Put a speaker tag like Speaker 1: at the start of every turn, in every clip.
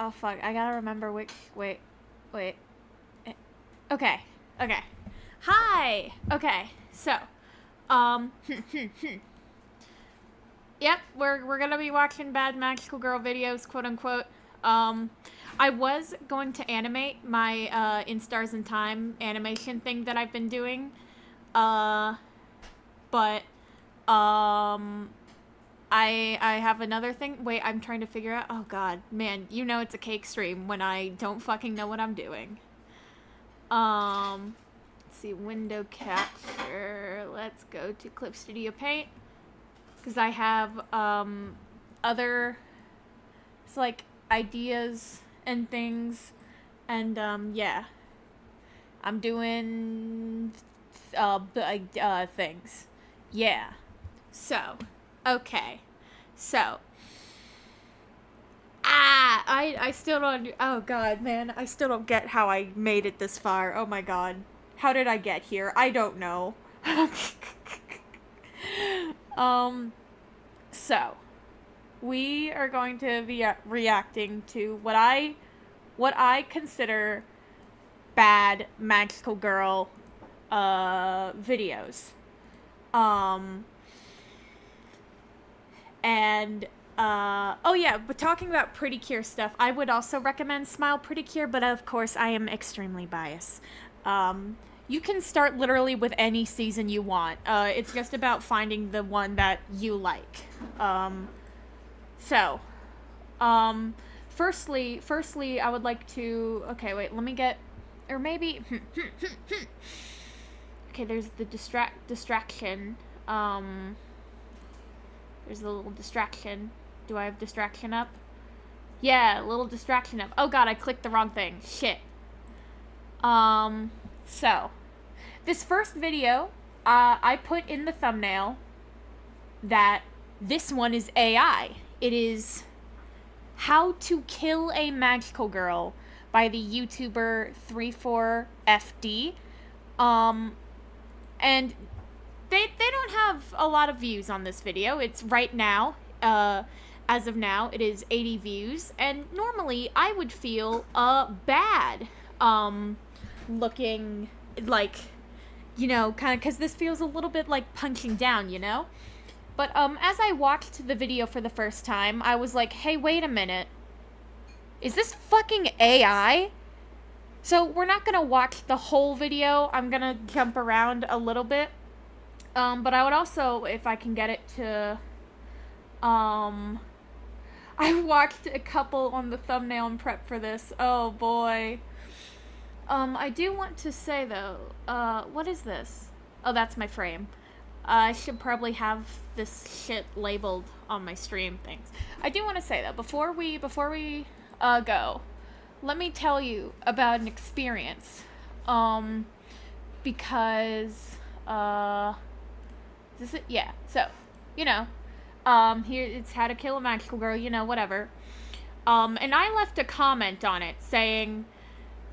Speaker 1: oh fuck, I gotta remember which, wait. Okay. Hi! Okay, so, yep, we're gonna be watching bad magical girl videos, quote unquote. I was going to animate my, In Stars in Time animation thing that I've been doing, but, I have another thing. Wait, I'm trying to figure out. Oh god, man, you know it's a cake stream when I don't fucking know what I'm doing. Let's see, window capture. Let's go to Clip Studio Paint. Because I have, other, it's like, ideas and things. And, yeah. I'm doing, things. Yeah. So, okay. So, I still don't, oh god, man, I still don't get how I made it this far. Oh my god. How did I get here? I don't know. So, we are going to be reacting to what I consider bad magical girl, videos. And, oh yeah, but talking about Pretty Cure stuff, I would also recommend Smile Pretty Cure, but of course I am extremely biased. You can start literally with any season you want. It's just about finding the one that you like. Firstly, I would like to, okay, wait, let me get, or maybe, okay, there's the distraction, there's a little distraction. Do I have distraction up? Yeah, a little distraction up. Oh god, I clicked the wrong thing. Shit. So, this first video, I put in the thumbnail that this one is AI. It is How to Kill a Magical Girl by the YouTuber 34FD. And they don't have a lot of views on this video. It's right now, as of now, it is 80 views. And normally, I would feel, bad, looking like, you know, kind of, because this feels a little bit like punching down, you know? But, as I watched the video for the first time, I was like, hey, wait a minute. Is this fucking AI? So, we're not gonna watch the whole video. I'm gonna jump around a little bit. But I would also, if I can get it to, I watched a couple on the thumbnail and prep for this. Oh, boy. I do want to say, though, what is this? Oh, that's my frame. I should probably have this shit labeled on my stream things. I do want to say, though, before we go, let me tell you about an experience. Because, is this it? Yeah, so, you know, here, it's How to Kill a Magical Girl, you know, whatever. And I left a comment on it saying,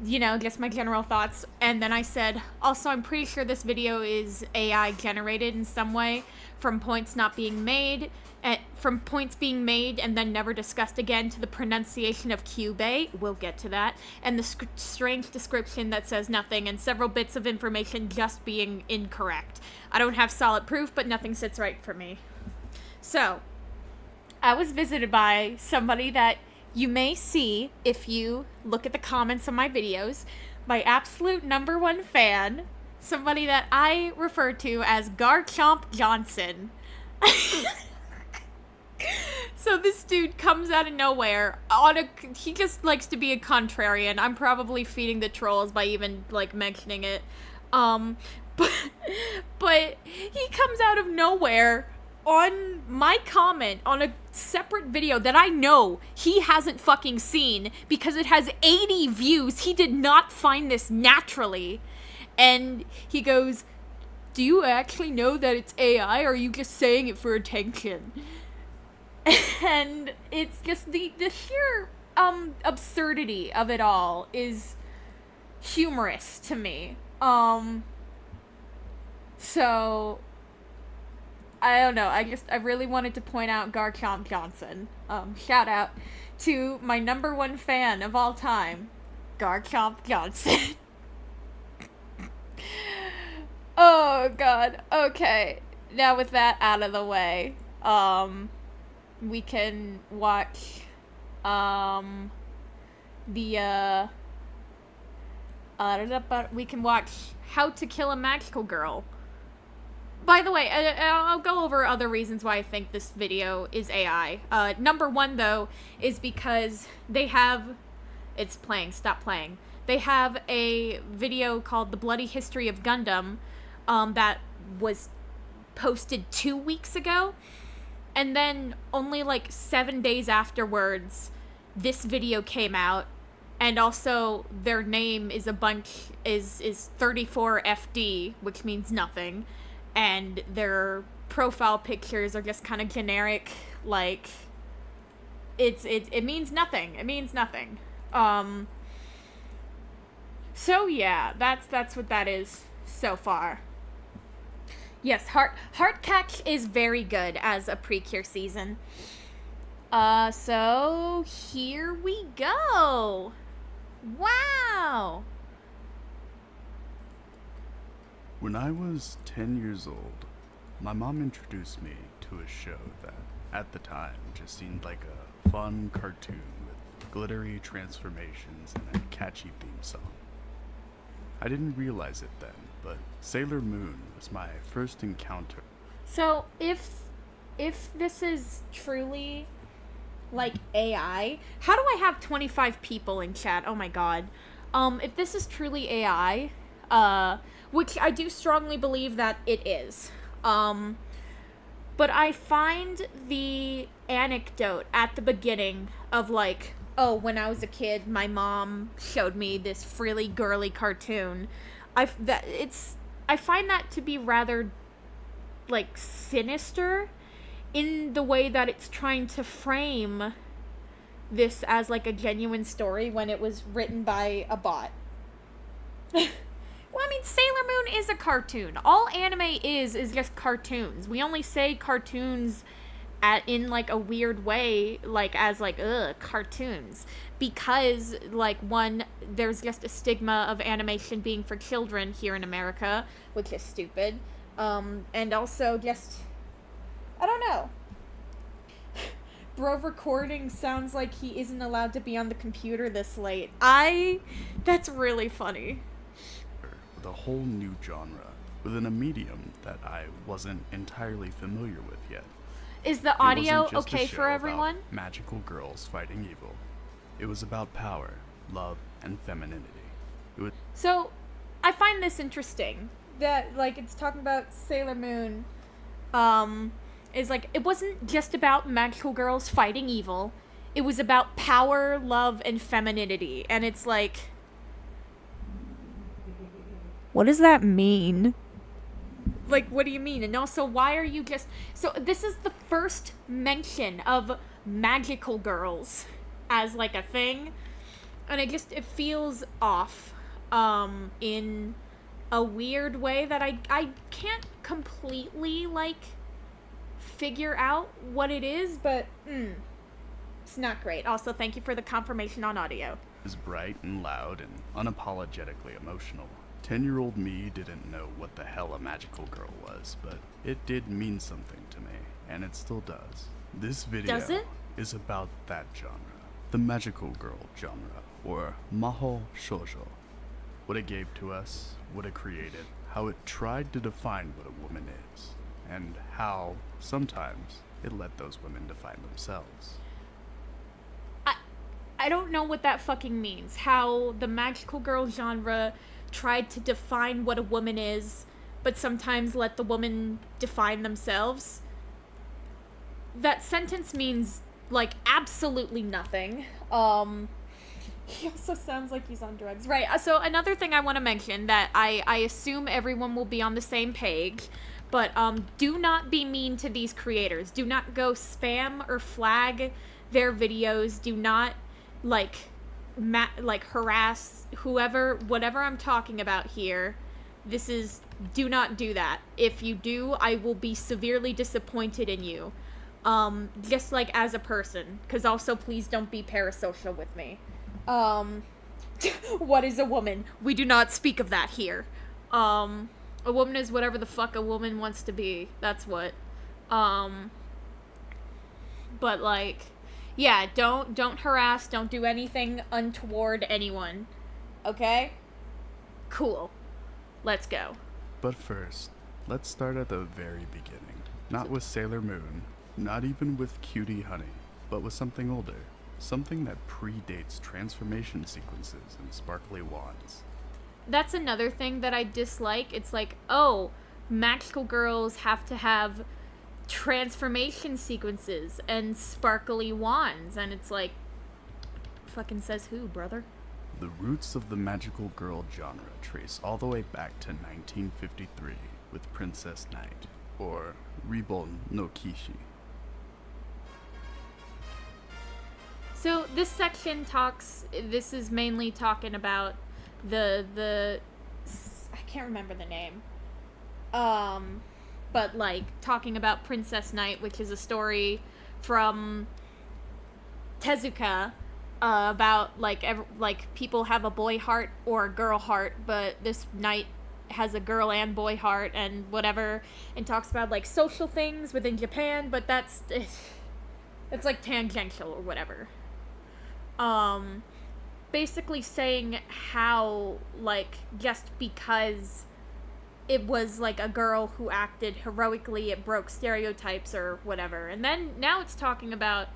Speaker 1: you know, just my general thoughts, and then I said, also, I'm pretty sure this video is AI generated in some way, from points not being made, from points being made and then never discussed again, to the pronunciation of Cube, we'll get to that, and the strange description that says nothing, and several bits of information just being incorrect. I don't have solid proof, but nothing sits right for me. So, I was visited by somebody that you may see if you look at the comments on my videos, my absolute #1 fan, somebody that I refer to as Garchomp Johnson. So this dude comes out of nowhere he just likes to be a contrarian. I'm probably feeding the trolls by even, like, mentioning it. But he comes out of nowhere on my comment on a separate video that I know he hasn't fucking seen because it has 80 views. He did not find this naturally. And he goes, do you actually know that it's AI, or are you just saying it for attention? And it's just the sheer absurdity of it all is humorous to me. So I don't know. I really wanted to point out Garchomp Johnson. Shout out to my number one fan of all time, Garchomp Johnson. Oh god. Okay. Now with that out of the way, we can watch we can watch How to Kill a Magical Girl. By the way, I'll go over other reasons why I think this video is AI. Number one, though, is because they have... It's playing. Stop playing. They have a video called The Bloody History of Gundam that was posted 2 weeks ago. And then only like 7 days afterwards, this video came out. And also, their name is 34FD, which means nothing. And their profile pictures are just kind of generic, like, it means nothing. It means nothing. So yeah, that's what that is so far. Yes, Heartcatch is very good as a Precure season. So here we go. Wow.
Speaker 2: When I was 10 years old, my mom introduced me to a show that, at the time, just seemed like a fun cartoon with glittery transformations and a catchy theme song. I didn't realize it then, but Sailor Moon was my first encounter.
Speaker 1: So, if this is truly, like, AI, how do I have 25 people in chat? Oh my god. If this is truly AI, which I do strongly believe that it is. But I find the anecdote at the beginning of like, oh, when I was a kid, my mom showed me this frilly girly cartoon. I find that to be rather like sinister in the way that it's trying to frame this as like a genuine story when it was written by a bot. Well, I mean, Sailor Moon is a cartoon. All anime is just cartoons. We only say cartoons in, like, a weird way, like, as, like, cartoons. Because, like, one, there's just a stigma of animation being for children here in America, which is stupid. And also just, I don't know. Bro recording sounds like he isn't allowed to be on the computer this late. That's really funny.
Speaker 2: The whole new genre within a medium that I wasn't entirely familiar with yet.
Speaker 1: Is the audio okay for everyone?
Speaker 2: Magical girls fighting evil. It was about power, love, and femininity.
Speaker 1: So, I find this interesting that like it's talking about Sailor Moon. Is like it wasn't just about magical girls fighting evil. It was about power, love, and femininity, and it's like. What does that mean? Like, what do you mean? And also, why are you just... So, this is the first mention of magical girls as, like, a thing. And it feels off, in a weird way that I can't completely, like, figure out what it is, but, it's not great. Also, thank you for the confirmation on audio.
Speaker 2: It was bright and loud and unapologetically emotional. 10-year-old me didn't know what the hell a magical girl was, but it did mean something to me, and it still does. This video is about that genre, the magical girl genre, or Mahou Shoujo. What it gave to us, what it created, how it tried to define what a woman is, and how, sometimes, it let those women define themselves.
Speaker 1: I don't know what that fucking means. How the magical girl genre tried to define what a woman is, but sometimes let the woman define themselves. That sentence means, like, absolutely nothing. He also sounds like he's on drugs. Right, so another thing I want to mention that I assume everyone will be on the same page, but do not be mean to these creators. Do not go spam or flag their videos. Do not, like harass whatever I'm talking about here. Do not do that. If you do, I will be severely disappointed in you. Just like as a person. Because also, please don't be parasocial with me. What is a woman? We do not speak of that here. A woman is whatever the fuck a woman wants to be. That's what. But like, yeah, don't harass, don't do anything untoward anyone. Okay? Cool. Let's go.
Speaker 2: But first, let's start at the very beginning. Not with Sailor Moon, not even with Cutie Honey, but with something older. Something that predates transformation sequences and sparkly wands.
Speaker 1: That's another thing that I dislike. It's like, oh, magical girls have to have transformation sequences and sparkly wands. And it's like, fucking says who, brother?
Speaker 2: The roots of the magical girl genre trace all the way back to 1953 with Princess Knight, or Ribon no Kishi.
Speaker 1: So this section this is mainly talking about the I can't remember the name. But like talking about Princess Knight, which is a story from Tezuka, about like people have a boy heart or a girl heart, but this knight has a girl and boy heart and whatever, and talks about like social things within Japan, but it's like tangential or whatever. Basically saying how, like, just because it was, like, a girl who acted heroically, it broke stereotypes or whatever. And then, now it's talking about...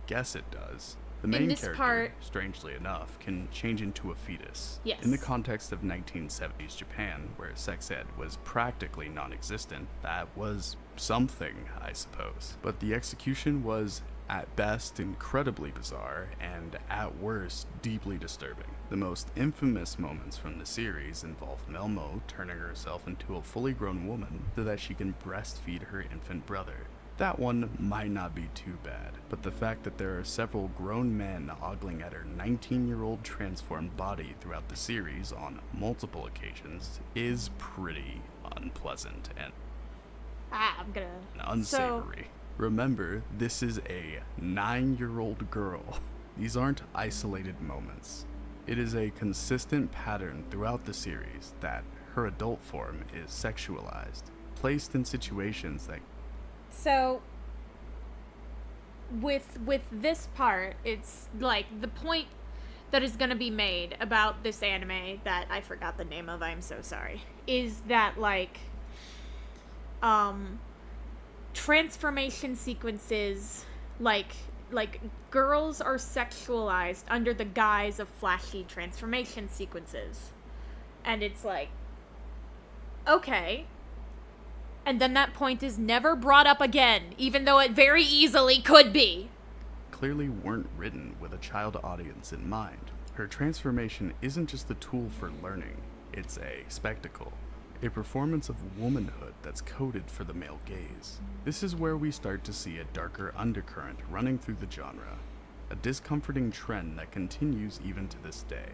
Speaker 2: Guess it does. The main character, strangely enough, can change into a fetus.
Speaker 1: Yes.
Speaker 2: In the context of 1970s Japan, where sex ed was practically non-existent, that was something, I suppose. But the execution was, at best, incredibly bizarre, and at worst, deeply disturbing. The most infamous moments from the series involve Melmo turning herself into a fully grown woman so that she can breastfeed her infant brother. That one might not be too bad, but the fact that there are several grown men ogling at her 19-year-old transformed body throughout the series on multiple occasions is pretty unpleasant and unsavory. Remember, this is a 9-year-old girl. These aren't isolated moments. It is a consistent pattern throughout the series that her adult form is sexualized, placed in situations that...
Speaker 1: So, with this part, it's like the point that is going to be made about this anime that I forgot the name of, I'm so sorry, is that like, transformation sequences, like girls are sexualized under the guise of flashy transformation sequences. And it's like, okay. And then that point is never brought up again, even though it very easily could be.
Speaker 2: Clearly weren't written with a child audience in mind. Her transformation isn't just a tool for learning, it's a spectacle. A performance of womanhood that's coded for the male gaze. This is where we start to see a darker undercurrent running through the genre, a discomforting trend that continues even to this day.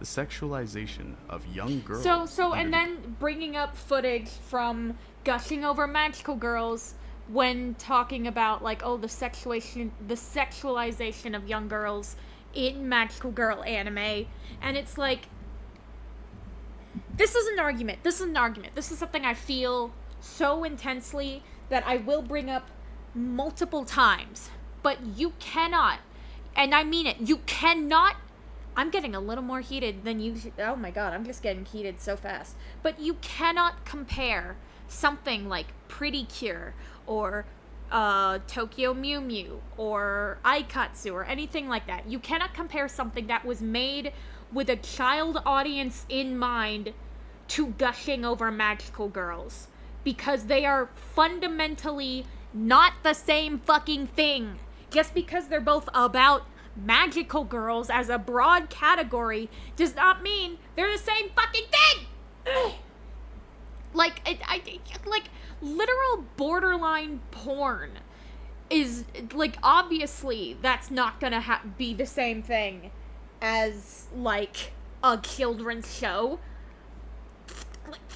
Speaker 2: The sexualization of young girls.
Speaker 1: And then bringing up footage from gushing over magical girls when talking about like, oh, the sexualization of young girls in magical girl anime, and it's like, This is an argument. This is something I feel so intensely that I will bring up multiple times. But you cannot, and I mean it, you cannot, I'm getting a little more heated than usual. Oh my god, I'm just getting heated so fast. But you cannot compare something like Pretty Cure or Tokyo Mew Mew or Aikatsu or anything like that. You cannot compare something that was made with a child audience in mind to gushing over magical girls, because they are fundamentally not the same fucking thing. Just because they're both about magical girls as a broad category does not mean they're the same fucking thing. Ugh. Like literal borderline porn is like, obviously that's not gonna be the same thing as like a children's show. Like,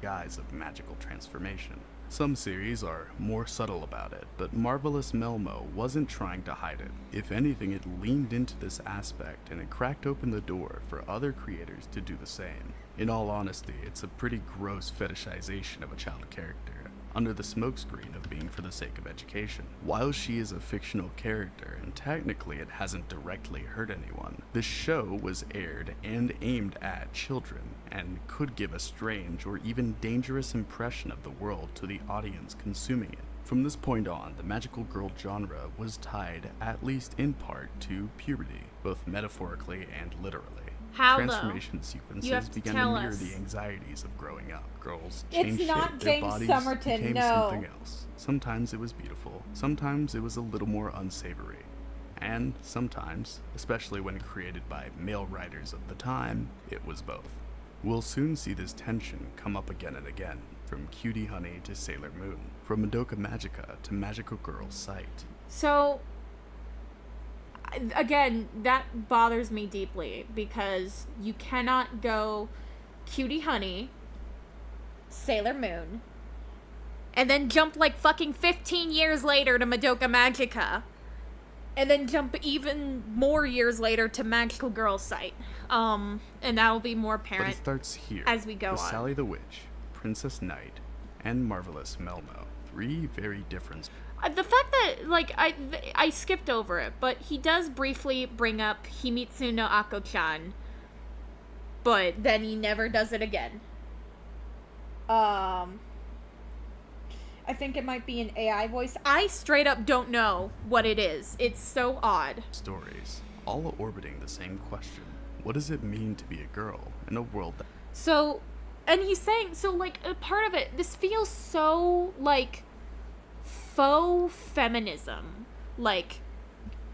Speaker 2: guise of magical transformation. Some series are more subtle about it, but Marvelous Melmo wasn't trying to hide it. If anything, it leaned into this aspect and it cracked open the door for other creators to do the same. In all honesty, it's a pretty gross fetishization of a child character, under the smokescreen of being for the sake of education. While she is a fictional character, and technically it hasn't directly hurt anyone, the show was aired and aimed at children, and could give a strange or even dangerous impression of the world to the audience consuming it. From this point on, the magical girl genre was tied, at least in part, to puberty, both metaphorically and literally.
Speaker 1: How
Speaker 2: Transformation
Speaker 1: though?
Speaker 2: sequences began to mirror the anxieties of growing up. Girls changed
Speaker 1: not
Speaker 2: shape, their
Speaker 1: James
Speaker 2: bodies
Speaker 1: Somerton,
Speaker 2: became
Speaker 1: no.
Speaker 2: something else. Sometimes it was beautiful, sometimes it was a little more unsavory. And sometimes, especially when created by male writers of the time, it was both. We'll soon see this tension come up again and again, from Cutie Honey to Sailor Moon, from Madoka Magica to Magical Girl Sight.
Speaker 1: So, again, that bothers me deeply because you cannot go Cutie Honey, Sailor Moon, and then jump like fucking 15 years later to Madoka Magica, and then jump even more years later to Magical Girl Sight. And that will be more apparent
Speaker 2: But it starts here,
Speaker 1: as we go
Speaker 2: with
Speaker 1: on.
Speaker 2: Sally the Witch, Princess Knight, and Marvelous Melmo. Three very different.
Speaker 1: The fact that, like, I skipped over it, but he does briefly bring up Himitsu no Ako-chan, but then he never does it again. I think it might be an AI voice. I straight up don't know what it is. It's so odd.
Speaker 2: Stories, all orbiting the same question. What does it mean to be a girl in a world that...
Speaker 1: So, and he's saying, so, like, a part of it, this feels so, like, faux feminism. Like,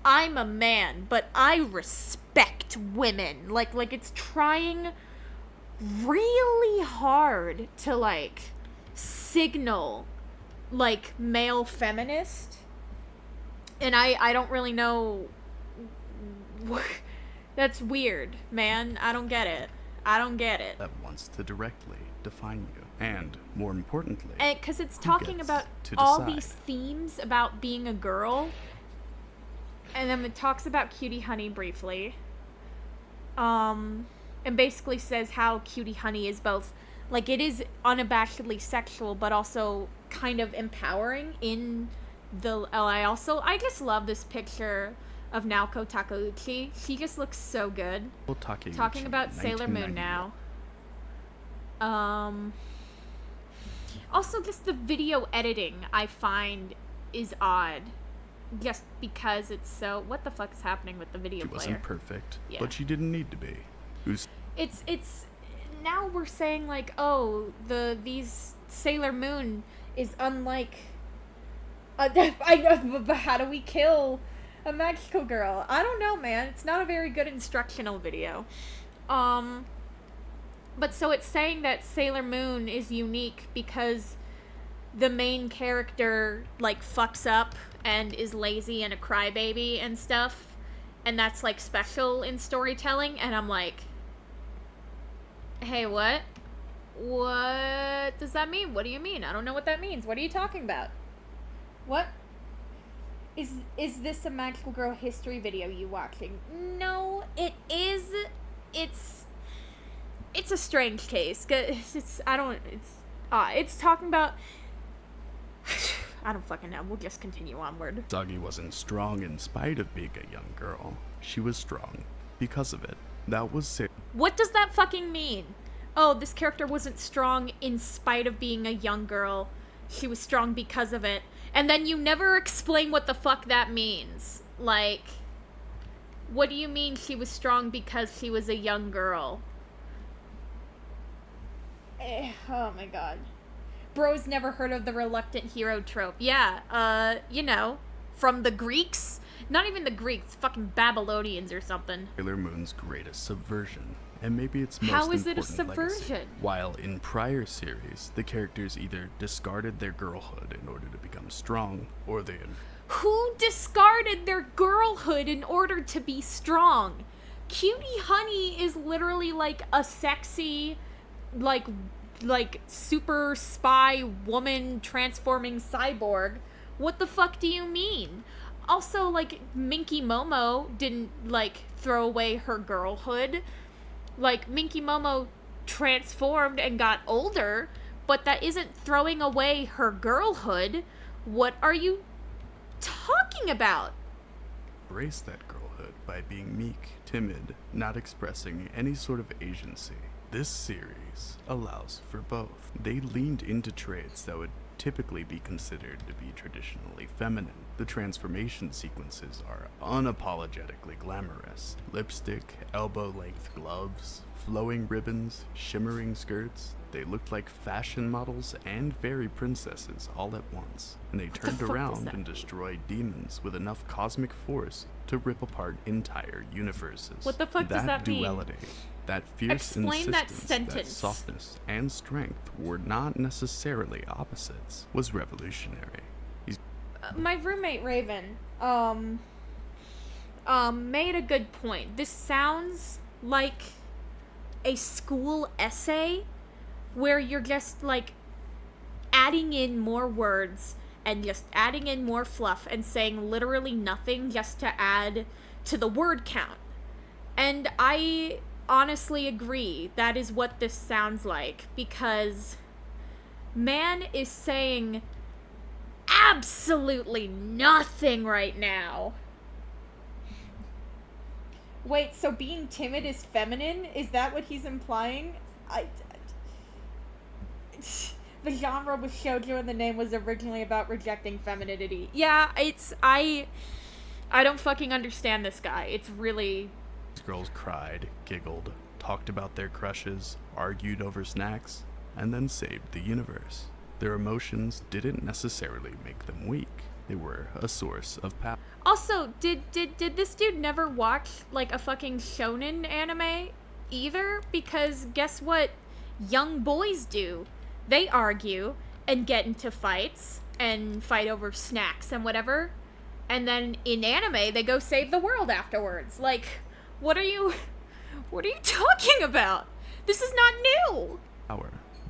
Speaker 1: I'm a man, but I respect women. Like it's trying really hard to, like, signal, like, male feminist. And I don't really know. That's weird, man. I don't get it.
Speaker 2: that wants to directly define you. And, more importantly,
Speaker 1: Because it's talking
Speaker 2: gets
Speaker 1: about
Speaker 2: to
Speaker 1: all
Speaker 2: decide?
Speaker 1: these themes about being a girl. And then it talks about Cutie Honey briefly. And basically says how Cutie Honey is both, like, it is unabashedly sexual, but also kind of empowering in the... I just love this picture of Naoko Takeuchi. She just looks so good.
Speaker 2: Takeuchi,
Speaker 1: Talking about Sailor Moon
Speaker 2: 1991.
Speaker 1: now. Also, just the video editing I find is odd. Just because it's so... What the fuck is happening with the video
Speaker 2: She
Speaker 1: player?
Speaker 2: wasn't perfect,
Speaker 1: Yeah.
Speaker 2: but she didn't need to be.
Speaker 1: It's now we're saying, like, oh, these Sailor Moon is unlike... I know, but how do we kill a magical girl? I don't know, man. It's not a very good instructional video. But so it's saying that Sailor Moon is unique because the main character, like, fucks up and is lazy and a crybaby and stuff. And that's, like, special in storytelling. And I'm like, hey, what? What does that mean? What do you mean? I don't know what that means. What are you talking about? What? Is this a Magical Girl history video you watching? No, it is. It's a strange case. It's talking about... I don't fucking know. We'll just continue onward.
Speaker 2: Sagi wasn't strong in spite of being a young girl. She was strong because of it. That was it.
Speaker 1: What does that fucking mean? Oh, this character wasn't strong in spite of being a young girl. She was strong because of it. And then you never explain what the fuck that means. Like, what do you mean she was strong because she was a young girl? Oh my god. Bro's never heard of the reluctant hero trope. Yeah, from the Greeks? Not even the Greeks, fucking Babylonians or something.
Speaker 2: Sailor Moon's greatest subversion, and maybe its most
Speaker 1: How is it a
Speaker 2: important legacy.
Speaker 1: subversion?
Speaker 2: While in prior series, the characters either discarded their girlhood in order to become strong, or they...
Speaker 1: Who discarded their girlhood in order to be strong? Cutie Honey is literally like a sexy, like, like, super spy woman transforming cyborg. What the fuck do you mean? Also, like, Minky Momo didn't, like, throw away her girlhood. Like, Minky Momo transformed and got older, but that isn't throwing away her girlhood. What are you talking about?
Speaker 2: Embrace that girlhood by being meek, timid, not expressing any sort of agency. This series allows for both. They leaned into traits that would typically be considered to be traditionally feminine. The transformation sequences are unapologetically glamorous. Lipstick, elbow-length gloves, flowing ribbons, shimmering skirts. They looked like fashion models and fairy princesses all at once. And they turned around and destroyed demons with enough cosmic force to rip apart entire universes.
Speaker 1: What the fuck does that mean?
Speaker 2: That duality, that fierce
Speaker 1: Explain that
Speaker 2: insistence,
Speaker 1: sentence.
Speaker 2: that softness and strength were not necessarily opposites, was revolutionary.
Speaker 1: My roommate Raven, made a good point. This sounds like a school essay where you're just, like, adding in more words and just adding in more fluff and saying literally nothing just to add to the word count. And I honestly agree that is what this sounds like, because man is saying absolutely nothing right now. Wait, so being timid is feminine? Is that what he's implying? The genre was shoujo and the name was originally about rejecting femininity. Yeah, I don't fucking understand this guy. It's really...
Speaker 2: These girls cried, giggled, talked about their crushes, argued over snacks, and then saved the universe. Their emotions didn't necessarily make them weak. They were a source of power.
Speaker 1: Also, did this dude never watch, like, a fucking shonen anime either? Because guess what young boys do? They argue and get into fights and fight over snacks and whatever. And then in anime, they go save the world afterwards. Like, what are you talking about? This is not new.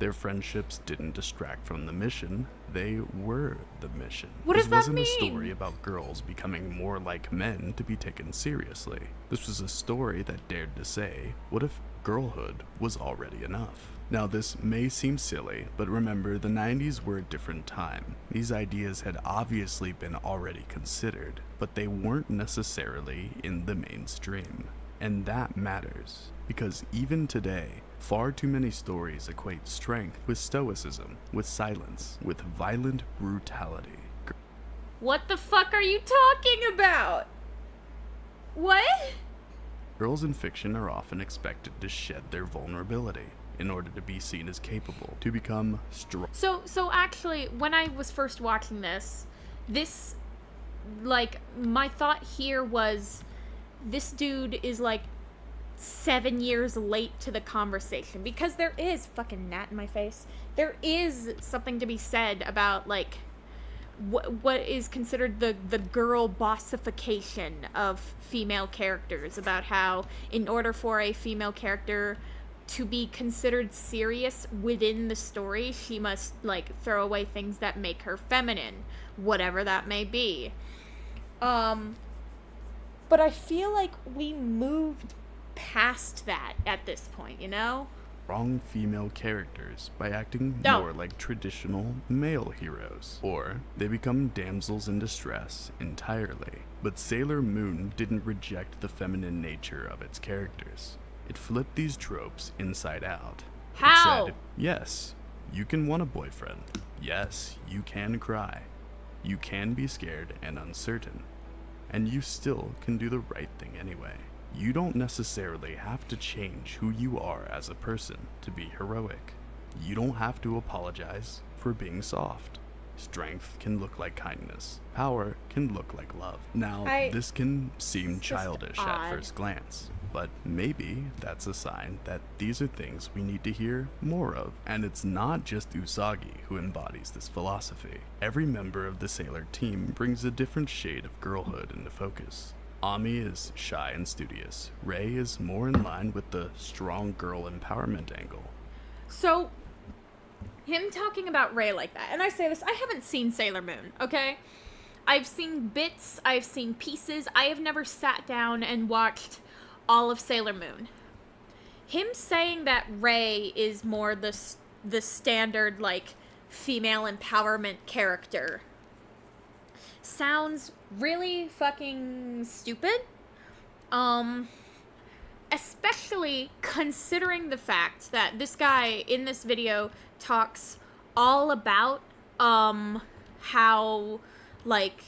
Speaker 2: Their friendships didn't distract from the mission. They were the mission.
Speaker 1: What does that mean?
Speaker 2: This wasn't a story about girls becoming more like men to be taken seriously. This was a story that dared to say, what if girlhood was already enough? Now, this may seem silly, but remember, the 90s were a different time. These ideas had obviously been already considered, but they weren't necessarily in the mainstream. And that matters, because even today, far too many stories equate strength with stoicism, with silence, with violent brutality.
Speaker 1: What the fuck are you talking about? What?
Speaker 2: Girls in fiction are often expected to shed their vulnerability in order to be seen as capable, to become strong.
Speaker 1: So actually, when I was first watching this, like, my thought here was, this dude is, like, 7 years late to the conversation, because there is fucking gnat in my face. There is something to be said about, like, what is considered the girl bossification of female characters, about how in order for a female character to be considered serious within the story, she must, like, throw away things that make her feminine, whatever that may be. But I feel like we moved past that at this point, you know?
Speaker 2: Strong female characters by acting more like traditional male heroes, or they become damsels in distress entirely. But Sailor Moon didn't reject the feminine nature of its characters. It flipped these tropes inside out.
Speaker 1: How?
Speaker 2: It said, yes, you can want a boyfriend. Yes, you can cry. You can be scared and uncertain. And you still can do the right thing anyway. You don't necessarily have to change who you are as a person to be heroic. You don't have to apologize for being soft. Strength can look like kindness. Power can look like love. Now, this can seem childish at first glance, but maybe that's a sign that these are things we need to hear more of. And it's not just Usagi who embodies this philosophy. Every member of the Sailor team brings a different shade of girlhood into focus. Ami is shy and studious. Rei is more in line with the strong girl empowerment angle.
Speaker 1: So, him talking about Rey like that, and I say this, I haven't seen Sailor Moon, okay? I've seen bits, I've seen pieces, I have never sat down and watched all of Sailor Moon. Him saying that Rey is more the standard, like, female empowerment character sounds really fucking stupid. Especially considering the fact that this guy in this video talks all about, how, like,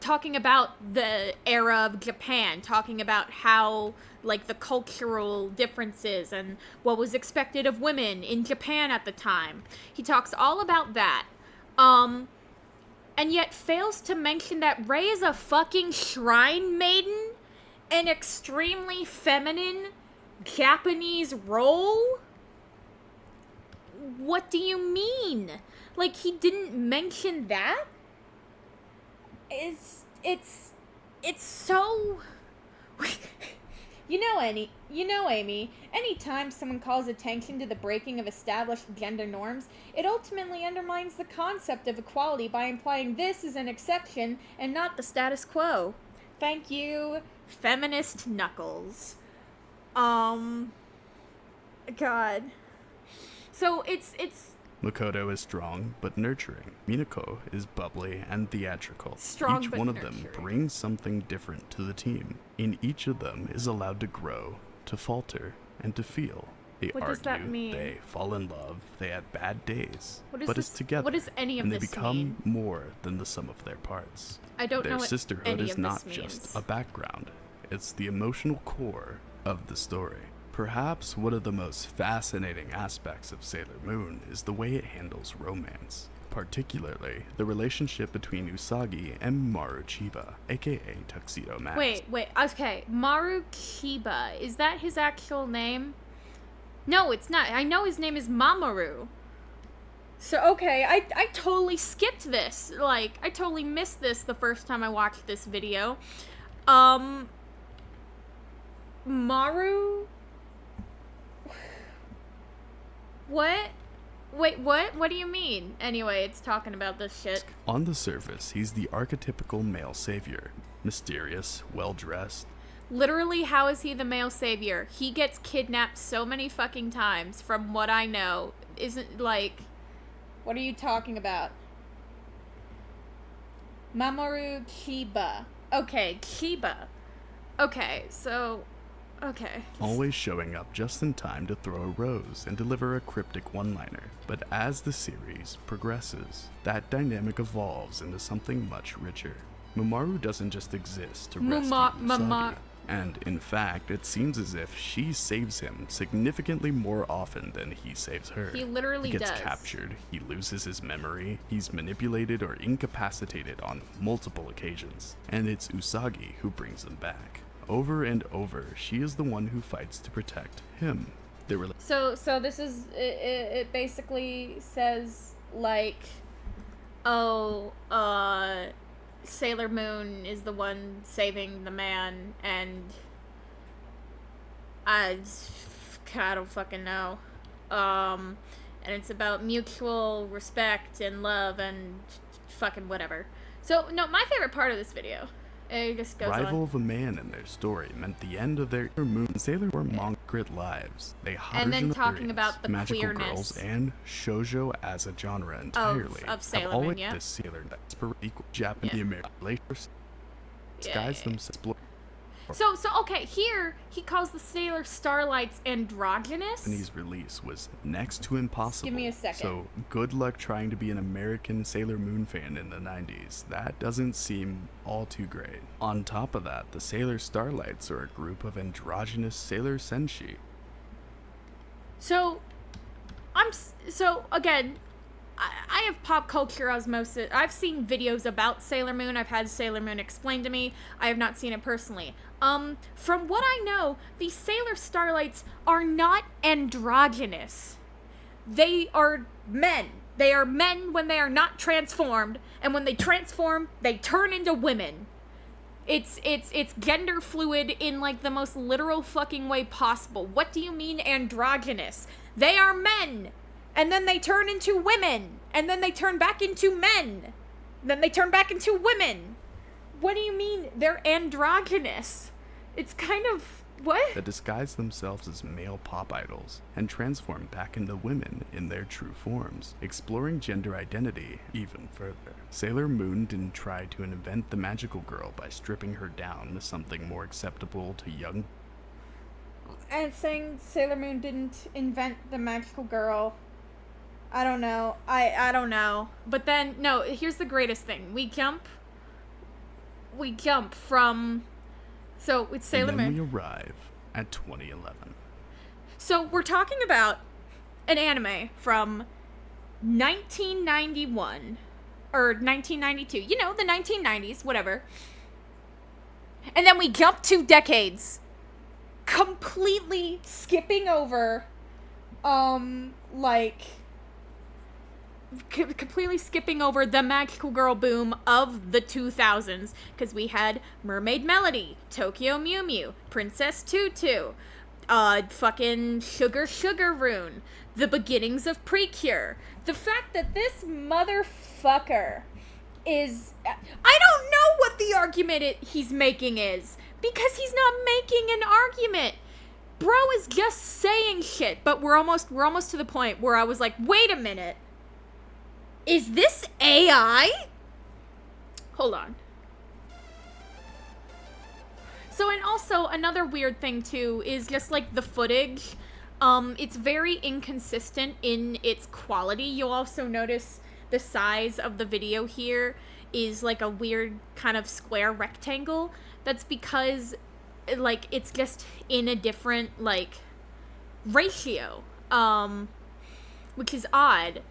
Speaker 1: talking about the era of Japan, talking about how, like, the cultural differences and what was expected of women in Japan at the time. He talks all about that, and yet fails to mention that Rey is a fucking shrine maiden, an extremely feminine Japanese role? What do you mean? Like, he didn't mention that? It's so... You know, Amy, anytime someone calls attention to the breaking of established gender norms, it ultimately undermines the concept of equality by implying this is an exception and not the status quo. Thank you, feminist Knuckles. God. So it's
Speaker 2: Makoto is strong but nurturing. Minako is bubbly and theatrical.
Speaker 1: Strong
Speaker 2: each
Speaker 1: but
Speaker 2: one of
Speaker 1: nurturing.
Speaker 2: them brings something different to the team. And each of them is allowed to grow, to falter, and to feel. They
Speaker 1: What
Speaker 2: argue,
Speaker 1: does that mean?
Speaker 2: they fall in love, they have bad days.
Speaker 1: What is
Speaker 2: but
Speaker 1: this-
Speaker 2: it's together.
Speaker 1: what does any of
Speaker 2: and they
Speaker 1: this
Speaker 2: become
Speaker 1: mean?
Speaker 2: more than the sum of their parts.
Speaker 1: I don't
Speaker 2: Their
Speaker 1: know what
Speaker 2: sisterhood
Speaker 1: any
Speaker 2: is
Speaker 1: of
Speaker 2: not
Speaker 1: this
Speaker 2: just
Speaker 1: means.
Speaker 2: a background. It's the emotional core of the story. Perhaps one of the most fascinating aspects of Sailor Moon is the way it handles romance. Particularly, the relationship between Usagi and Maru Chiba, aka Tuxedo Mask.
Speaker 1: Wait, okay. Maru Kiba, is that his actual name? No, it's not. I know his name is Mamoru. So, okay, I totally skipped this. Like, I totally missed this the first time I watched this video. Maru? What? Wait, what? What do you mean? Anyway, it's talking about this shit.
Speaker 2: On the surface, he's the archetypical male savior. Mysterious, well-dressed.
Speaker 1: Literally, how is he the male savior? He gets kidnapped so many fucking times, from what I know. Isn't, like... What are you talking about? Mamoru Kiba. Okay, Kiba. Okay, so... Okay.
Speaker 2: Always showing up just in time to throw a rose and deliver a cryptic one-liner. But as the series progresses, that dynamic evolves into something much richer. Mamoru doesn't just exist to rescue Usagi. And in fact, it seems as if she saves him significantly more often than he saves her.
Speaker 1: He literally
Speaker 2: He gets
Speaker 1: does.
Speaker 2: captured, he loses his memory, he's manipulated or incapacitated on multiple occasions, and it's Usagi who brings him back. Over and over, she is the one who fights to protect him.
Speaker 1: So this is, it basically says, like, Sailor Moon is the one saving the man, and I don't fucking know. And it's about mutual respect and love and fucking whatever. So, no, my favorite part of this video, it just goes
Speaker 2: Rival
Speaker 1: on.
Speaker 2: of a man in their story meant the end of their Moon and Sailor were monk-grid lives. They
Speaker 1: And then talking
Speaker 2: experience
Speaker 1: about the
Speaker 2: magical
Speaker 1: queerness
Speaker 2: girls and shoujo as a genre entirely
Speaker 1: of Sailor
Speaker 2: have
Speaker 1: Moon,
Speaker 2: always
Speaker 1: yeah.
Speaker 2: this Sailor desperate equal Japanese American relationships disguise themselves.
Speaker 1: So okay, here he calls the Sailor Starlights androgynous.
Speaker 2: Japanese release was next to impossible.
Speaker 1: Give me a second.
Speaker 2: So good luck trying to be an American Sailor Moon fan in the 90s. That doesn't seem all too great. On top of that, the Sailor Starlights are a group of androgynous Sailor Senshi.
Speaker 1: So again, I have pop culture osmosis. I've seen videos about Sailor Moon. I've had Sailor Moon explained to me. I have not seen it personally. From what I know, the Sailor Starlights are not androgynous. They are men. They are men when they are not transformed, and when they transform, they turn into women. It's gender fluid in, like, the most literal fucking way possible. What do you mean androgynous? They are men! And then they turn into women. And then they turn back into men. Then they turn back into women. What do you mean they're androgynous? It's kind of... what?
Speaker 2: That disguise themselves as male pop idols and transform back into women in their true forms, exploring gender identity even further. Sailor Moon didn't try to invent the magical girl by stripping her down to something more acceptable to young...
Speaker 1: And saying Sailor Moon didn't invent the magical girl. I don't know. I don't know. But then, no, here's the greatest thing. We jump from... So, it's Sailor Moon.
Speaker 2: And then we arrive at 2011.
Speaker 1: So, we're talking about an anime from 1991. Or 1992. You know, the 1990s, whatever. And then we jump 2 decades. Completely skipping over, completely skipping over the magical girl boom of the 2000s, because we had Mermaid Melody, Tokyo Mew Mew, Princess Tutu, fucking Sugar Rune, the beginnings of Precure. The fact that this motherfucker is... I don't know what the argument he's making is, because he's not making an argument. Bro is just saying shit, but we're almost to the point where I was like, wait a minute. Is this AI? Hold on. So, and also, another weird thing, too, is just, like, the footage. It's very inconsistent in its quality. You'll also notice the size of the video here is, like, a weird kind of square rectangle. That's because, like, it's just in a different, like, ratio, which is odd.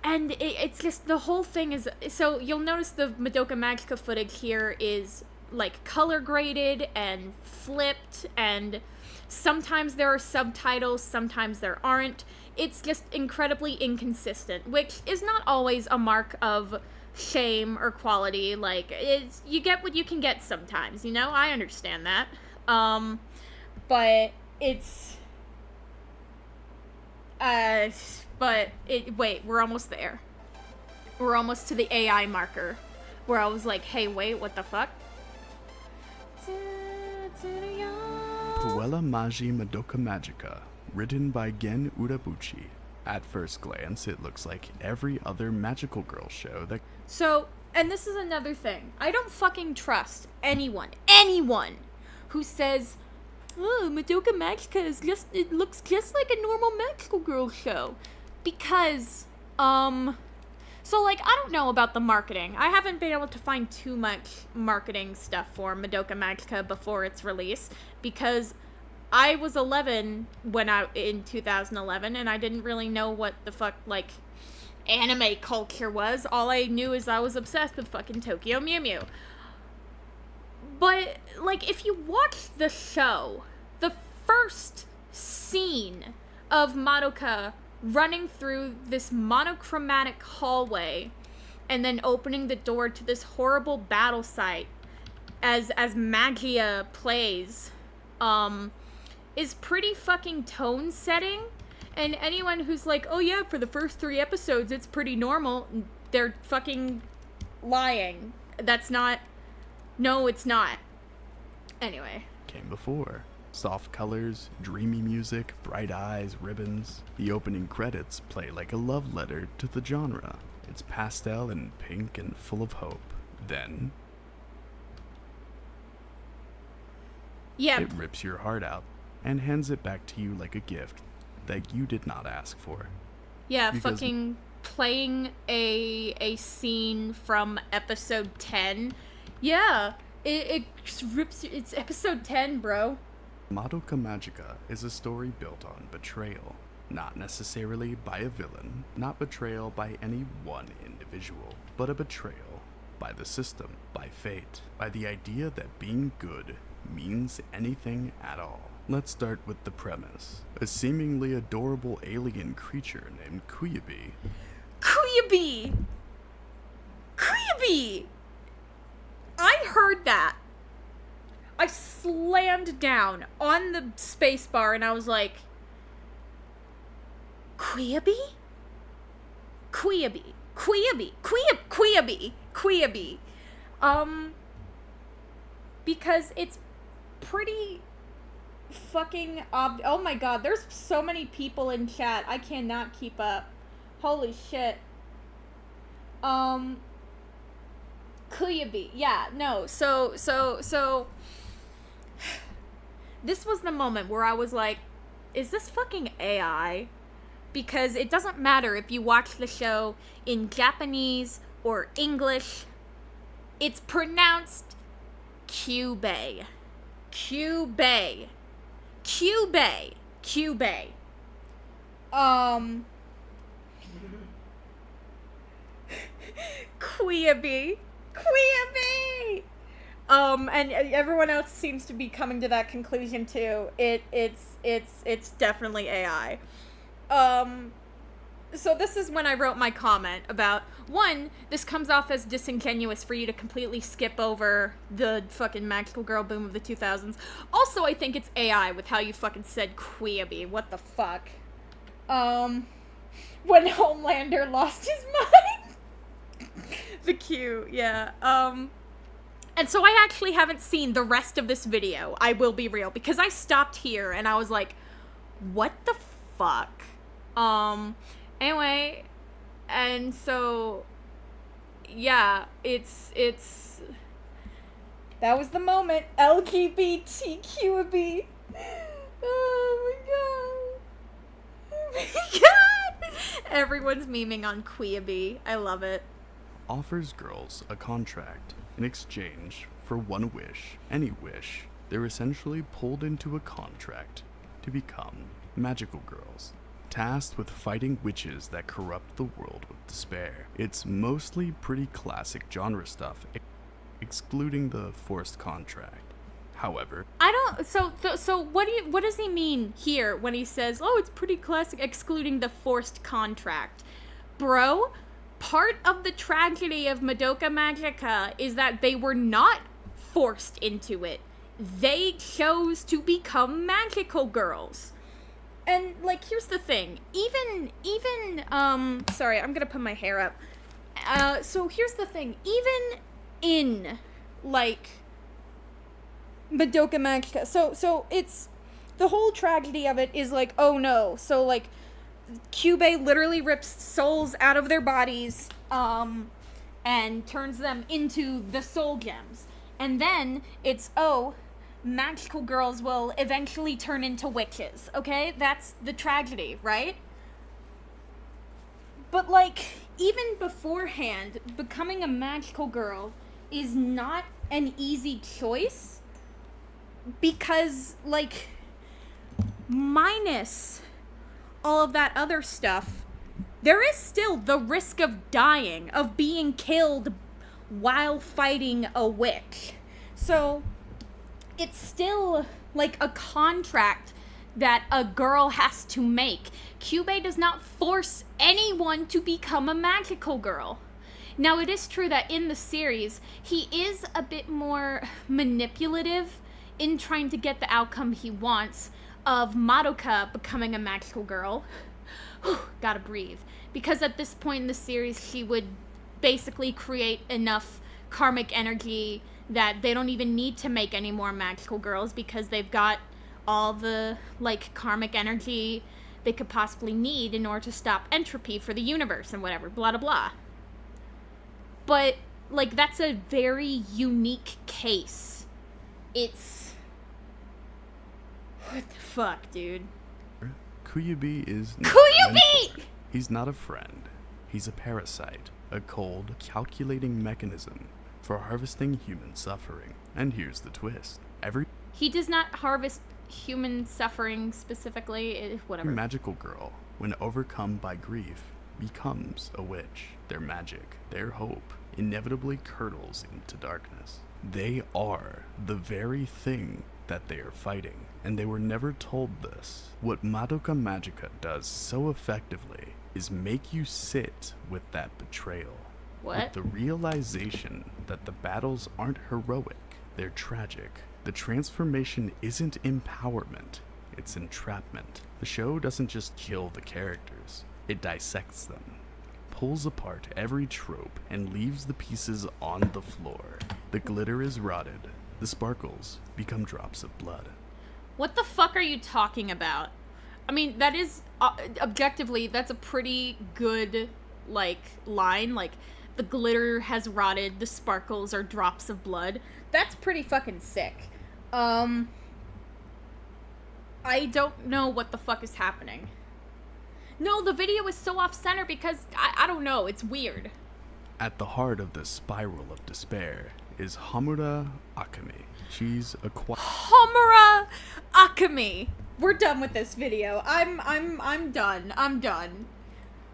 Speaker 1: And it's just, the whole thing is, so you'll notice the Madoka Magica footage here is, like, color graded and flipped, and sometimes there are subtitles, sometimes there aren't. It's just incredibly inconsistent, which is not always a mark of shame or quality. Like, it's, you get what you can get sometimes, you know? I understand that. But it's... wait, we're almost there. We're almost to the AI marker, where I was like, hey, wait, what the fuck?
Speaker 2: Puella Magi Madoka Magica, written by Gen Urabuchi. At first glance, it looks like every other magical girl show that...
Speaker 1: So, and this is another thing. I don't fucking trust anyone who says, oh, Madoka Magica is just, it looks just like a normal magical girl show. Because, so, like, I don't know about the marketing. I haven't been able to find too much marketing stuff for Madoka Magica before its release, because I was 11 in 2011, and I didn't really know what the fuck, like, anime culture was. All I knew is I was obsessed with fucking Tokyo Mew Mew. But, like, if you watch the show, the first scene of Madoka running through this monochromatic hallway and then opening the door to this horrible battle site as Magia plays, is pretty fucking tone setting. And anyone who's like, oh yeah, for the first 3 episodes it's pretty normal, they're fucking lying. That's not... No, it's not. Anyway.
Speaker 2: Came before. Soft colors, dreamy music, bright eyes, ribbons. The opening credits play like a love letter to the genre. It's pastel and pink and full of hope. Then...
Speaker 1: yeah.
Speaker 2: It rips your heart out and hands it back to you like a gift that you did not ask for.
Speaker 1: Yeah, because fucking playing a scene from episode 10. Yeah, it rips... It's episode 10, bro.
Speaker 2: Madoka Magica is a story built on betrayal. Not necessarily by a villain, not betrayal by any one individual, but a betrayal by the system, by fate, by the idea that being good means anything at all. Let's start with the premise. A seemingly adorable alien creature named Kuyabi.
Speaker 1: Kuyabi! Kuyabi! I heard that. I slammed down on the spacebar and I was like, Queaby? Queaby. Queaby. Queaby. Queaby. Because it's pretty fucking oh my god, there's so many people in chat. I cannot keep up. Holy shit. Queaby. Yeah, no. So this was the moment where I was like, is this fucking AI? Because it doesn't matter if you watch the show in Japanese or English. It's pronounced Kyubey. Kyubey. Kyubey. Kyubey. Queaby. Queaby! And everyone else seems to be coming to that conclusion too. It's definitely AI. So this is when I wrote my comment about, one, this comes off as disingenuous for you to completely skip over the fucking magical girl boom of the 2000s. Also, I think it's AI with how you fucking said Queaby. What the fuck? When Homelander lost his mind. The Q, yeah. And so I actually haven't seen the rest of this video, I will be real, because I stopped here and I was like, what the fuck? Anyway, and so, yeah, it's, that was the moment, LGBTQB. Oh my god. Oh my god. Everyone's memeing on Queaby. I love it.
Speaker 2: Offers girls a contract in exchange for one wish, any wish. They're essentially pulled into a contract to become magical girls, tasked with fighting witches that corrupt the world with despair. It's mostly pretty classic genre stuff, excluding the forced contract. However,
Speaker 1: I don't. So what does he mean here when he says, "Oh, it's pretty classic," excluding the forced contract, bro? Part of the tragedy of Madoka Magica is that they were not forced into it. They chose to become magical girls. And, like, here's the thing. Even, sorry, I'm gonna put my hair up. So here's the thing. Even in, like, Madoka Magica, so it's, the whole tragedy of it is, like, oh no. So, like, Kyubey literally rips souls out of their bodies, and turns them into the soul gems. And then it's, oh, magical girls will eventually turn into witches, okay? That's the tragedy, right? But, like, even beforehand, becoming a magical girl is not an easy choice, because, like, minus all of that other stuff, there is still the risk of dying, of being killed while fighting a witch. So it's still like a contract that a girl has to make. Kyubey does not force anyone to become a magical girl. Now, it is true that in the series, he is a bit more manipulative in trying to get the outcome he wants of Madoka becoming a magical girl. Gotta breathe. Because at this point in the series, she would basically create enough karmic energy that they don't even need to make any more magical girls, because they've got all the, like, karmic energy they could possibly need in order to stop entropy for the universe and whatever, blah, blah, blah. But, like, that's a very unique case. It's... What the fuck, dude?
Speaker 2: Queaby is not
Speaker 1: Queaby!
Speaker 2: He's not a friend. He's a parasite, a cold, calculating mechanism for harvesting human suffering. And here's the twist.
Speaker 1: He does not harvest human suffering specifically, whatever.
Speaker 2: Magical girl, when overcome by grief, becomes a witch. Their magic, their hope, inevitably curdles into darkness. They are the very thing that they are fighting, and they were never told this. What Madoka Magica does so effectively is make you sit with that betrayal.
Speaker 1: What?
Speaker 2: With the realization that the battles aren't heroic, they're tragic. The transformation isn't empowerment, it's entrapment. The show doesn't just kill the characters, it dissects them, pulls apart every trope, and leaves the pieces on the floor. The glitter is rotted, the sparkles become drops of blood.
Speaker 1: What the fuck are you talking about? I mean, that is, objectively, that's a pretty good, like, line. Like, the glitter has rotted, the sparkles are drops of blood. That's pretty fucking sick. I don't know what the fuck is happening. No, the video is so off-center because, I don't know, it's weird.
Speaker 2: At the heart of the spiral of despair is Homura Akemi. She's a
Speaker 1: Homura Akemi. We're done with this video. I'm done. I'm done.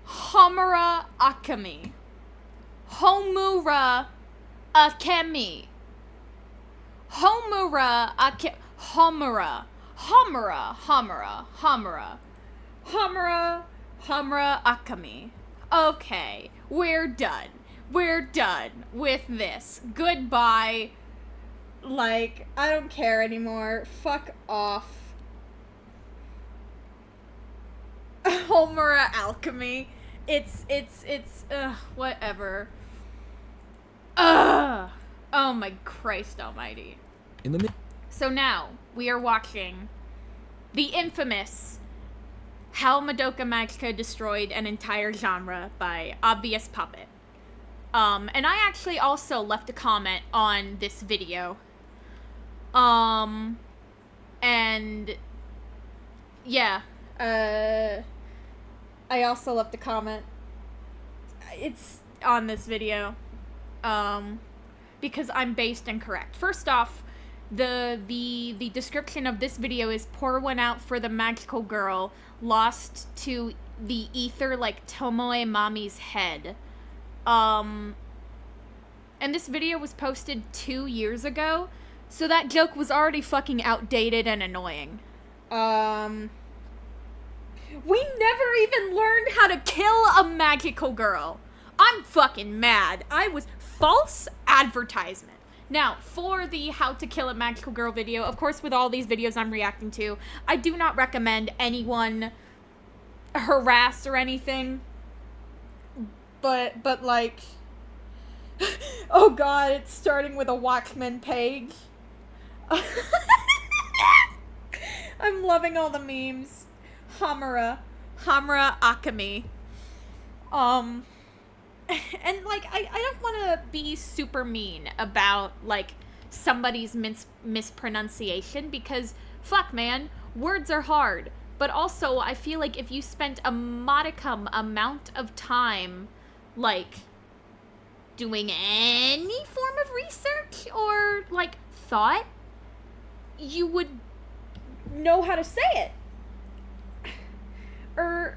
Speaker 1: Homura Akemi. Homura Akemi. Homura Akemi. Homura. Homura. Homura. Homura. Homura. Homura Akemi. Okay. We're done. We're done with this. Goodbye. Like, I don't care anymore. Fuck off. Homura Alchemy. It's, whatever. Oh my Christ almighty. So now, we are watching the infamous How Madoka Magica Destroyed an Entire Genre by Obvious Puppet. And I actually also left a comment on this video. And yeah, I also left a comment. It's on this video, because I'm based incorrect. First off, the description of this video is pour one out for the magical girl lost to the ether like Tomoe Mami's head. And this video was posted 2 years ago. So that joke was already fucking outdated and annoying. We never even learned how to kill a magical girl. I'm fucking mad. I was false advertisement. Now, for the How to Kill a Magical Girl video, of course with all these videos I'm reacting to, I do not recommend anyone harass or anything. But like... oh god, it's starting with a Watchmen page. I'm loving all the memes. Homura Akemi. And like, I don't want to be super mean about like somebody's mispronunciation because fuck man, words are hard. But also I feel like if you spent a modicum amount of time like doing any form of research or like thought, you would know how to say it. Or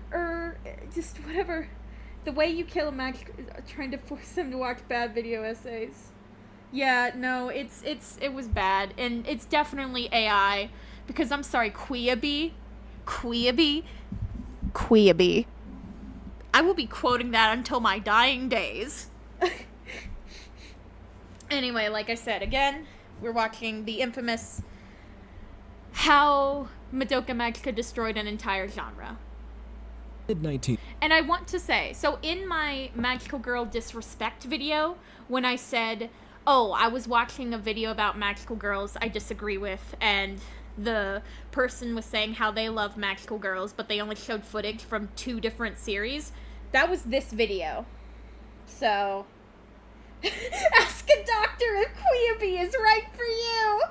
Speaker 1: just whatever. The way you kill a magic is trying to force them to watch bad video essays. Yeah, no, it was bad, and it's definitely AI, because I'm sorry, Queaby. I will be quoting that until my dying days. Anyway, like I said, again, we're watching the infamous How Madoka Magica Destroyed an Entire Genre.
Speaker 3: Mid-19.
Speaker 1: And I want to say, so in my Magical Girl Disrespect video, when I said, oh, I was watching a video about magical girls I disagree with, and the person was saying how they love magical girls, but they only showed footage from 2 different series, that was this video. So... ask a doctor if Queaby is right for you.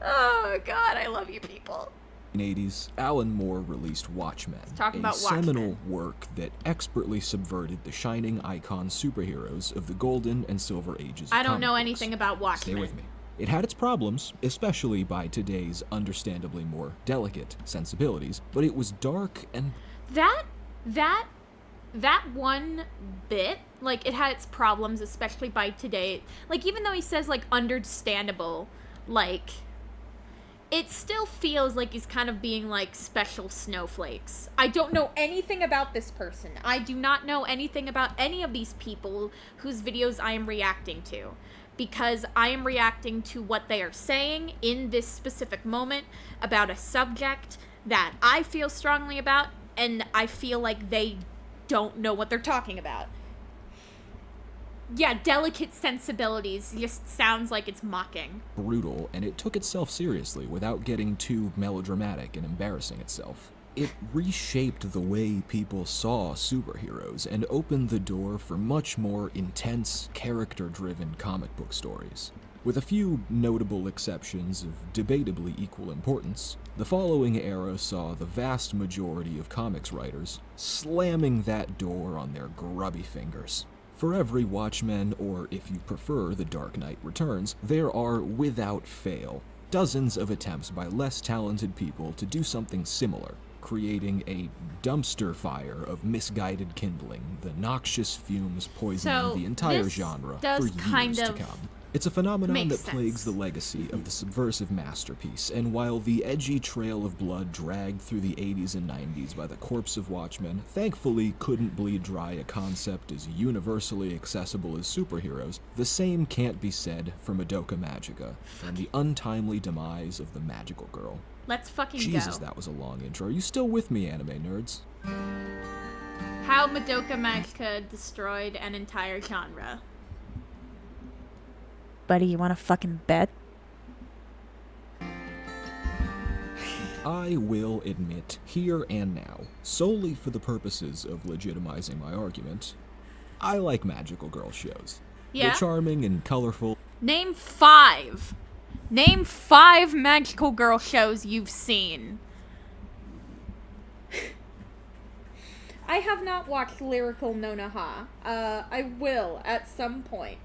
Speaker 1: Oh god, I love you people.
Speaker 3: In the 80s, Alan Moore released Watchmen, a seminal work that expertly subverted the shining icon superheroes of the golden and silver ages of
Speaker 1: I don't know
Speaker 3: comic
Speaker 1: anything
Speaker 3: books.
Speaker 1: about Watchmen.
Speaker 3: Stay with me. It had its problems, especially by today's understandably more delicate sensibilities, but it was dark and...
Speaker 1: That one bit, like, it had its problems, especially by today. Like, even though he says, like, understandable, like, it still feels like he's kind of being, like, special snowflakes. I don't know anything about this person. I do not know anything about any of these people whose videos I am reacting to. because I am reacting to what they are saying in this specific moment about a subject that I feel strongly about, and I feel like they don't know what they're talking about. Yeah, delicate sensibilities just sounds like it's mocking.
Speaker 3: Brutal, and it took itself seriously without getting too melodramatic and embarrassing itself. It reshaped the way people saw superheroes and opened the door for much more intense, character-driven comic book stories. With a few notable exceptions of debatably equal importance, the following era saw the vast majority of comics writers slamming that door on their grubby fingers. For every Watchmen, or if you prefer The Dark Knight Returns, there are, without fail, dozens of attempts by less talented people to do something similar, creating a dumpster fire of misguided kindling, the noxious fumes poisoning the entire genre for years to come. It's a phenomenon that plagues the legacy of the subversive masterpiece, and while the edgy trail of blood dragged through the 80s and 90s by the corpse of Watchmen thankfully couldn't bleed dry a concept as universally accessible as superheroes, the same can't be said for Madoka Magica and the untimely demise of the magical girl.
Speaker 1: Let's fucking go.
Speaker 3: Jesus, that was a long intro. Are you still with me, anime nerds?
Speaker 1: How Madoka Magica destroyed an entire genre.
Speaker 4: Buddy, you want to fucking bet?
Speaker 3: I will admit, here and now, solely for the purposes of legitimizing my argument, I like magical girl shows.
Speaker 1: Yeah.
Speaker 3: They're charming and colorful.
Speaker 1: Name 5. Name 5 magical girl shows you've seen. I have not watched Lyrical Nonoha. I will at some point.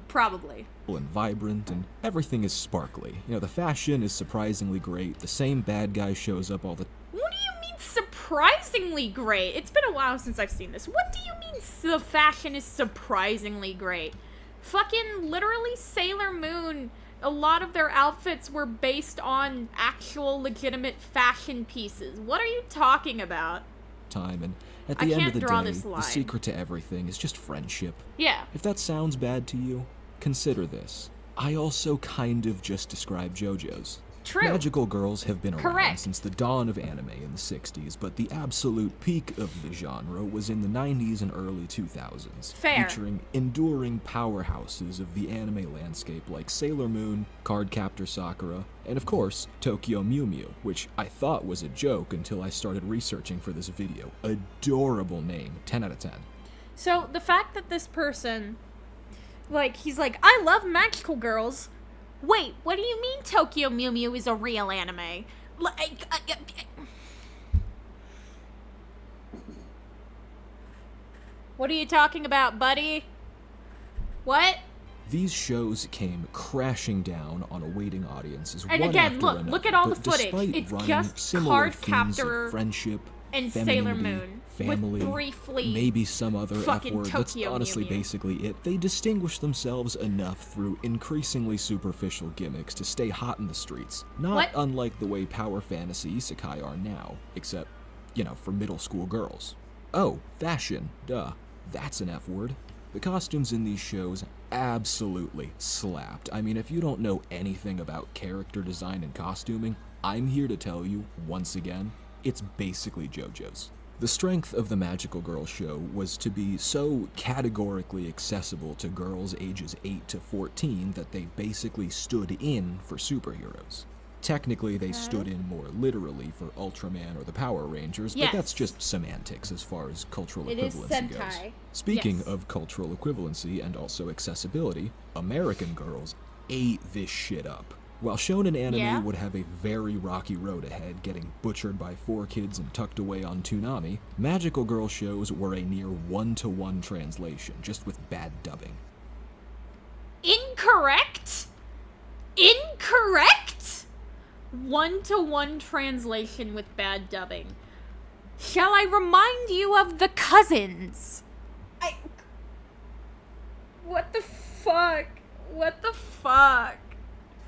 Speaker 1: Probably.
Speaker 3: And vibrant, and everything is sparkly. You know, the fashion is surprisingly great. The same bad guy shows up all the...
Speaker 1: What do you mean surprisingly great? It's been a while since I've seen this. What do you mean the fashion is surprisingly great? Fucking literally Sailor Moon, a lot of their outfits were based on actual legitimate fashion pieces. What are you talking about?
Speaker 3: Time, and at the end of the day, the secret to everything is just friendship.
Speaker 1: Yeah.
Speaker 3: If that sounds bad to you, consider this. I also kind of just described JoJo's.
Speaker 1: True.
Speaker 3: Magical girls have been around
Speaker 1: Correct.
Speaker 3: since the dawn of anime in the 60s, but the absolute peak of the genre was in the 90s and early 2000s,
Speaker 1: Fair.
Speaker 3: featuring enduring powerhouses of the anime landscape like Sailor Moon, Cardcaptor Sakura, and of course, Tokyo Mew Mew, which I thought was a joke until I started researching for this video. Adorable name, 10 out of 10.
Speaker 1: So, the fact that this person, he's like, I love magical girls. Wait, what do you mean Tokyo Mew Mew is a real anime? What are you talking about, buddy? What?
Speaker 3: These shows came crashing down on awaiting audiences.
Speaker 1: And
Speaker 3: one
Speaker 1: again,
Speaker 3: after another,
Speaker 1: look at all the
Speaker 3: despite
Speaker 1: footage. It's
Speaker 3: running
Speaker 1: just
Speaker 3: similar themes of
Speaker 1: Cardcaptor
Speaker 3: friendship,
Speaker 1: and Sailor
Speaker 3: femininity,
Speaker 1: Moon,
Speaker 3: family,
Speaker 1: with briefly
Speaker 3: maybe some other
Speaker 1: fucking
Speaker 3: F word. That's
Speaker 1: Tokyo
Speaker 3: honestly
Speaker 1: Mew Mew.
Speaker 3: basically it. They distinguish themselves enough through increasingly superficial gimmicks to stay hot in the streets. Not unlike the way power fantasy isekai are now, except, for middle school girls. Oh, fashion. Duh. That's an F word. The costumes in these shows absolutely slapped. I mean, if you don't know anything about character design and costuming, I'm here to tell you, once again, it's basically JoJo's. The strength of the Magical Girl show was to be so categorically accessible to girls ages 8 to 14 that they basically stood in for superheroes. Technically, they stood in more literally for Ultraman or the Power Rangers, but that's just semantics as far as cultural equivalency goes. Speaking of cultural equivalency and also accessibility, American girls ate this shit up. While shonen anime would have a very rocky road ahead, getting butchered by 4 kids and tucked away on Toonami, Magical Girl shows were a near 1-to-1 translation, just with bad dubbing.
Speaker 1: Incorrect? Incorrect? 1-to-1 translation with bad dubbing. Shall I remind you of the cousins? What the fuck? What the fuck?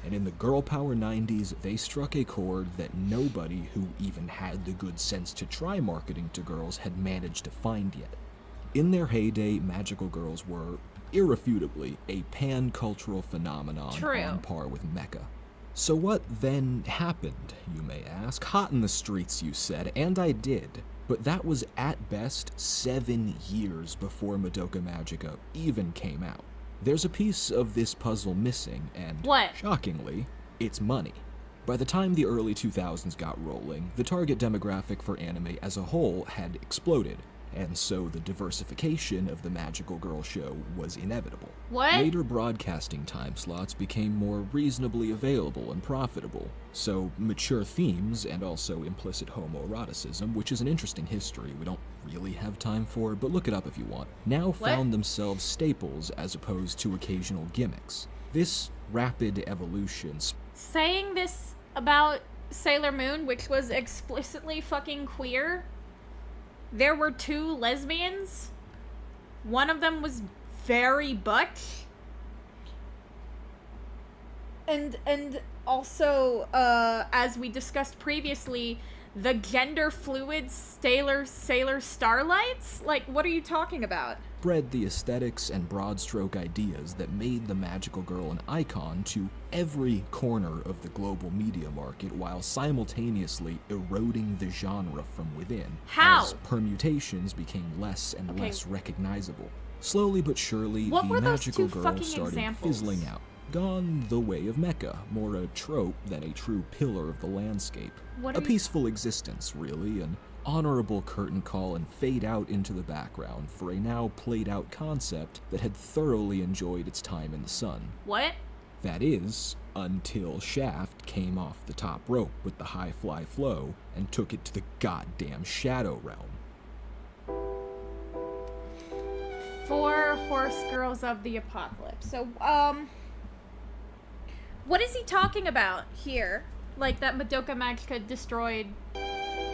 Speaker 3: And in the girl power 90s, they struck a chord that nobody who even had the good sense to try marketing to girls had managed to find yet. In their heyday, magical girls were, irrefutably, a pan-cultural phenomenon
Speaker 1: True.
Speaker 3: on par with mecha. So what then happened, you may ask? Hot in the streets, you said, and I did. But that was at best 7 years before Madoka Magica even came out. There's a piece of this puzzle missing, and
Speaker 1: What?
Speaker 3: shockingly, it's money. By the time the early 2000s got rolling, the target demographic for anime as a whole had exploded, and so the diversification of the magical girl show was inevitable.
Speaker 1: What?
Speaker 3: Later broadcasting time slots became more reasonably available and profitable, so mature themes and also implicit homoeroticism, which is an interesting history we don't really have time for, but look it up if you want, now found themselves staples as opposed to occasional gimmicks. This rapid evolution
Speaker 1: Saying this about Sailor Moon, which was explicitly fucking queer, there were 2 lesbians. One of them was very butch. And also, as we discussed previously, the gender fluid Sailor Starlights? Like, what are you talking about?
Speaker 3: bred the aesthetics and broad stroke ideas that made the magical girl an icon to every corner of the global media market while simultaneously eroding the genre from within.
Speaker 1: How?
Speaker 3: As permutations became less and less recognizable. Slowly but surely,
Speaker 1: What
Speaker 3: the
Speaker 1: were those
Speaker 3: magical
Speaker 1: 2
Speaker 3: girl
Speaker 1: fucking
Speaker 3: started
Speaker 1: examples?
Speaker 3: fizzling out. Gone the way of mecha, more a trope than a true pillar of the landscape.
Speaker 1: What
Speaker 3: A
Speaker 1: are you-
Speaker 3: peaceful existence, really, an honorable curtain call and fade out into the background for a now played out concept that had thoroughly enjoyed its time in the sun.
Speaker 1: What?
Speaker 3: That is, until Shaft came off the top rope with the high fly flow and took it to the goddamn shadow realm.
Speaker 1: 4 horse girls of the apocalypse. So, what is he talking about here? Like that Madoka Magica destroyed.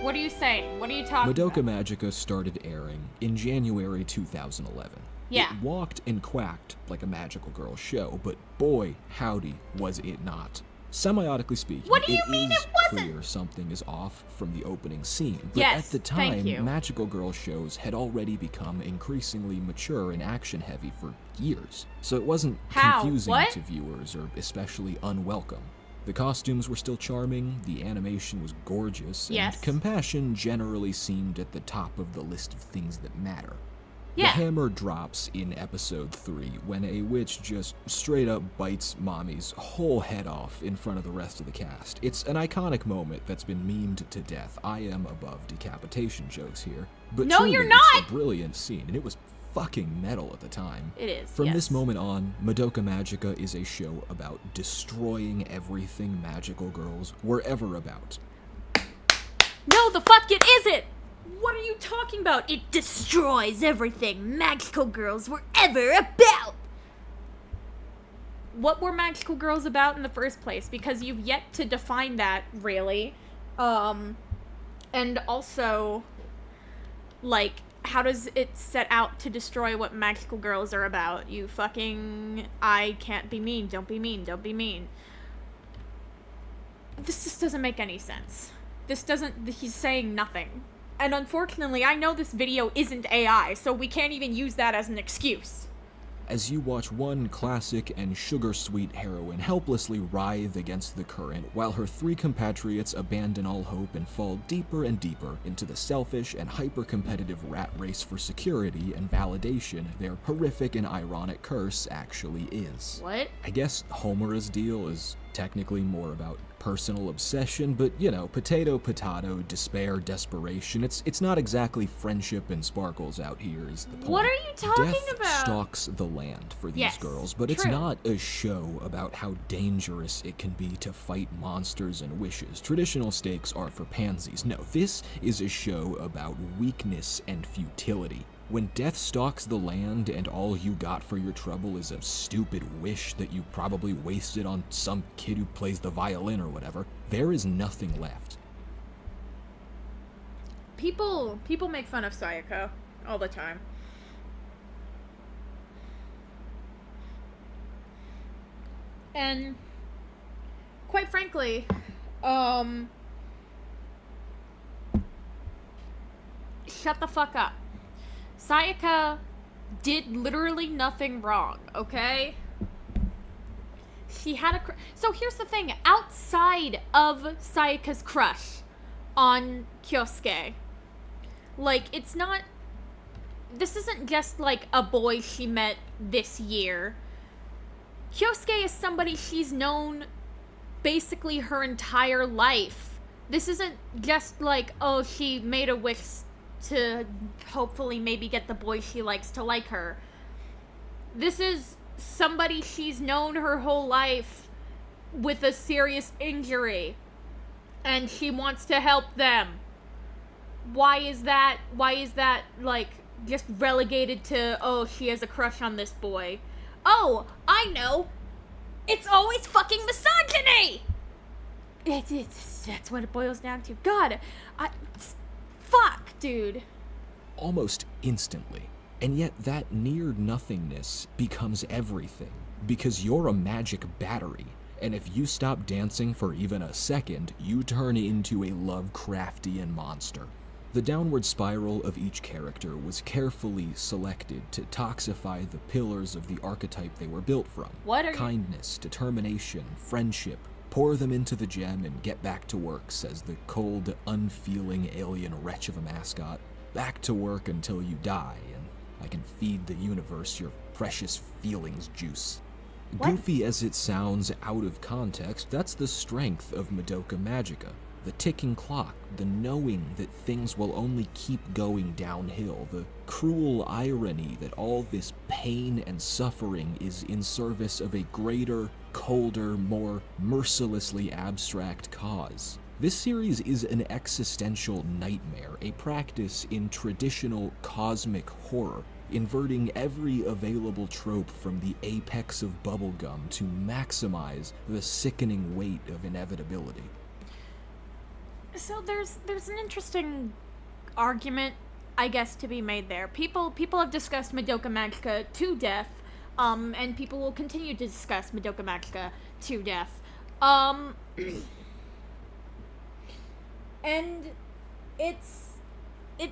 Speaker 1: What are you saying? What are you talking
Speaker 3: Madoka
Speaker 1: about?
Speaker 3: Magica started airing in January 2011.
Speaker 1: Yeah.
Speaker 3: It walked and quacked like a magical girl show, but boy, howdy, was it not. Semiotically speaking,
Speaker 1: What do you mean
Speaker 3: is
Speaker 1: it wasn't?
Speaker 3: clear something is off from the opening scene. But
Speaker 1: Yes,
Speaker 3: at the
Speaker 1: thank
Speaker 3: time,
Speaker 1: you.
Speaker 3: magical girl shows had already become increasingly mature and action-heavy for years. So it wasn't
Speaker 1: How?
Speaker 3: confusing
Speaker 1: What?
Speaker 3: to viewers or especially unwelcome. The costumes were still charming, the animation was gorgeous,
Speaker 1: Yes.
Speaker 3: and compassion generally seemed at the top of the list of things that matter.
Speaker 1: Yeah.
Speaker 3: The hammer drops in episode 3 when a witch just straight up bites Mommy's whole head off in front of the rest of the cast. It's an iconic moment that's been memed to death. I am above decapitation jokes here. But
Speaker 1: No,
Speaker 3: truly,
Speaker 1: you're
Speaker 3: it's
Speaker 1: not!
Speaker 3: a brilliant scene, and it was fucking metal at the time.
Speaker 1: It is.
Speaker 3: From
Speaker 1: yes.
Speaker 3: this moment on, Madoka Magica is a show about destroying everything magical girls were ever about.
Speaker 1: No, the fuck it isn't! What are you talking about? It destroys everything magical girls were ever about! What were magical girls about in the first place? Because you've yet to define that, really. And also, like, how does it set out to destroy what magical girls are about? You fucking... I can't be mean, don't be mean, don't be mean. This just doesn't make any sense. This doesn't... He's saying nothing. And unfortunately, I know this video isn't AI, so we can't even use that as an excuse.
Speaker 3: As you watch one classic and sugar-sweet heroine helplessly writhe against the current, while her 3 compatriots abandon all hope and fall deeper and deeper into the selfish and hyper-competitive rat race for security and validation their horrific and ironic curse actually is.
Speaker 1: What?
Speaker 3: I guess Homura's deal is technically more about personal obsession, but, you know, potato, despair, desperation. It's not exactly friendship and sparkles out here is the point.
Speaker 1: What are you talking
Speaker 3: Death
Speaker 1: about?
Speaker 3: stalks the land for these
Speaker 1: Yes,
Speaker 3: girls, but it's
Speaker 1: true.
Speaker 3: not a show about how dangerous it can be to fight monsters and wishes. Traditional stakes are for pansies. No, this is a show about weakness and futility. When death stalks the land and all you got for your trouble is a stupid wish that you probably wasted on some kid who plays the violin or whatever, there is nothing left.
Speaker 1: People make fun of Sayako all the time. And quite frankly, shut the fuck up. Sayaka did literally nothing wrong, okay? She had so here's the thing. Outside of Sayaka's crush on Kyosuke, like, it's not... This isn't just, like, a boy she met this year. Kyosuke is somebody she's known basically her entire life. This isn't just like, oh, she made a wish to hopefully maybe get the boy she likes to like her. This is somebody she's known her whole life with a serious injury, and she wants to help them. Why is that, like, just relegated to, oh, she has a crush on this boy? Oh, I know! It's always fucking misogyny! That's what it boils down to. God, fuck, dude.
Speaker 3: Almost instantly. And yet that near nothingness becomes everything, because you're a magic battery, and if you stop dancing for even a second, you turn into a Lovecraftian monster. The downward spiral of each character was carefully selected to toxify the pillars of the archetype they were built from. Kindness, determination, friendship. Pour them into the gem and get back to work, says the cold, unfeeling alien wretch of a mascot. Back to work until you die, and I can feed the universe your precious feelings juice.
Speaker 1: What?
Speaker 3: Goofy as it sounds out of context, that's the strength of Madoka Magica. The ticking clock, the knowing that things will only keep going downhill, the cruel irony that all this pain and suffering is in service of a greater, colder, more mercilessly abstract cause. This series is an existential nightmare, a practice in traditional cosmic horror, inverting every available trope from the apex of bubblegum to maximize the sickening weight of inevitability.
Speaker 1: So there's an interesting argument, I guess, to be made there. People have discussed Madoka Magica to death, and people will continue to discuss Madoka Magica to death. And it's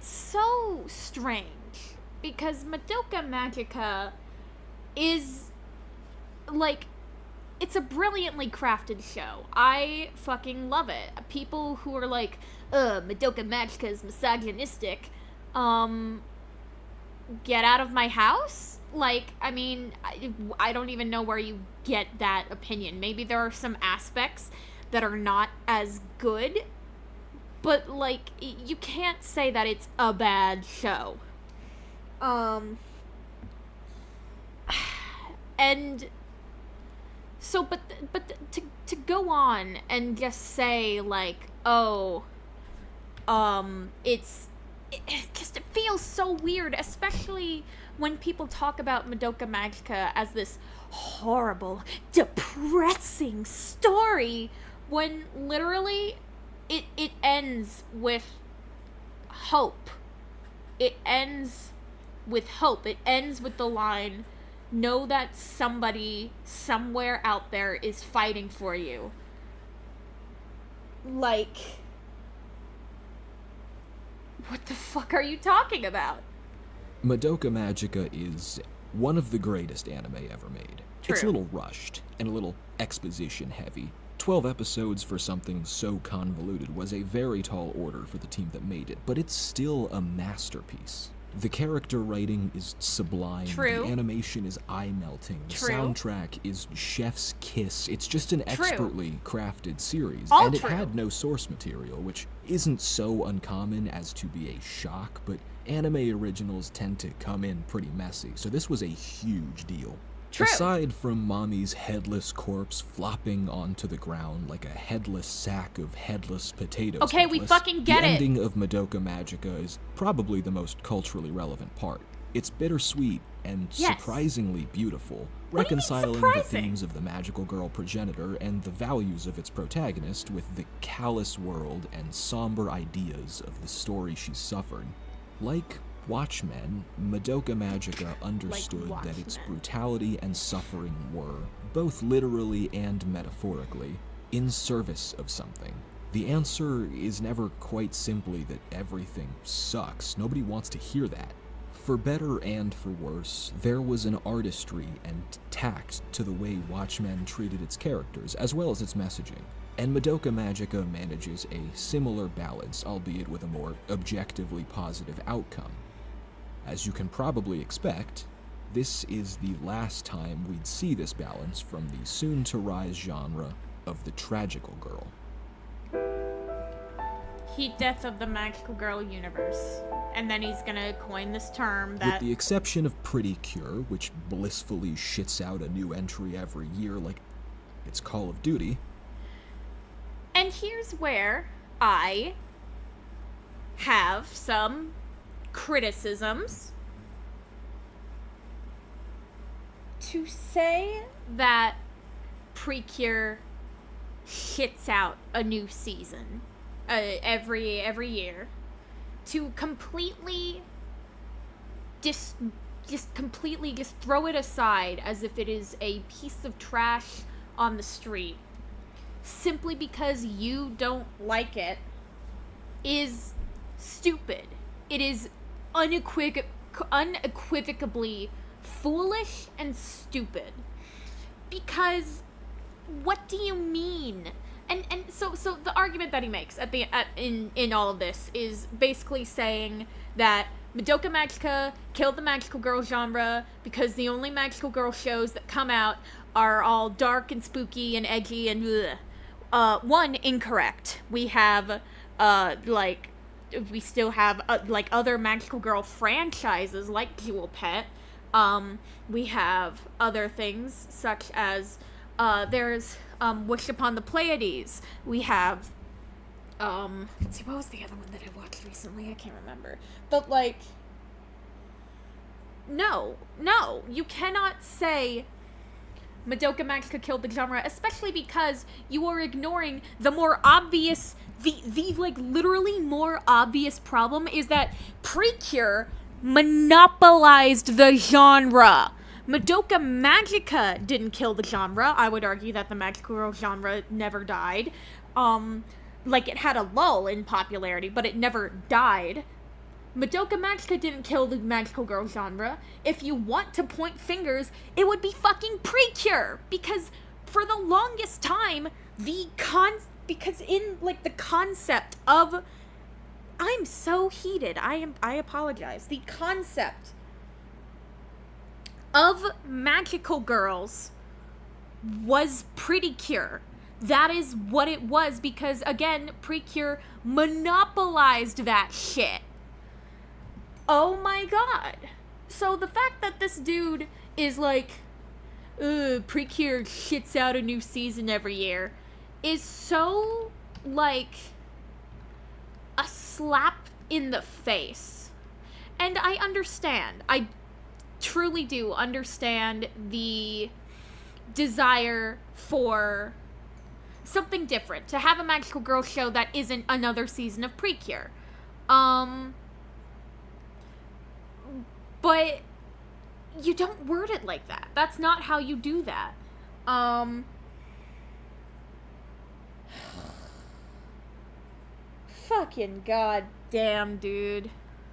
Speaker 1: so strange, because Madoka Magica is, like, it's a brilliantly crafted show. I fucking love it. People who are like, Madoka Magica is misogynistic, get out of my house? Like, I mean, I don't even know where you get that opinion. Maybe there are some aspects that are not as good, but, like, you can't say that it's a bad show. And so, but to go on and just say, like, oh, it feels so weird, especially when people talk about Madoka Magica as this horrible, depressing story, when literally it ends with hope. It ends with hope. It ends with the line, know that somebody somewhere out there is fighting for you. Like, what the fuck are you talking about?
Speaker 3: Madoka Magica is one of the greatest anime ever made.
Speaker 1: True.
Speaker 3: It's a little rushed and a little exposition heavy. 12 episodes for something so convoluted was a very tall order for the team that made it, but it's still a masterpiece. The character writing is sublime.
Speaker 1: True.
Speaker 3: The animation is eye-melting. The
Speaker 1: True.
Speaker 3: soundtrack is chef's kiss. It's just an
Speaker 1: True.
Speaker 3: expertly crafted series.
Speaker 1: All
Speaker 3: and it
Speaker 1: true.
Speaker 3: had no source material, which isn't so uncommon as to be a shock, but anime originals tend to come in pretty messy, so this was a huge deal.
Speaker 1: True.
Speaker 3: Aside from Mommy's headless corpse flopping onto the ground like a headless sack of headless potatoes.
Speaker 1: Okay, we fucking get
Speaker 3: the
Speaker 1: it.
Speaker 3: ending of Madoka Magica is probably the most culturally relevant part. It's bittersweet and
Speaker 1: Yes.
Speaker 3: surprisingly beautiful,
Speaker 1: What do you mean
Speaker 3: reconciling the
Speaker 1: surprising?
Speaker 3: themes of the magical girl progenitor and the values of its protagonist with the callous world and somber ideas of the story she's suffered. Like Watchmen, Madoka Magica understood that its
Speaker 1: Watchmen.
Speaker 3: brutality and suffering were, both literally and metaphorically, in service of something. The answer is never quite simply that everything sucks. Nobody wants to hear that. For better and for worse, there was an artistry and tact to the way Watchmen treated its characters, as well as its messaging. And Madoka Magica manages a similar balance, albeit with a more objectively positive outcome. As you can probably expect, this is the last time we'd see this balance from the soon-to-rise genre of the tragical girl.
Speaker 1: Heat death of the magical girl universe. And then he's gonna coin this term that...
Speaker 3: With the exception of Pretty Cure, which blissfully shits out a new entry every year like it's Call of Duty.
Speaker 1: And here's where I have some criticisms. To say that Precure shits out a new season every year, to completely just throw it aside as if it is a piece of trash on the street simply because you don't like it is stupid. It is unequivocally foolish and stupid. Because what do you mean? And so the argument that he makes in all of this is basically saying that Madoka Magica killed the magical girl genre because the only magical girl shows that come out are all dark and spooky and edgy and bleh. One, incorrect. We have we still have other magical girl franchises like Jewel Pet. We have other things such as there's Wish Upon the Pleiades. We have let's see, what was the other one that I watched recently? I can't remember. But no, you cannot say Madoka Magica killed the genre, especially because you are ignoring the more obvious, the literally more obvious problem is that Precure monopolized the genre. Madoka Magica didn't kill the genre. I would argue that the magical girl genre never died. It had a lull in popularity, but it never died. Madoka Magica didn't kill the magical girl genre. If you want to point fingers, it would be fucking Precure, because for the longest time, the concept of... I'm so heated. I apologize. The concept of magical girls was Precure. That is what it was, because again, Precure monopolized that shit. Oh my god. So the fact that this dude is Precure shits out a new season every year is so, a slap in the face. And I understand. I truly do understand the desire for something different, to have a magical girl show that isn't another season of Precure. But you don't word it like that. That's not how you do that. Fucking goddamn, dude.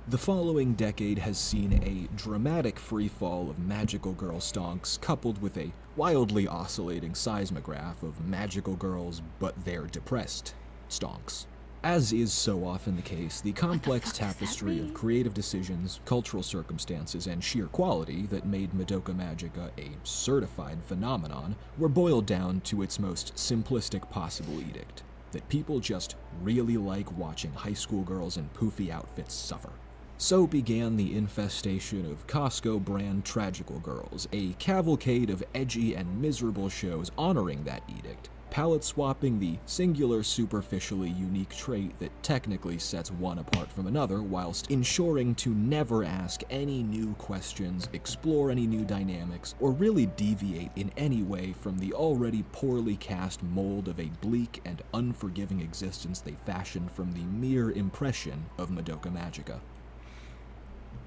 Speaker 3: The following decade has seen a dramatic freefall of magical girl stonks coupled with a wildly oscillating seismograph of magical girls but they're depressed stonks. As is so often the case, the complex tapestry of creative decisions, cultural circumstances, and sheer quality that made Madoka Magica a certified phenomenon were boiled down to its most simplistic possible edict: that people just really like watching high school girls in poofy outfits suffer. So began the infestation of Costco brand tragical girls, a cavalcade of edgy and miserable shows honoring that edict, palette swapping the singular superficially unique trait that technically sets one apart from another, whilst ensuring to never ask any new questions, explore any new dynamics, or really deviate in any way from the already poorly cast mold of a bleak and unforgiving existence they fashioned from the mere impression of Madoka Magica.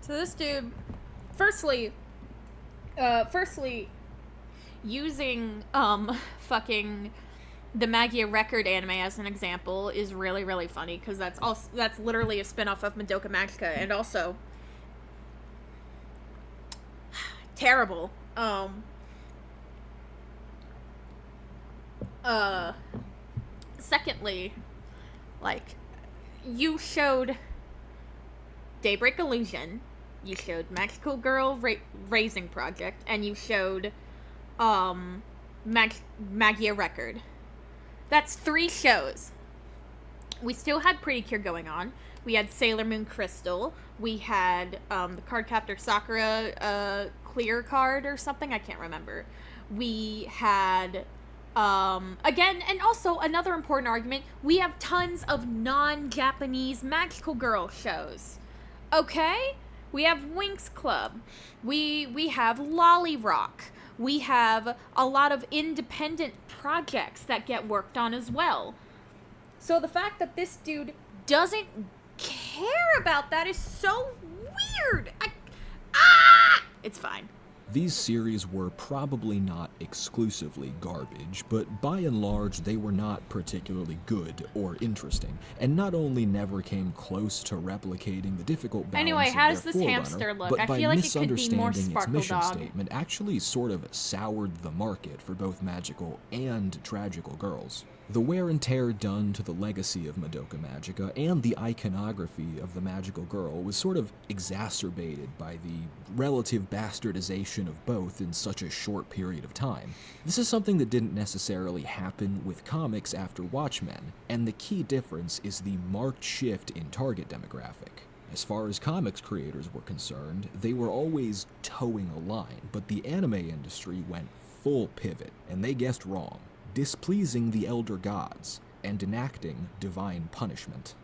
Speaker 1: So this dude, firstly, using, fucking the Magia Record anime as an example is really, really funny, because that's literally a spin-off of Madoka Magica, and also, terrible. Secondly, like, you showed Daybreak Illusion, you showed Magical Girl Raising Project, and you showed Magia Record. That's 3 shows. We still had Pretty Cure going on. We had Sailor Moon Crystal. We had the Cardcaptor Sakura clear card or something. I can't remember. We had again, and also another important argument, we have tons of non-Japanese Magical Girl shows. Okay? We have Winx Club. We have Lolly Rock. We have a lot of independent projects that get worked on as well. So the fact that this dude doesn't care about that is so weird. It's fine.
Speaker 3: These series were probably not exclusively garbage, but by and large they were not particularly good or interesting, and not only never came close to replicating the difficult balance
Speaker 1: Anyway,
Speaker 3: of
Speaker 1: how
Speaker 3: their
Speaker 1: does this
Speaker 3: forerunner,
Speaker 1: hamster look?
Speaker 3: but
Speaker 1: I
Speaker 3: by
Speaker 1: feel like it could be more
Speaker 3: misunderstanding its
Speaker 1: Sparkle
Speaker 3: mission
Speaker 1: Dog.
Speaker 3: statement actually sort of soured the market for both magical and tragical girls. The wear and tear done to the legacy of Madoka Magica and the iconography of the magical girl was sort of exacerbated by the relative bastardization of both in such a short period of time. This is something that didn't necessarily happen with comics after Watchmen, and the key difference is the marked shift in target demographic. As far as comics creators were concerned, they were always towing a line, but the anime industry went full pivot, and they guessed wrong, displeasing the elder gods and enacting divine punishment.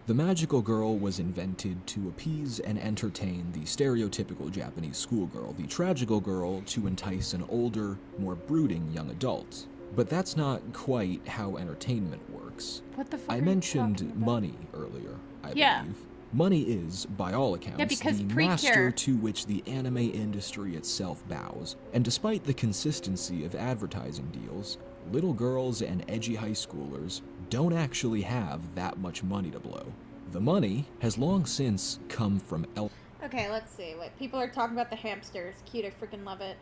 Speaker 3: The magical girl was invented to appease and entertain the stereotypical Japanese schoolgirl, the tragical girl to entice an older, more brooding young adult. But that's not quite how entertainment works.
Speaker 1: What the fuck
Speaker 3: I
Speaker 1: are you
Speaker 3: mentioned
Speaker 1: talking about?
Speaker 3: money earlier, I
Speaker 1: Yeah.
Speaker 3: believe. Money is, by all accounts,
Speaker 1: because
Speaker 3: the
Speaker 1: Precure-
Speaker 3: master to which the anime industry itself bows. And despite the consistency of advertising deals, little girls and edgy high schoolers don't actually have that much money to blow. The money has long since come from
Speaker 1: Okay, let's see. Wait, people are talking about the hamster. It's cute. I freaking love it.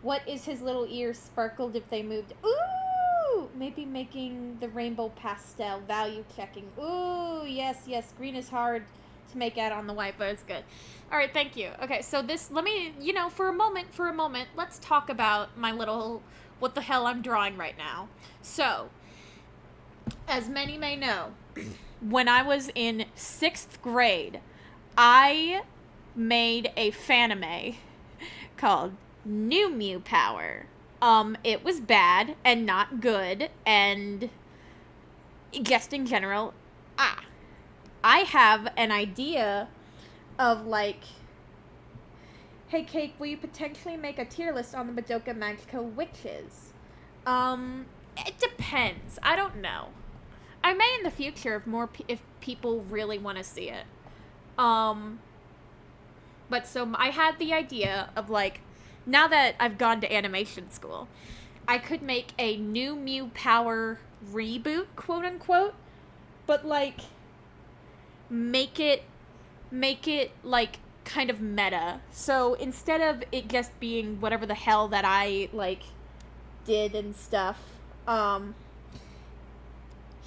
Speaker 1: What is his little ears sparkled if they moved? Ooh! Maybe making the rainbow pastel. Value checking. Ooh, yes, yes. Green is hard to make out on the white, but it's good. All right, thank you. Okay, so this, let me, for a moment, let's talk about my little, what the hell I'm drawing right now. So, as many may know, when I was in 6th grade, I made a fanime called New Mew Power. It was bad and not good, and just in general, I have an idea of, like, hey, Cake, will you potentially make a tier list on the Madoka Magica witches? It depends. I don't know. I may in the future if people really want to see it. But so I had the idea of, like, now that I've gone to animation school, I could make a New Mew Power reboot, quote unquote, but, like, make it like kind of meta. So instead of it just being whatever the hell that I, like, did and stuff,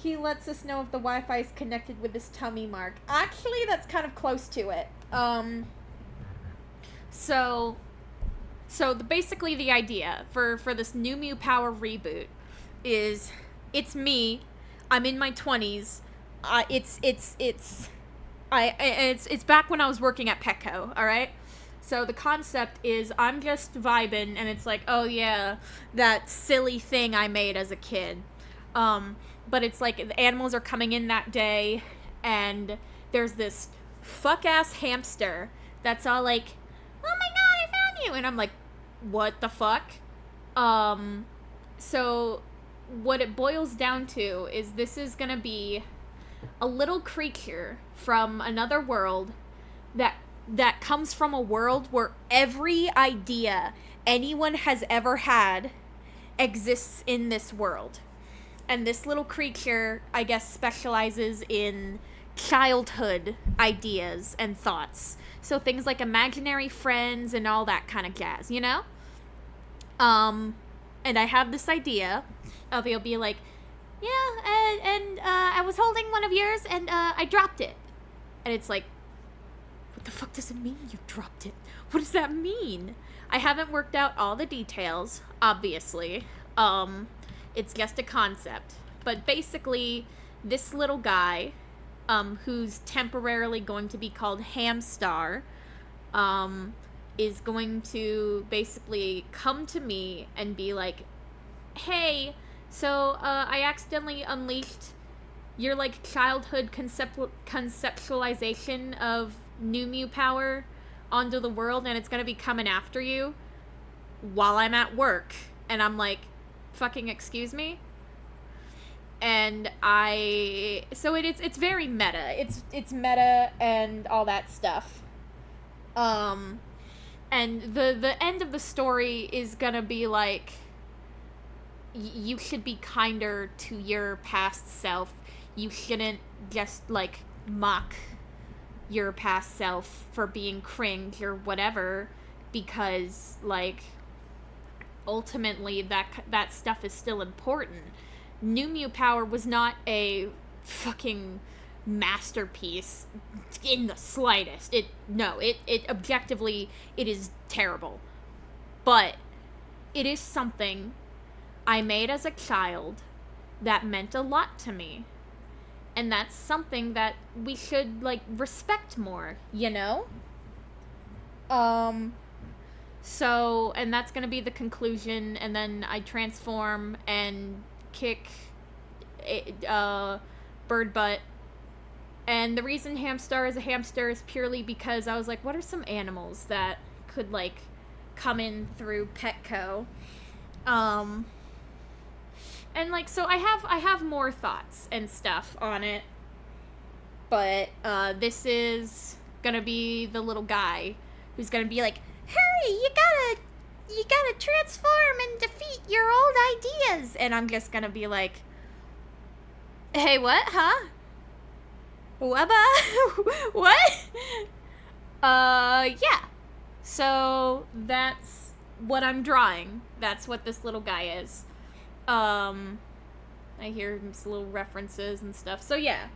Speaker 1: he lets us know if the Wi-Fi is connected with his tummy mark. Actually, that's kind of close to it. So basically the idea for this New Mew Power reboot is, it's me, I'm in my 20s, it's back when I was working at Petco, alright? So the concept is I'm just vibing, and it's like, oh yeah, that silly thing I made as a kid. But it's like the animals are coming in that day, and there's this fuck-ass hamster that's all like, oh my god, I found you! And I'm like, what the fuck? So what it boils down to is this is gonna be a little creature from another world that comes from a world where every idea anyone has ever had exists in this world. And this little creature, I guess, specializes in childhood ideas and thoughts. So things like imaginary friends and all that kind of jazz, you know? And I have this idea of it'll be like, yeah, and I was holding one of yours and I dropped it. And it's like, what the fuck does it mean you dropped it? What does that mean? I haven't worked out all the details, obviously. It's just a concept. But basically, this little guy, who's temporarily going to be called Hamstar, is going to basically come to me and be like, hey, so I accidentally unleashed your like childhood conceptualization of New Mew power onto the world, and it's gonna be coming after you while I'm at work. And I'm like, fucking excuse me? And it's very meta. It's meta and all that stuff. And the end of the story is gonna be like, you should be kinder to your past self. You shouldn't just like mock your past self for being cringe or whatever, because like ultimately that stuff is still important. New Mew power was not a fucking masterpiece in the slightest. It objectively, it is terrible. But it is something I made as a child that meant a lot to me. And that's something that we should, like, respect more, you know? So, and that's gonna be the conclusion, and then I transform and kick bird butt. And the reason Hamstar is a hamster is purely because I was like, what are some animals that could, like, come in through Petco? And like, so I have more thoughts and stuff on it, but this is gonna be the little guy who's gonna be like, hurry, you gotta transform and defeat your old ideas. And I'm just gonna be like, hey, what, huh? What? Yeah. So that's what I'm drawing. That's what this little guy is. I hear some little references and stuff. So yeah,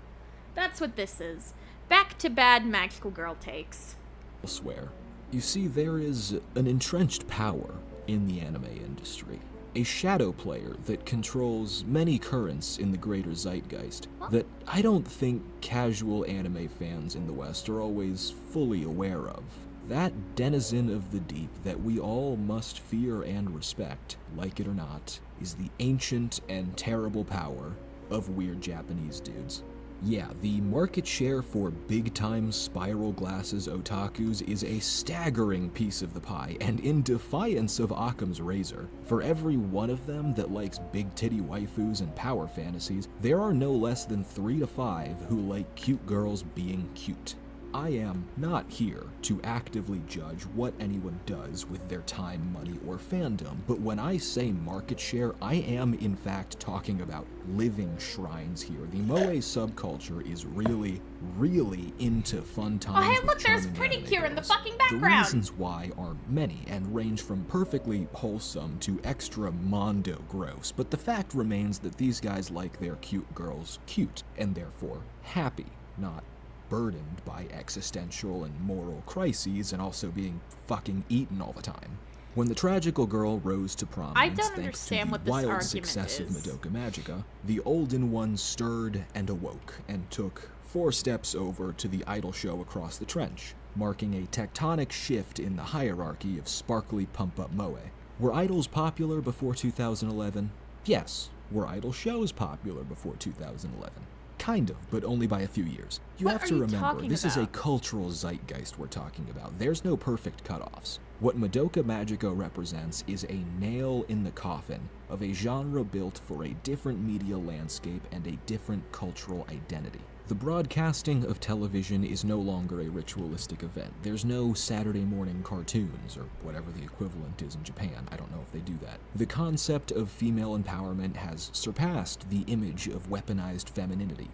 Speaker 1: that's what this is. Back to bad magical girl takes.
Speaker 3: Elsewhere, you see there is an entrenched power in the anime industry. A shadow player that controls many currents in the greater zeitgeist that I don't think casual anime fans in the West are always fully aware of. That denizen of the deep that we all must fear and respect, like it or not, is the ancient and terrible power of weird Japanese dudes. Yeah, the market share for big-time spiral glasses otakus is a staggering piece of the pie, and in defiance of Occam's razor, for every one of them that likes big-titty waifus and power fantasies, there are no less than 3 to 5 who like cute girls being cute. I am not here to actively judge what anyone does with their time, money, or fandom, but when I say market share, I am in fact talking about living shrines here. The moe subculture is really, really into fun times.
Speaker 1: Oh, hey, look,
Speaker 3: with
Speaker 1: there's
Speaker 3: charming
Speaker 1: Pretty
Speaker 3: anime
Speaker 1: Cure in the
Speaker 3: girls.
Speaker 1: fucking background.
Speaker 3: The reasons why are many and range from perfectly wholesome to extra mondo gross, but the fact remains that these guys like their cute girls cute, and therefore happy, not burdened by existential and moral crises and also being fucking eaten all the time. When the tragical girl rose to prominence thanks to the wild success of Madoka Magica, the olden one stirred and awoke and took 4 steps over to the idol show across the trench, marking a tectonic shift in the hierarchy of sparkly pump-up moe. Were idols popular before 2011? Yes. Were idol shows popular before 2011? Kind of, but only by a few years. You have to remember, this is a cultural zeitgeist we're talking about. There's no perfect cutoffs. What Madoka Magica represents is a nail in the coffin of a genre built for a different media landscape and a different cultural identity. The broadcasting of television is no longer a ritualistic event. There's no Saturday morning cartoons, or whatever the equivalent is in Japan. I don't know if they do that. The concept of female empowerment has surpassed the image of weaponized femininity.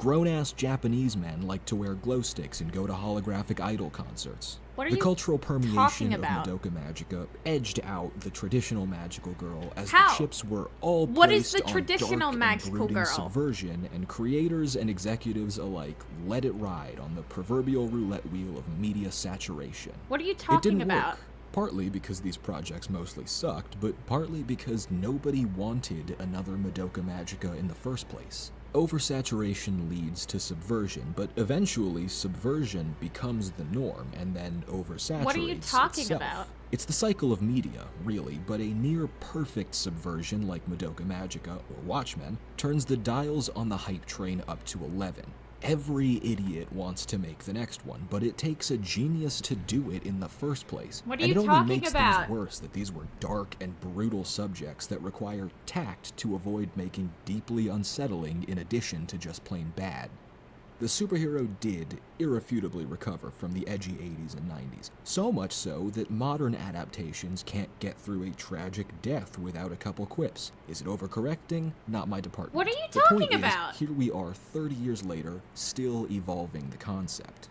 Speaker 3: Grown-ass Japanese men like to wear glow sticks and go to holographic idol concerts.
Speaker 1: What are
Speaker 3: The
Speaker 1: you
Speaker 3: cultural permeation
Speaker 1: talking
Speaker 3: of
Speaker 1: about?
Speaker 3: Madoka Magica edged out the traditional magical girl as
Speaker 1: How?
Speaker 3: the chips were all
Speaker 1: What is
Speaker 3: placed
Speaker 1: the traditional
Speaker 3: on dark
Speaker 1: magical
Speaker 3: and brooding
Speaker 1: girl?
Speaker 3: subversion, and creators and executives alike let it ride on the proverbial roulette wheel of media saturation.
Speaker 1: What are you
Speaker 3: It
Speaker 1: talking
Speaker 3: didn't
Speaker 1: about?
Speaker 3: work, partly because these projects mostly sucked, but partly because nobody wanted another Madoka Magica in the first place. Oversaturation leads to subversion, but eventually subversion becomes the norm and then oversaturates
Speaker 1: What are you talking
Speaker 3: itself.
Speaker 1: about?
Speaker 3: It's the cycle of media, really, but a near-perfect subversion like Madoka Magica or Watchmen turns the dials on the hype train up to 11. Every idiot wants to make the next one, but it takes a genius to do it in the first place.
Speaker 1: What are
Speaker 3: and
Speaker 1: you
Speaker 3: it only
Speaker 1: talking
Speaker 3: makes
Speaker 1: about?
Speaker 3: things worse that these were dark and brutal subjects that require tact to avoid making deeply unsettling in addition to just plain bad. The superhero did irrefutably recover from the edgy 80s and 90s, so much so that modern adaptations can't get through a tragic death without a couple quips. Is it overcorrecting? Not my department.
Speaker 1: What are you
Speaker 3: The point
Speaker 1: talking about?
Speaker 3: Is, here we are 30 years later, still evolving the concept.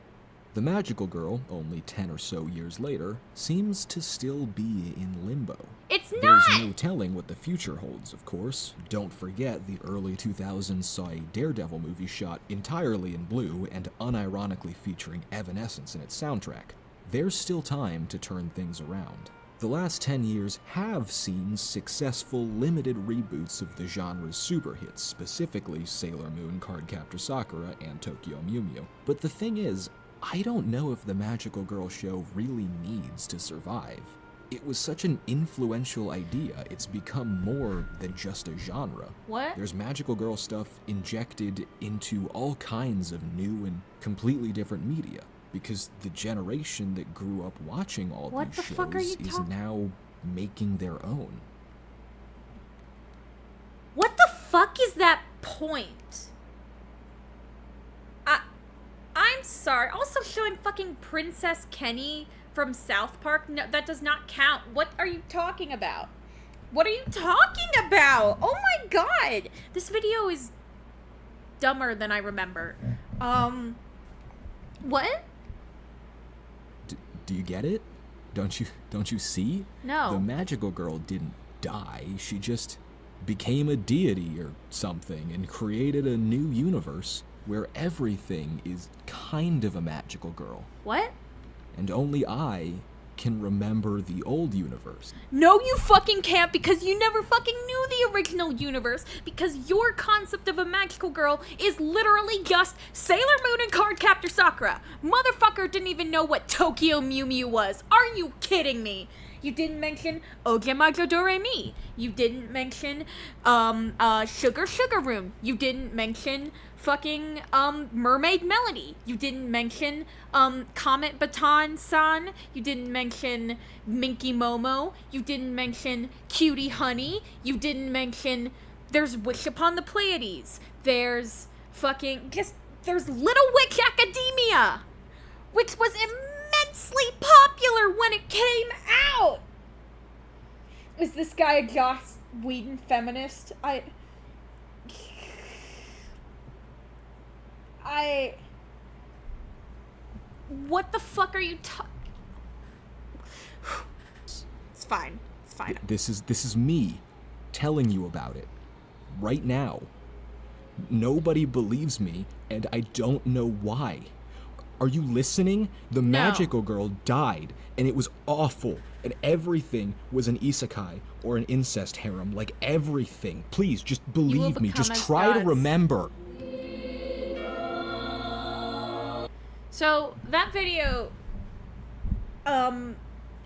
Speaker 3: The magical girl, only 10 or so years later, seems to still be in limbo.
Speaker 1: It's
Speaker 3: There's
Speaker 1: not!
Speaker 3: no telling what the future holds, of course. Don't forget the early 2000s saw a Daredevil movie shot entirely in blue and unironically featuring Evanescence in its soundtrack. There's still time to turn things around. The last 10 years have seen successful limited reboots of the genre's super hits, specifically Sailor Moon, Cardcaptor Sakura, and Tokyo Mew Mew. But the thing is, I don't know if the Magical Girl show really needs to survive. It was such an influential idea, it's become more than just a genre.
Speaker 1: What?
Speaker 3: There's Magical Girl stuff injected into all kinds of new and completely different media, because the generation that grew up watching all
Speaker 1: What
Speaker 3: these
Speaker 1: the fuck are
Speaker 3: shows
Speaker 1: you
Speaker 3: is
Speaker 1: talk-
Speaker 3: now making their own.
Speaker 1: What the fuck is that point? I'm sorry. Also showing fucking Princess Kenny from South Park? No, that does not count. What are you talking about? What are you talking about? Oh my god! This video is dumber than I remember. What?
Speaker 3: Do you get it? Don't you see?
Speaker 1: No.
Speaker 3: The Magical Girl didn't die, she just became a deity or something and created a new universe where everything is kind of a magical girl.
Speaker 1: What?
Speaker 3: And only I can remember the old universe.
Speaker 1: No, you fucking can't, because you never fucking knew the original universe, because your concept of a magical girl is literally just Sailor Moon and Cardcaptor Sakura. Motherfucker didn't even know what Tokyo Mew Mew was. Are you kidding me? You didn't mention Ogemajo Doremi. You didn't mention, Sugar Sugar Room. You didn't mention fucking, Mermaid Melody. You didn't mention, Comet Baton San. You didn't mention Minky Momo. You didn't mention Cutie Honey. You didn't mention, there's Wish Upon the Pleiades. There's there's Little Witch Academia, which was immensely popular when it came out. Is this guy a Joss Whedon feminist? What the fuck are you It's fine. It's fine.
Speaker 3: This is me telling you about it right now. Nobody believes me, and I don't know why. Are you listening? The Magical Girl died, and it was awful, and everything was an isekai or an incest harem, like everything. Please, just believe me. Just
Speaker 1: become as
Speaker 3: try to
Speaker 1: gods.
Speaker 3: remember.
Speaker 1: So that video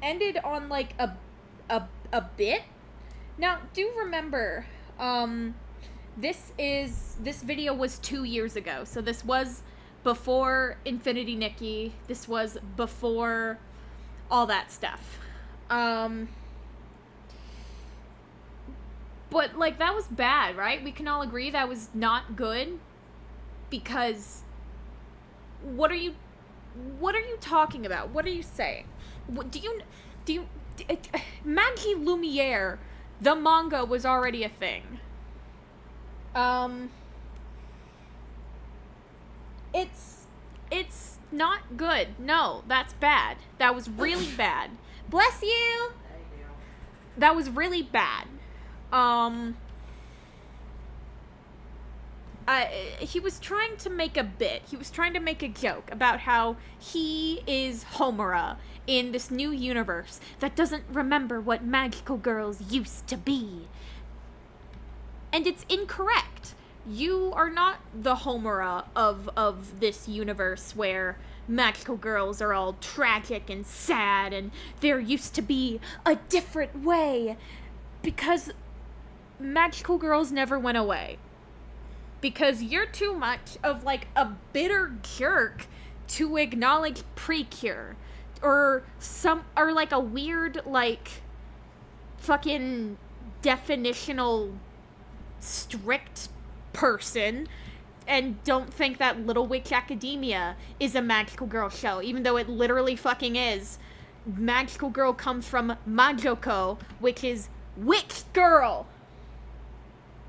Speaker 1: ended on like a bit. Now, do remember, this video was 2 years ago. So this was before Infinity Nikki. This was before all that stuff. But like, that was bad, right? We can all agree that was not good, because what are you talking about? What are you saying? Magie Lumiere, the manga was already a thing. It's not good. No, that's bad. That was really bad. Bless you. That was really bad. He was trying to make a bit. He was trying to make a joke about how he is Homura in this new universe that doesn't remember what magical girls used to be. And it's incorrect. You are not the Homura of this universe where magical girls are all tragic and sad and there used to be a different way. Because magical girls never went away. Because you're too much of, like, a bitter jerk to acknowledge Precure. Or like, a weird, like, fucking definitional strict person and don't think that Little Witch Academia is a magical girl show, even though it literally fucking is. Magical girl comes from Majoko, which is witch girl.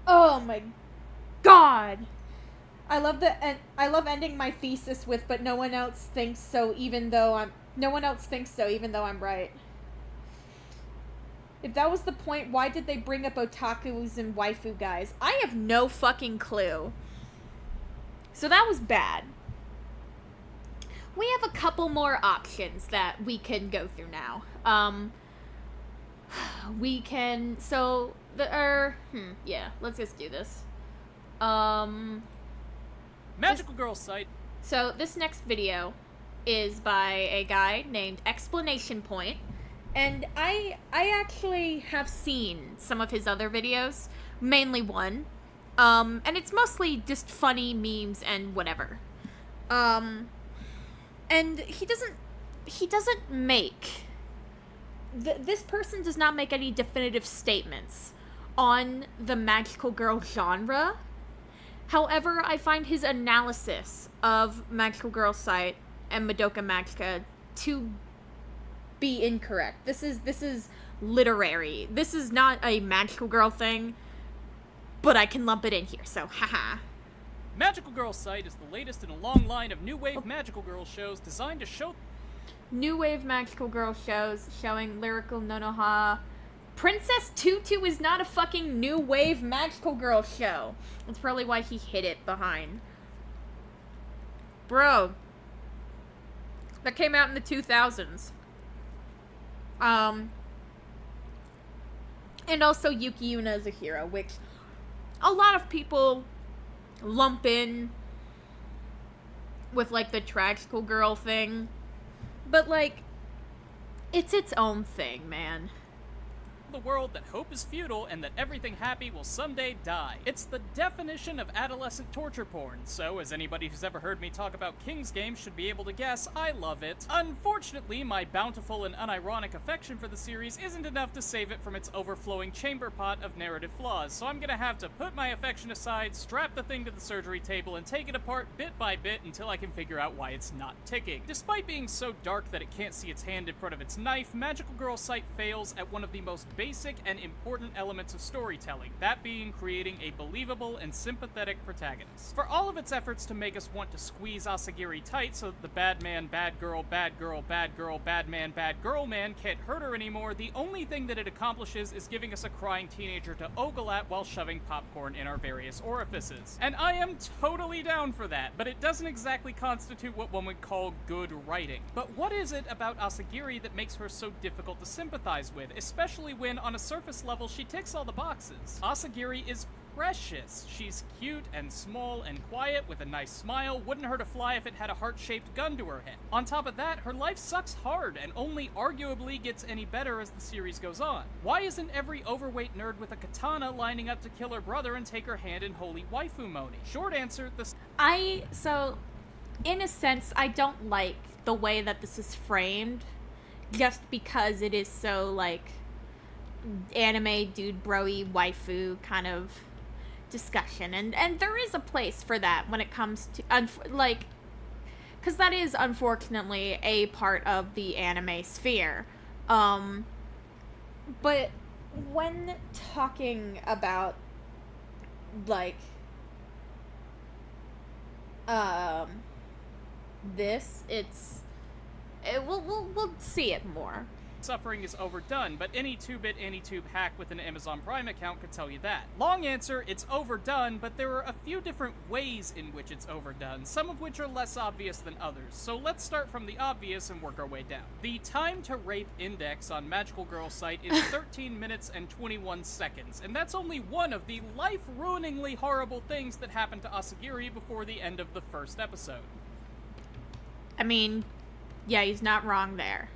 Speaker 1: Oh my god. I love ending my thesis with "but no one else thinks so even though I'm right." If that was the point, why did they bring up otakus and waifu guys? I have no fucking clue. So that was bad. We have a couple more options that we can go through now. We can, yeah, let's just do this.
Speaker 5: Magical Girl site.
Speaker 1: So this next video is by a guy named Explanation Point. And I actually have seen some of his other videos, mainly one. And it's mostly just funny memes and whatever. And he doesn't make, this person does not make any definitive statements on the magical girl genre. However, I find his analysis of Magical Girl Site and Madoka Magica to be incorrect. This is literary. This is not a magical girl thing, but I can lump it in here, so haha.
Speaker 5: Magical Girl site is the latest in a long line of new wave magical girl shows designed to show
Speaker 1: new wave magical girl shows showing lyrical Nonoha. Princess Tutu is not a fucking new wave magical girl show. That's probably why he hid it behind. Bro. That came out in the 2000s. And also Yuki Yuna is a hero, which a lot of people lump in with, like, the tragical girl thing. But, like, it's its own thing, man.
Speaker 5: the world that hope is futile and that everything happy will someday die. It's the definition of adolescent torture porn, so as anybody who's ever heard me talk about King's Game should be able to guess, I love it. Unfortunately, my bountiful and unironic affection for the series isn't enough to save it from its overflowing chamber pot of narrative flaws, so I'm gonna have to put my affection aside, strap the thing to the surgery table, and take it apart bit by bit until I can figure out why it's not ticking. Despite being so dark that it can't see its hand in front of its knife, Magical Girl Site fails at one of the most basic and important elements of storytelling, that being creating a believable and sympathetic protagonist. For all of its efforts to make us want to squeeze Asagiri tight so that the bad man, bad girl, bad girl, bad girl, bad girl man can't hurt her anymore, the only thing that it accomplishes is giving us a crying teenager to ogle at while shoving popcorn in our various orifices. And I am totally down for that, but it doesn't exactly constitute what one would call good writing. But what is it about Asagiri that makes her so difficult to sympathize with, especially when, on a surface level, she ticks all the boxes? Asagiri is precious. She's cute and small and quiet with a nice smile, wouldn't hurt a fly if it had a heart-shaped gun to her head. On top of that, her life sucks hard and only arguably gets any better as the series goes on. Why isn't every overweight nerd with a katana lining up to kill her brother and take her hand in holy waifu moni? Short answer,
Speaker 1: So, in a sense, I don't like the way that this is framed, just because it is so, like, anime dude bro-y waifu kind of discussion, and there is a place for that when it comes to, because that is unfortunately a part of the anime sphere, but when talking about, like, we'll see it more.
Speaker 5: Suffering is overdone, but any 2-bit AnyTube hack with an Amazon Prime account could tell you that. Long answer, it's overdone, but there are a few different ways in which it's overdone, some of which are less obvious than others. So let's start from the obvious and work our way down. The time to rape index on Magical Girl's site is 13 minutes and 21 seconds, and that's only one of the life-ruiningly horrible things that happened to Asagiri before the end of the first episode.
Speaker 1: I mean, yeah, he's not wrong there.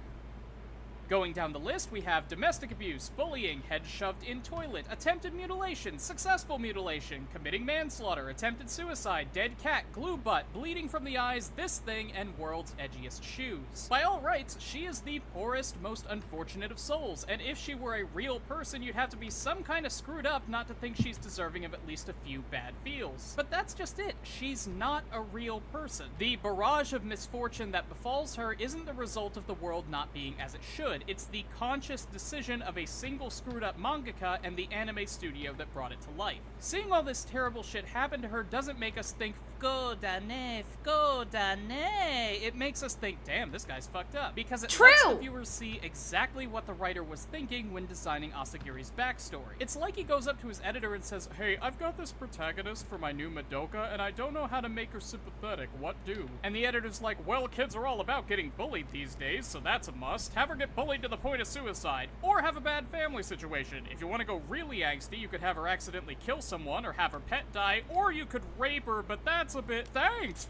Speaker 5: Going down the list, we have domestic abuse, bullying, head shoved in toilet, attempted mutilation, successful mutilation, committing manslaughter, attempted suicide, dead cat, glue butt, bleeding from the eyes, this thing, and world's edgiest shoes. By all rights, she is the poorest, most unfortunate of souls, and if she were a real person, you'd have to be some kind of screwed up not to think she's deserving of at least a few bad feels. But that's just it. She's not a real person. The barrage of misfortune that befalls her isn't the result of the world not being as it should. It's the conscious decision of a single screwed-up mangaka and the anime studio that brought it to life. Seeing all this terrible shit happen to her doesn't make us think, Fkodane, Fkodane. It makes us think, damn, this guy's fucked up. Because it lets the viewers see exactly what the writer was thinking when designing Asagiri's backstory. It's like he goes up to his editor and says, hey, I've got this protagonist for my new Madoka, and I don't know how to make her sympathetic. What do? And the editor's like, well, kids are all about getting bullied these days, so that's a must. Have her get bullied to the point of suicide, or have a bad family situation. If you want to go really angsty, you could have her accidentally kill someone, or have her pet die, or you could rape her, but that's a bit... Thanks!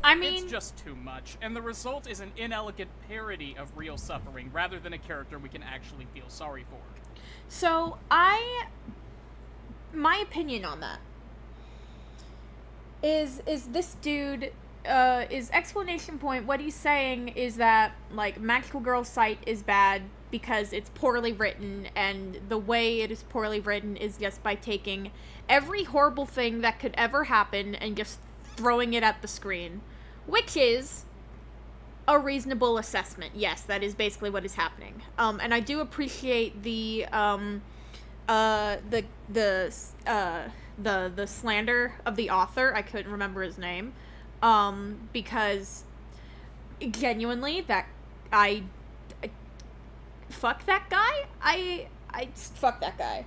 Speaker 1: I mean...
Speaker 5: It's just too much, and the result is an inelegant parody of real suffering, rather than a character we can actually feel sorry for.
Speaker 1: So, my opinion on that is this dude... his explanation point, what he's saying is that, like, Magical Girl's site is bad because it's poorly written, and the way it is poorly written is just by taking every horrible thing that could ever happen and just throwing it at the screen, which is a reasonable assessment. Yes, that is basically what is happening. And I do appreciate the slander of the author. I couldn't remember his name. Because genuinely, that I fuck that guy. I fuck that guy.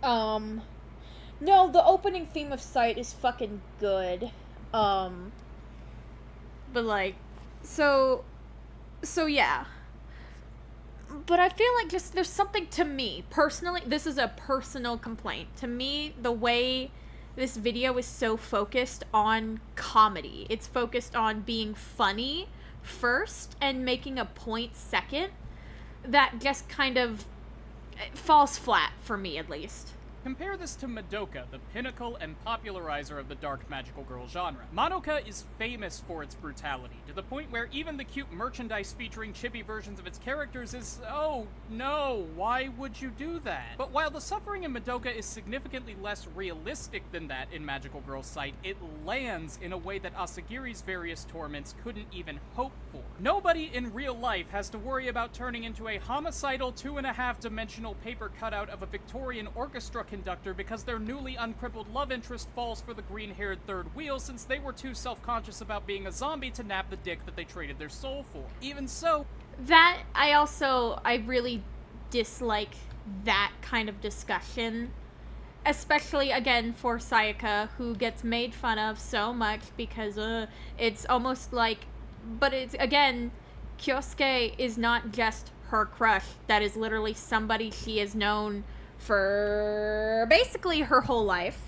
Speaker 1: No, the opening theme of Sight is fucking good. But like, so yeah. But I feel like just there's something to me personally. This is a personal complaint to me. The way this video is so focused on comedy. It's focused on being funny first and making a point second. That just kind of falls flat for me, at least.
Speaker 5: Compare this to Madoka, the pinnacle and popularizer of the dark magical girl genre. Madoka is famous for its brutality, to the point where even the cute merchandise featuring chibi versions of its characters is, oh no, why would you do that? But while the suffering in Madoka is significantly less realistic than that in Magical Girl's site, it lands in a way that Asagiri's various torments couldn't even hope for. Nobody in real life has to worry about turning into a homicidal 2.5-dimensional paper cutout of a Victorian orchestra conductor because their newly uncrippled love interest falls for the green-haired third wheel since they were too self-conscious about being a zombie to nab the dick that they traded their soul for. Even so...
Speaker 1: That, I really dislike that kind of discussion. Especially, again, for Sayaka, who gets made fun of so much because, it's almost like... But it's, again, Kyosuke is not just her crush. That is literally somebody she has known for basically her whole life.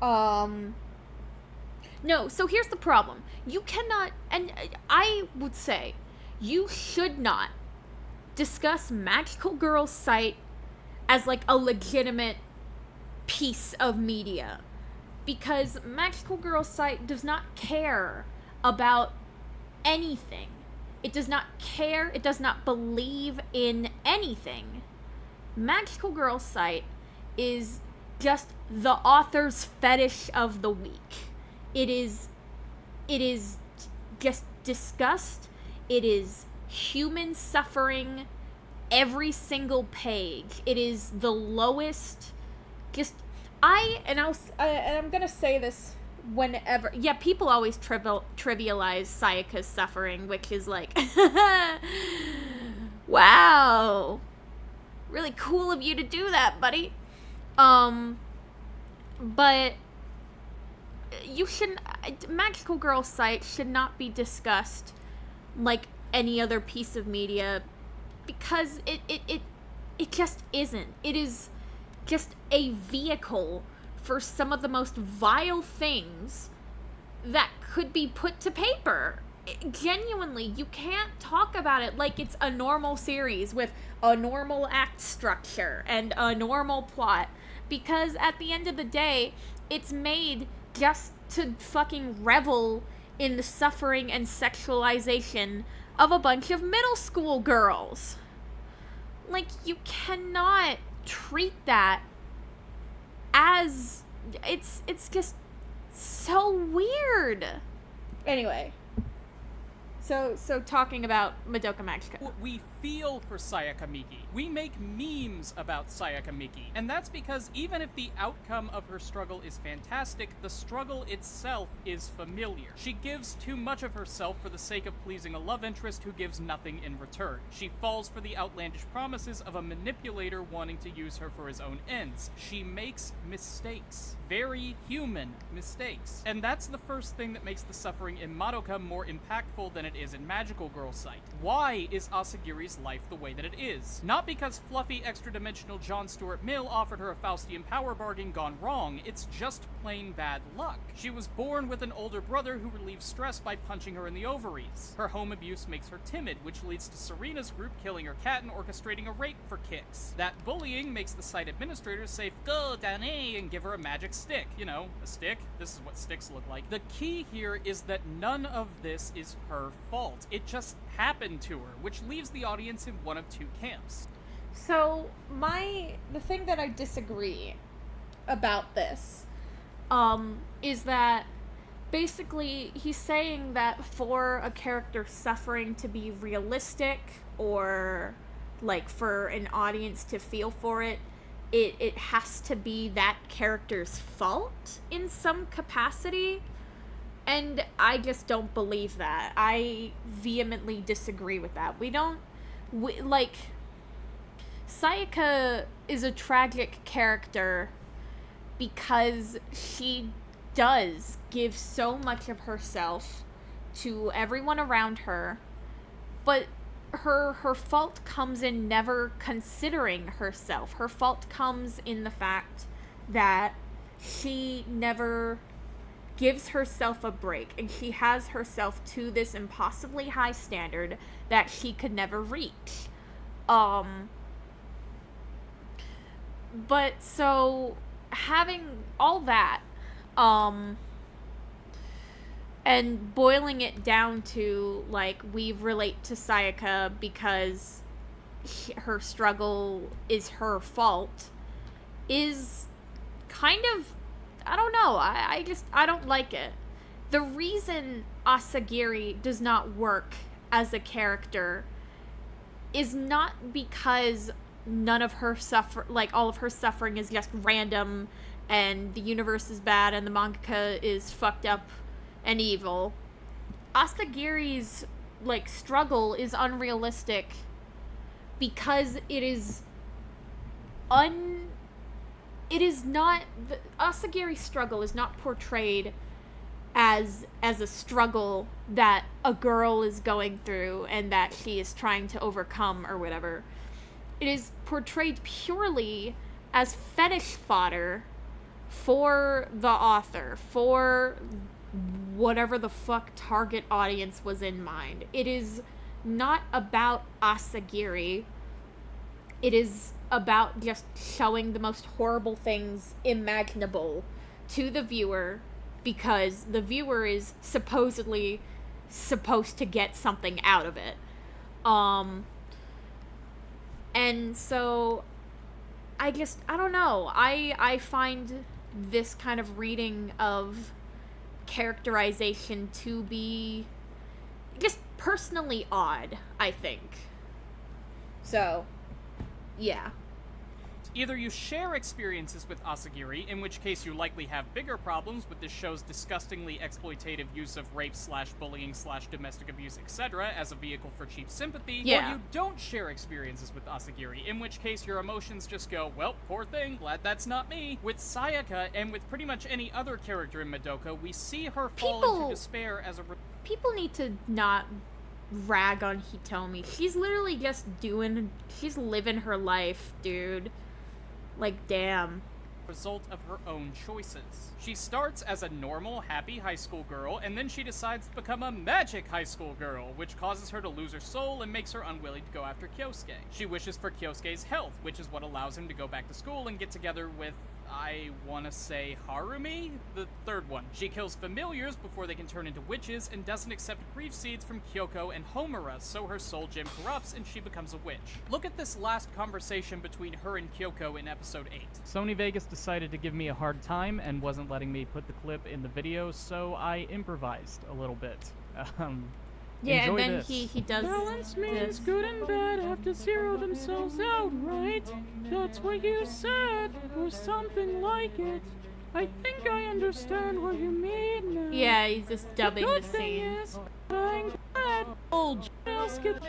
Speaker 1: No, so here's the problem. You cannot, and I would say, you should not discuss Magical Girl's site as like a legitimate piece of media. Because Magical Girl's site does not care about anything. It does not care, it does not believe in anything. Magical Girl's site is just the author's fetish of the week. It is just disgust. It is human suffering every single page. It is the lowest, just I'm gonna say this whenever, yeah, people always trivialize Sayaka's suffering, which is like, wow, really cool of you to do that, buddy. But you shouldn't. Magical Girl Sight should not be discussed like any other piece of media, because it just isn't. It is just a vehicle for some of the most vile things that could be put to paper. Genuinely, you can't talk about it like it's a normal series with a normal act structure and a normal plot, because at the end of the day, it's made just to fucking revel in the suffering and sexualization of a bunch of middle school girls. Like, you cannot treat that as... It's just so weird. Anyway. So talking about Madoka Magica.
Speaker 5: We feel for Sayaka Miki. We make memes about Sayaka Miki. And that's because even if the outcome of her struggle is fantastic, the struggle itself is familiar. She gives too much of herself for the sake of pleasing a love interest who gives nothing in return. She falls for the outlandish promises of a manipulator wanting to use her for his own ends. She makes mistakes. Very human mistakes. And that's the first thing that makes the suffering in Madoka more impactful than it is in Magical Girl Sight. Why is Asagiri's life the way that it is? Not because fluffy, extra-dimensional John Stuart Mill offered her a Faustian power bargain gone wrong, it's just plain bad luck. She was born with an older brother who relieves stress by punching her in the ovaries. Her home abuse makes her timid, which leads to Serena's group killing her cat and orchestrating a rape for kicks. That bullying makes the site administrators say, "Go, Danae," and give her a magic stick. You know, a stick? This is what sticks look like. The key here is that none of this is her fault. It just happened to her, which leaves the audience in one of two camps.
Speaker 1: So, the thing that I disagree about this, is that basically he's saying that for a character suffering to be realistic, or like for an audience to feel for it, it has to be that character's fault in some capacity. And I just don't believe that. I vehemently disagree with that. Sayaka is a tragic character because she does give so much of herself to everyone around her, but her fault comes in never considering herself. Her fault comes in the fact that she never gives herself a break, and she has herself to this impossibly high standard that she could never reach. But so having all that, and boiling it down to, like, we relate to Sayaka because her struggle is her fault, is kind of, I don't know, I don't like it. The reason Asagiri does not work as a character is not because none of her all of her suffering is just random and the universe is bad and the mangaka is fucked up and evil. Asagiri's, like, struggle is unrealistic because it is not, Asagiri's struggle is not portrayed as a struggle that a girl is going through and that she is trying to overcome or whatever. It is portrayed purely as fetish fodder for the author, for whatever the fuck target audience was in mind. It is not about Asagiri. It is about just showing the most horrible things imaginable to the viewer because the viewer is supposedly supposed to get something out of it. And so I don't know. I find this kind of reading of characterization to be just personally odd, I think. So, yeah.
Speaker 5: Either you share experiences with Asagiri, in which case you likely have bigger problems with this show's disgustingly exploitative use of rape / bullying / domestic abuse, etc. as a vehicle for cheap sympathy, or you don't share experiences with Asagiri, in which case your emotions just go, well, poor thing, glad that's not me. With Sayaka, and with pretty much any other character in Madoka, we see her fall into despair as a...
Speaker 1: People need to not rag on Hitomi. She's literally just she's living her life, dude. Like, damn.
Speaker 5: Result of her own choices. She starts as a normal, happy high school girl, and then she decides to become a magic high school girl, which causes her to lose her soul and makes her unwilling to go after Kyosuke. She wishes for Kyosuke's health, which is what allows him to go back to school and get together with, I wanna say, Harumi? The third one. She kills familiars before they can turn into witches, and doesn't accept grief seeds from Kyoko and Homura, so her soul gem corrupts and she becomes a witch. Look at this last conversation between her and Kyoko in episode 8.
Speaker 6: Sony Vegas decided to give me a hard time and wasn't letting me put the clip in the video, so I improvised a little bit.
Speaker 1: Yeah,
Speaker 6: enjoy
Speaker 1: and then
Speaker 6: this.
Speaker 1: he does
Speaker 6: Balance means
Speaker 1: this.
Speaker 6: good and bad have to zero themselves out, right? That's what you said, or something like it. I think I understand what you mean now.
Speaker 1: Yeah, he's just dubbing
Speaker 6: the
Speaker 1: the
Speaker 6: good thing
Speaker 1: scene.
Speaker 6: is, I'm glad old else get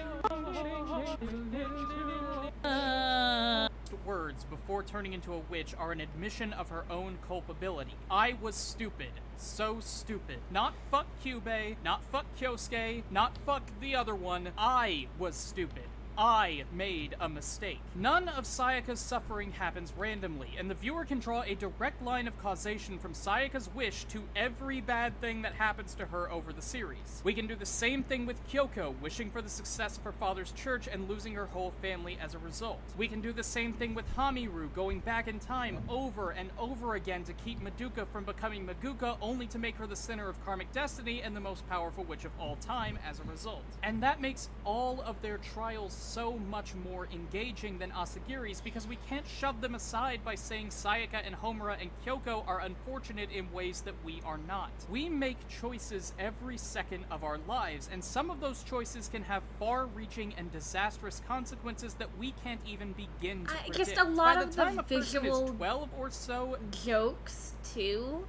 Speaker 5: words before turning into a witch are an admission of her own culpability. I was stupid. So stupid. Not fuck Kyubey, not fuck Kyosuke, not fuck the other one. I was stupid. I made a mistake. None of Sayaka's suffering happens randomly, and the viewer can draw a direct line of causation from Sayaka's wish to every bad thing that happens to her over the series. We can do the same thing with Kyoko, wishing for the success of her father's church and losing her whole family as a result. We can do the same thing with Hamiru, going back in time over and over again to keep Madoka from becoming Maguka, only to make her the center of karmic destiny and the most powerful witch of all time as a result. And that makes all of their trials so much more engaging than Asagiri's, because we can't shove them aside by saying Sayaka and Homura and Kyoko are unfortunate in ways that we are not. We make choices every second of our lives, and some of those choices can have far-reaching and disastrous consequences that we can't even begin to predict.
Speaker 1: Just a lot
Speaker 5: By
Speaker 1: of
Speaker 5: the time
Speaker 1: the
Speaker 5: a person
Speaker 1: visual
Speaker 5: is 12 or so,
Speaker 1: jokes too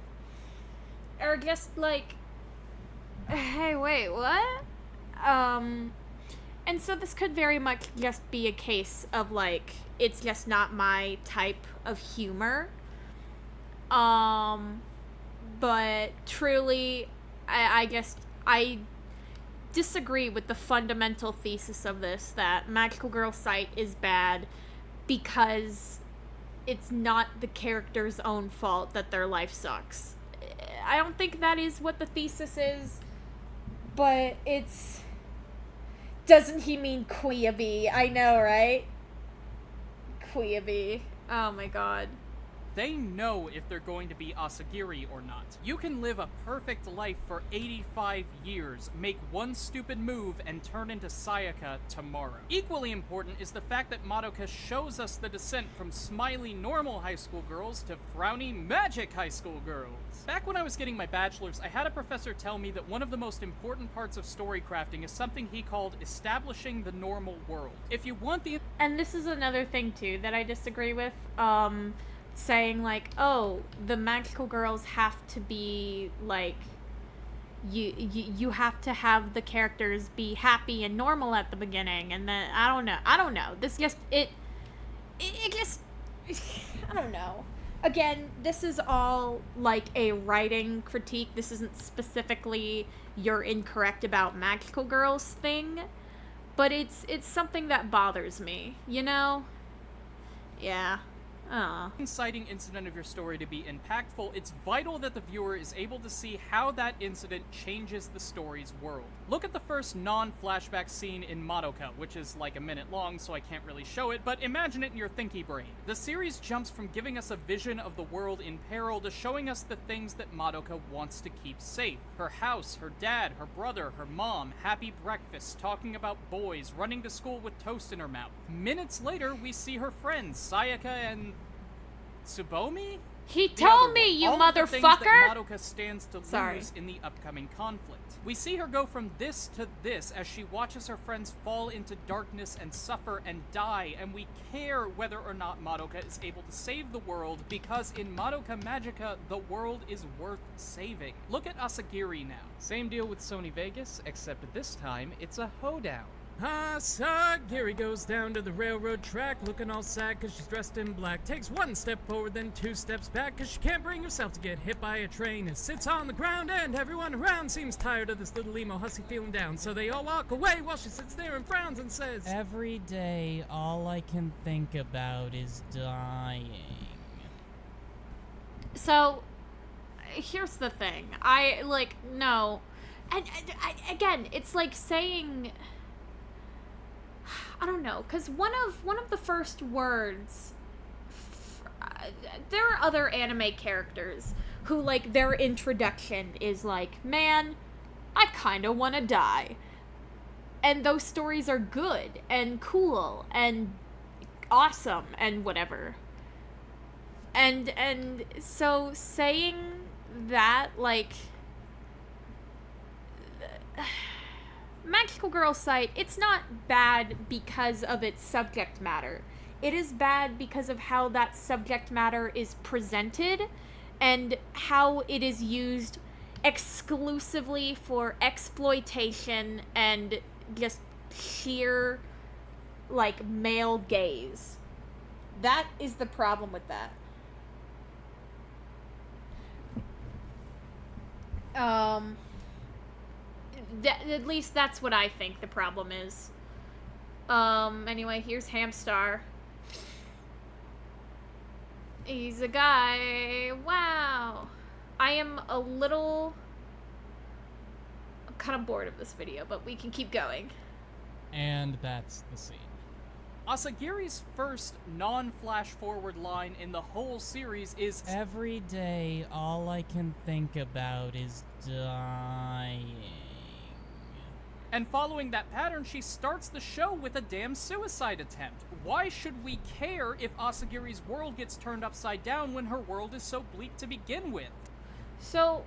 Speaker 1: are just like, hey, wait, what? And so this could very much just be a case of, like, it's just not my type of humor. But truly, I disagree with the fundamental thesis of this, that Magical Girl Sight is bad because it's not the character's own fault that their life sucks. I don't think that is what the thesis is, but it's... Doesn't he mean Queeby? I know, right? Queeby. Oh my god.
Speaker 5: they know if they're going to be Asagiri or not. You can live a perfect life for 85 years, make one stupid move, and turn into Sayaka tomorrow. Equally important is the fact that Madoka shows us the descent from smiley normal high school girls to frowny magic high school girls. Back when I was getting my bachelor's, I had a professor tell me that one of the most important parts of story crafting is something he called establishing the normal world. If you want the...
Speaker 1: And this is another thing, too, that I disagree with. Saying, like, oh, the magical girls have to be, like, you have to have the characters be happy and normal at the beginning, and then, I don't know. This just, it just, I don't know. Again, this is all, like, a writing critique. This isn't specifically you're incorrect about magical girls thing, but it's something that bothers me, you know? Yeah.
Speaker 5: Inciting incident of your story to be impactful, it's vital that the viewer is able to see how that incident changes the story's world. Look at the first non-flashback scene in Madoka, which is like a minute long, so I can't really show it, but imagine it in your thinky brain. The series jumps from giving us a vision of the world in peril to showing us the things that Madoka wants to keep safe. Her house, her dad, her brother, her mom, happy breakfast, talking about boys, running to school with toast in her mouth. Minutes later, we see her friends, Sayaka and... Tsubomi?
Speaker 1: He
Speaker 5: The
Speaker 1: told
Speaker 5: other
Speaker 1: me,
Speaker 5: one,
Speaker 1: you
Speaker 5: all of the things that
Speaker 1: motherfucker!
Speaker 5: Madoka stands to
Speaker 1: Sorry.
Speaker 5: lose in the upcoming conflict. We see her go from this to this as she watches her friends fall into darkness and suffer and die, and we care whether or not Madoka is able to save the world, because in Madoka Magica, the world is worth saving. Look at Asagiri now. Same deal with Sony Vegas, except this time it's a hoedown.
Speaker 6: Gary goes down to the railroad track looking all sad cause she's dressed in black. Takes one step forward, then 2 steps back cause she can't bring herself to get hit by a train. And sits on the ground and everyone around seems tired of this little emo hussy feeling down. So they all walk away while she sits there and frowns and says,
Speaker 7: Every day, all I can think about is dying.
Speaker 1: So, here's the thing. No. And again, it's like saying... I don't know, because one of the first words... there are other anime characters who, like, their introduction is like, man, I kinda wanna die. And those stories are good, and cool, and awesome, and whatever. And so saying that, like... Magical Girl site, it's not bad because of its subject matter. It is bad because of how that subject matter is presented and how it is used exclusively for exploitation and just sheer, like, male gaze. That is the problem with that. At least that's what I think the problem is. Anyway, here's Hamstar. He's a guy. Wow. I am a little... I'm kind of bored of this video, but we can keep going.
Speaker 7: And that's the scene.
Speaker 5: Asagiri's first non-flash forward line in the whole series is
Speaker 7: Every day, all I can think about is dying.
Speaker 5: And following that pattern, she starts the show with a damn suicide attempt. Why should we care if Asagiri's world gets turned upside down when her world is so bleak to begin with?
Speaker 1: So,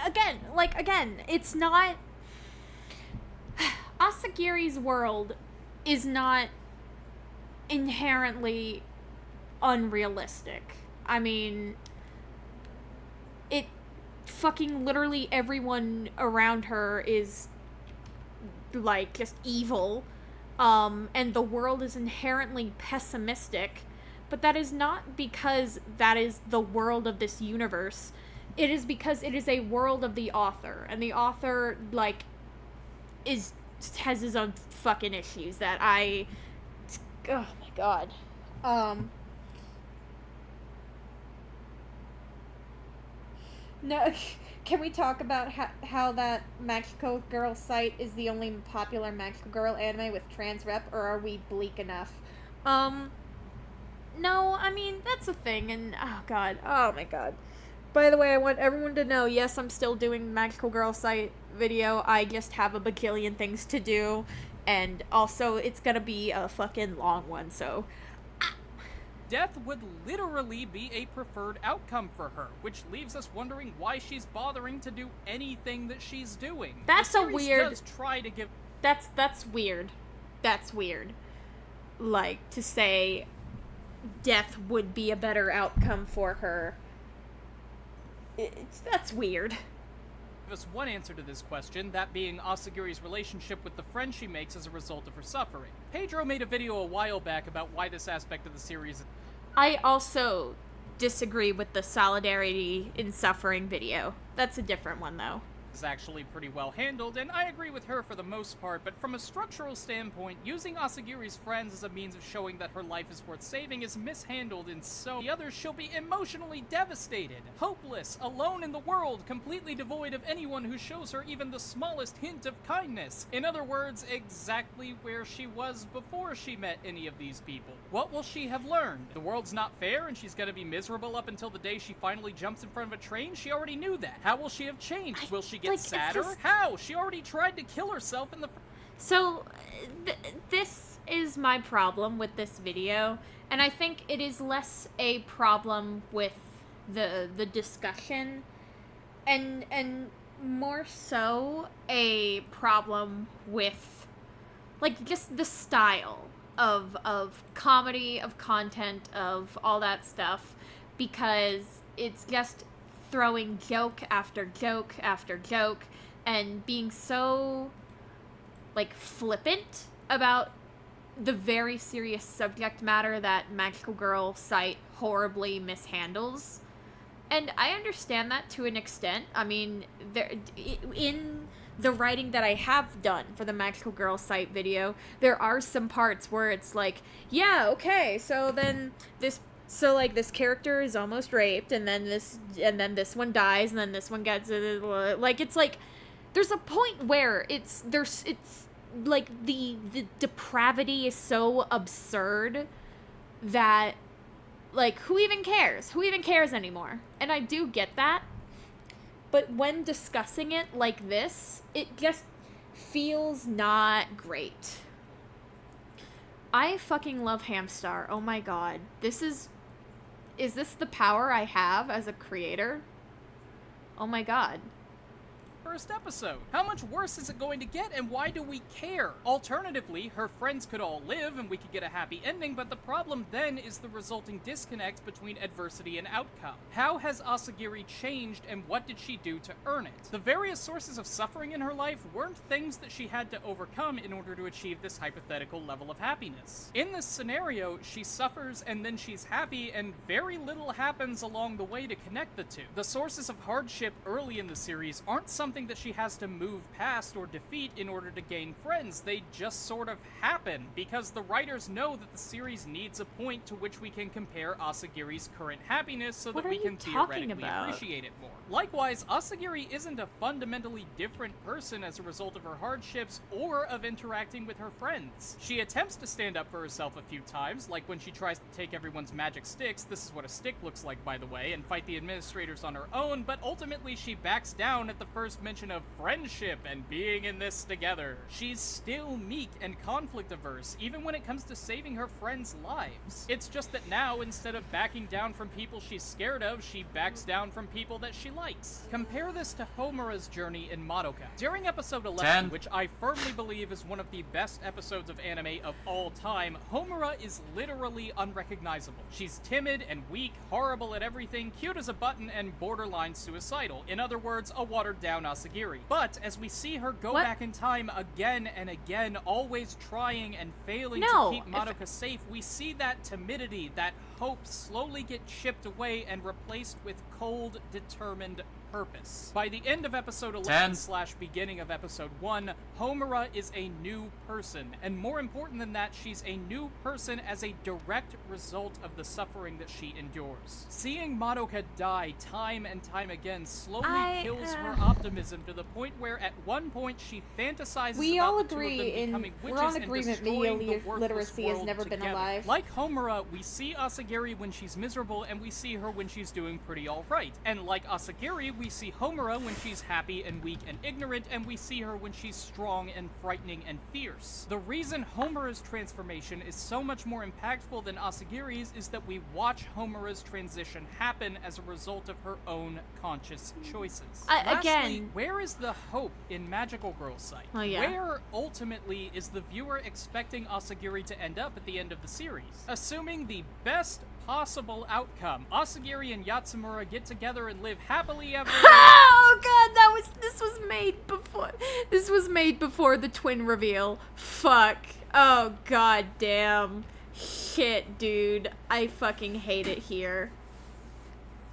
Speaker 1: again, it's not... Asagiri's world is not inherently unrealistic. I mean, it... fucking literally everyone around her is, like, just evil, and the world is inherently pessimistic, but that is not because that is the world of this universe. It is because it is a world of the author, and the author, like, has his own fucking issues that oh my god. No, can we talk about how that Magical Girl site is the only popular Magical Girl anime with trans rep, or are we bleak enough? No, I mean, that's a thing, and oh my god. By the way, I want everyone to know, yes, I'm still doing Magical Girl site video, I just have a bajillion things to do, and also, it's gonna be a fucking long one, so...
Speaker 5: Death would literally be a preferred outcome for her, which leaves us wondering why she's bothering to do anything that she's doing.
Speaker 1: That's
Speaker 5: the
Speaker 1: a
Speaker 5: series
Speaker 1: weird...
Speaker 5: does try to give...
Speaker 1: That's weird. That's weird. Like, to say death would be a better outcome for her. That's weird.
Speaker 5: Give us one answer to this question, that being Asagiri's relationship with the friend she makes as a result of her suffering. Pedro made a video a while back about why this aspect of the series...
Speaker 1: I also disagree with the solidarity in suffering video. That's a different one, though.
Speaker 5: is actually pretty well handled, and I agree with her for the most part, but from a structural standpoint, using Asagiri's friends as a means of showing that her life is worth saving is mishandled in so many others. She'll be emotionally devastated, hopeless, alone in the world, completely devoid of anyone who shows her even the smallest hint of kindness. In other words, exactly where she was before she met any of these people. What will she have learned? The world's not fair and she's gonna be miserable up until the day she finally jumps in front of a train? She already knew that. How will she have changed? Will she get sadder? How? She already tried to kill herself in the...
Speaker 1: So, this is my problem with this video, and I think it is less a problem with the discussion and more so a problem with, like, just the style of comedy, of content, of all that stuff, because it's just throwing joke after joke after joke and being so, like, flippant about the very serious subject matter that Magical Girl site horribly mishandles. And I understand that to an extent. I mean, in the writing that I have done for the Magical Girl site video, there are some parts where it's like, yeah, okay, so then this character is almost raped, and then this one dies, and then this one gets, like, it's like, there's a point where it's like, the depravity is so absurd that, like, who even cares? Who even cares anymore? And I do get that. But when discussing it like this, it just feels not great. I fucking love Hamstar. Oh my god. Is this the power I have as a creator? Oh my god.
Speaker 5: First episode. How much worse is it going to get, and why do we care? Alternatively, her friends could all live and we could get a happy ending, but the problem then is the resulting disconnect between adversity and outcome. How has Asagiri changed, and what did she do to earn it? The various sources of suffering in her life weren't things that she had to overcome in order to achieve this hypothetical level of happiness. In this scenario, she suffers and then she's happy, and very little happens along the way to connect the two. The sources of hardship early in the series aren't something that she has to move past or defeat in order to gain friends. They just sort of happen, because the writers know that the series needs a point to which we can compare Asagiri's current happiness so that we can theoretically appreciate it more. Likewise, Asagiri isn't a fundamentally different person as a result of her hardships or of interacting with her friends. She attempts to stand up for herself a few times, like when she tries to take everyone's magic sticks — this is what a stick looks like, by the way — and fight the administrators on her own, but ultimately she backs down at the first mention of friendship and being in this together. She's still meek and conflict averse, even when it comes to saving her friends' lives. It's just that now, instead of backing down from people she's scared of, she backs down from people that she likes. Compare this to Homura's journey in Madoka. During episode 11, which I firmly believe is one of the best episodes of anime of all time, Homura is literally unrecognizable. She's timid and weak, horrible at everything, cute as a button, and borderline suicidal. In other words, a watered-down Asagiri. But as we see her go back in time again and again, always trying and failing to keep Madoka safe, we see that timidity, that hope slowly get chipped away and replaced with cold, determined purpose. By the end of episode 11/beginning of episode 1, Homura is a new person, and more important than that, she's a new person as a direct result of the suffering that she endures. Seeing Madoka die time and time again slowly kills her optimism to the point where at one point she fantasizes about the two of them becoming witches and destroying the worthless world has never been alive. Like Homura, we see Asagiri when she's miserable, and we see her when she's doing pretty alright. And like Asagiri, we see Homura when she's happy and weak and ignorant, and we see her when she's strong and frightening and fierce. The reason Homura's transformation is so much more impactful than Asagiri's is that we watch Homura's transition happen as a result of her own conscious choices. Lastly, where is the hope in Magical Girl Sight? Where, ultimately, is the viewer expecting Asagiri to end up at the end of the series? Assuming the best possible outcome, Asagiri and Yatsumura get together and live happily ever after.
Speaker 1: Oh god, this was made before the twin reveal. Fuck. Oh god damn. Shit, dude. I fucking hate it here.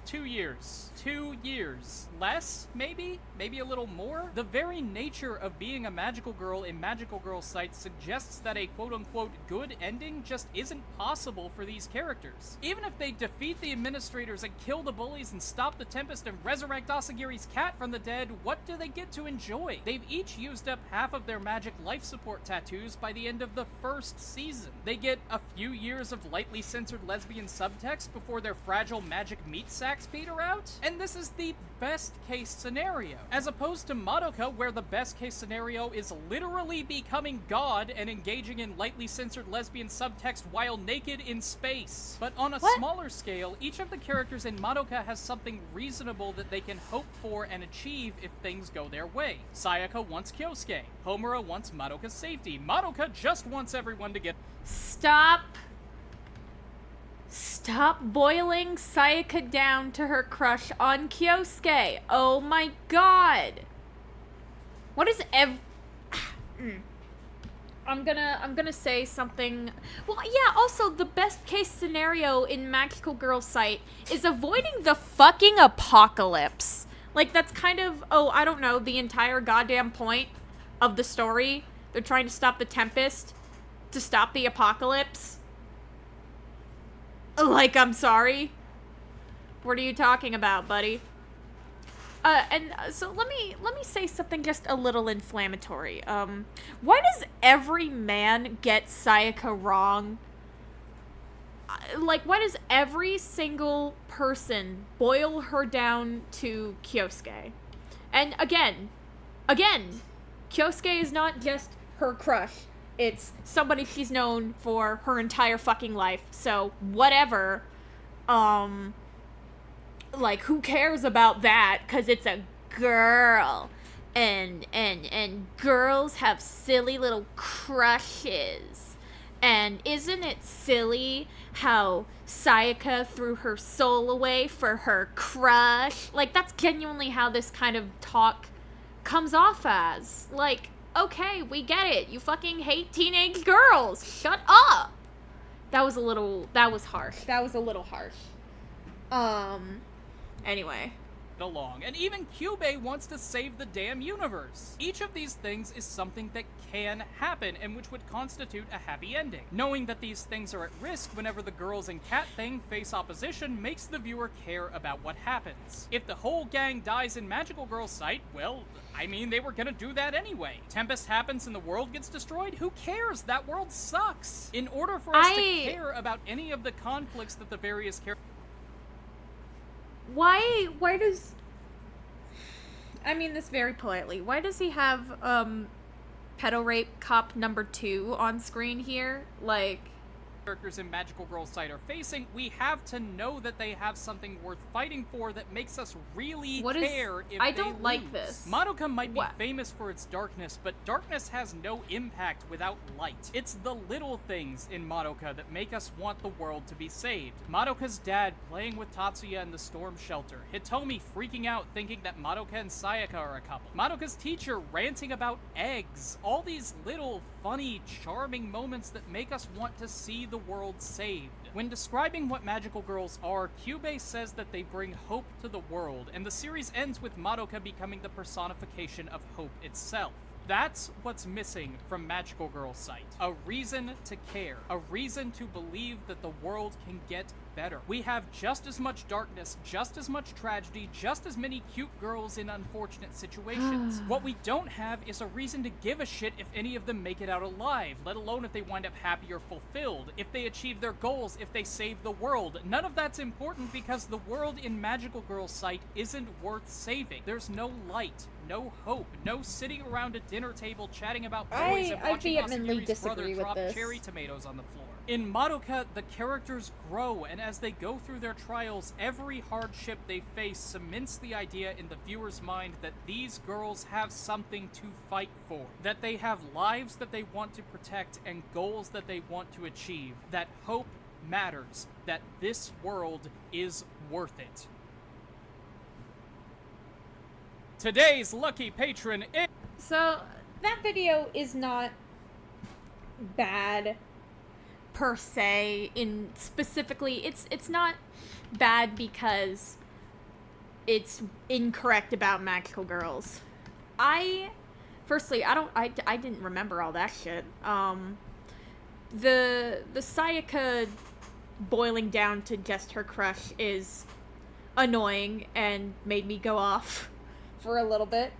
Speaker 5: 2 years. 2 years. Less, maybe? Maybe a little more? The very nature of being a magical girl in Magical Girl Sight suggests that a quote-unquote good ending just isn't possible for these characters. Even if they defeat the administrators and kill the bullies and stop the Tempest and resurrect Asagiri's cat from the dead, what do they get to enjoy? They've each used up half of their magic life support tattoos by the end of the first season. They get a few years of lightly censored lesbian subtext before their fragile magic meat sacks peter out, And this is the best case scenario, as opposed to Madoka, where the best case scenario is literally becoming God and engaging in lightly censored lesbian subtext while naked in space. But on a smaller scale, each of the characters in Madoka has something reasonable that they can hope for and achieve if things go their way. Sayaka wants Kyosuke. Homura wants Madoka's safety. Madoka just wants everyone to get...
Speaker 1: Stop boiling Sayaka down to her crush on Kyosuke. Oh my god. What is I'm gonna say something. Well, yeah, also the best case scenario in Magical Girl Sight is avoiding the fucking apocalypse. Like, that's kind of, I don't know, the entire goddamn point of the story. They're trying to stop the Tempest to stop the apocalypse. Like, I'm sorry. What are you talking about, buddy? So let me say something just a little inflammatory. Why does every man get Sayaka wrong? Like, why does every single person boil her down to Kyosuke? And again, Kyosuke is not just her crush. It's somebody she's known for her entire fucking life. So, whatever. Like, who cares about that? 'Cause it's a girl. And girls have silly little crushes. And isn't it silly how Sayaka threw her soul away for her crush? Like, that's genuinely how this kind of talk comes off as. Like, okay, we get it. You fucking hate teenage girls. Shut up. That was harsh. That was a little harsh. Anyway.
Speaker 5: Along, and even Kyubey wants to save the damn universe. Each of these things is something that can happen and which would constitute a happy ending. Knowing that these things are at risk whenever the girls and cat thing face opposition makes the viewer care about what happens. If the whole gang dies in Magical Girl Sight, well, I mean, they were gonna do that anyway. Tempest happens and the world gets destroyed? Who cares? That world sucks. In order for us to care about any of the conflicts that the various characters...
Speaker 1: Why does... I mean this very politely. Why does he have, pedo rape cop number 2 on screen here? Like...
Speaker 5: characters in Magical Girl Sight are facing, we have to know that they have something worth fighting for that makes us really care if
Speaker 1: I
Speaker 5: they
Speaker 1: don't
Speaker 5: lose.
Speaker 1: Like this.
Speaker 5: Madoka might be famous for its darkness, but darkness has no impact without light. It's the little things in Madoka that make us want the world to be saved. Madoka's dad playing with Tatsuya in the storm shelter. Hitomi freaking out thinking that Madoka and Sayaka are a couple. Madoka's teacher ranting about eggs. All these little, funny, charming moments that make us want to see the world saved. When describing what magical girls are, Kyubey says that they bring hope to the world, and the series ends with Madoka becoming the personification of hope itself. That's what's missing from Magical Girl Sight. A reason to care. A reason to believe that the world can get better. We have just as much darkness, just as much tragedy, just as many cute girls in unfortunate situations. What we don't have is a reason to give a shit if any of them make it out alive, let alone if they wind up happy or fulfilled, if they achieve their goals, if they save the world. None of that's important because the world in Magical Girl Sight isn't worth saving. There's no light, no hope, no sitting around a dinner table chatting about boys and watching Asagiri's brother drop cherry tomatoes on the floor. In Madoka, the characters grow, and as they go through their trials, every hardship they face cements the idea in the viewer's mind that these girls have something to fight for, that they have lives that they want to protect and goals that they want to achieve, that hope matters, that this world is worth it. Today's lucky patron is...
Speaker 1: So, that video is not bad per se. In specifically, it's not bad because it's incorrect about magical girls. Firstly, I didn't remember all that shit. The Sayaka boiling down to just her crush is annoying and made me go off for a little bit.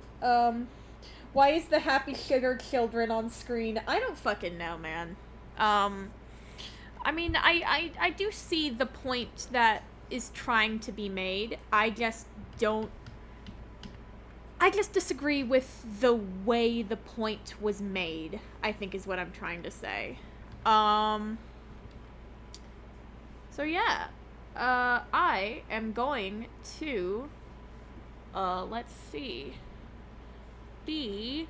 Speaker 1: Why is the happy sugar children on screen? I don't fucking know, man. I mean, I do see the point that is trying to be made. I just disagree with the way the point was made, I think is what I'm trying to say. So yeah. I am going to, let's see. B.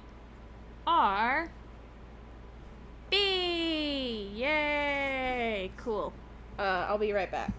Speaker 1: Yay! Cool. I'll be right back.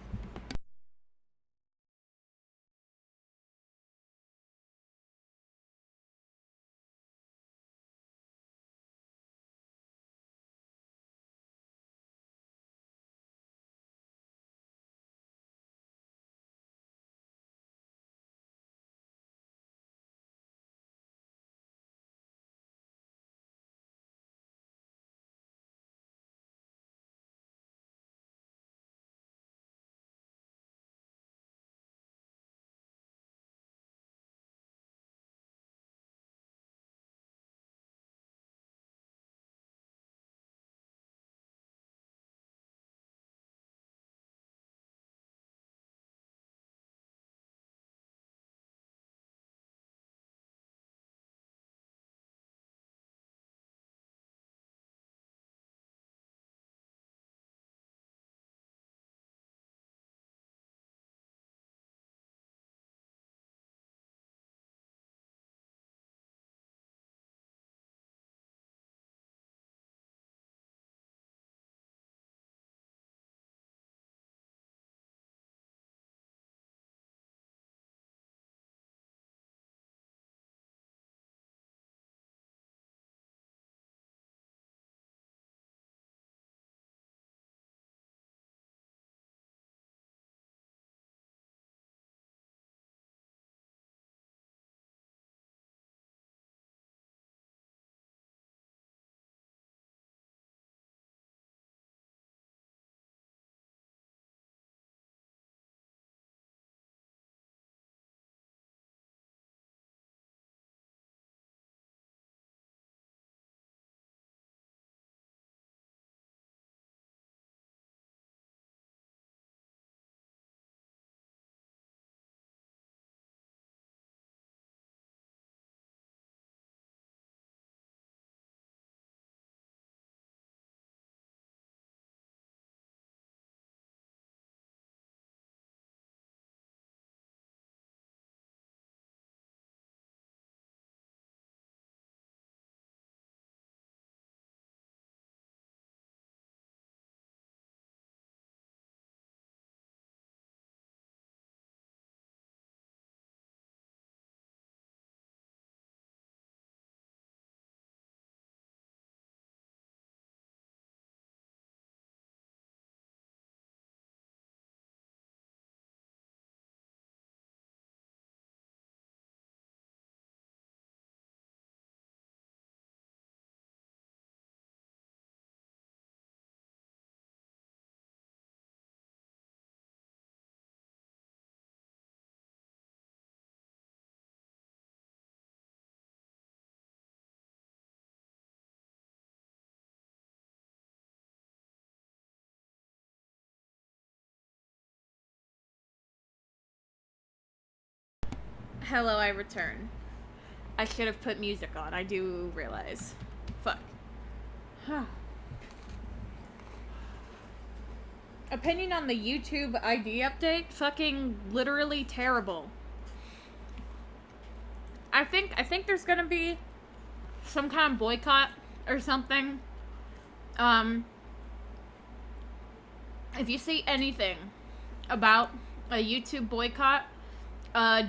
Speaker 1: Hello, I return. I should have put music on. I do realize. Fuck. Opinion on the YouTube ID update? Fucking literally terrible. I think there's gonna be some kind of boycott or something. If you see anything about a YouTube boycott,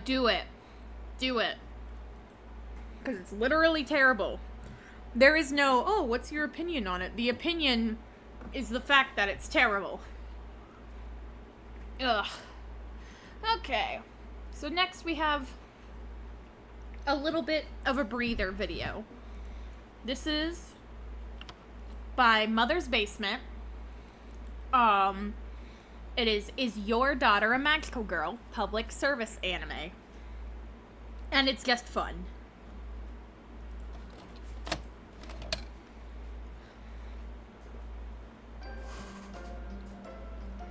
Speaker 1: do it. Do it. Because it's literally terrible. There is no, oh, what's your opinion on it? The opinion is the fact that it's terrible. Ugh. Okay. So next we have a little bit of a breather video. This is by Mother's Basement. It is Your Daughter a Magical Girl? Public service anime. And it's just fun.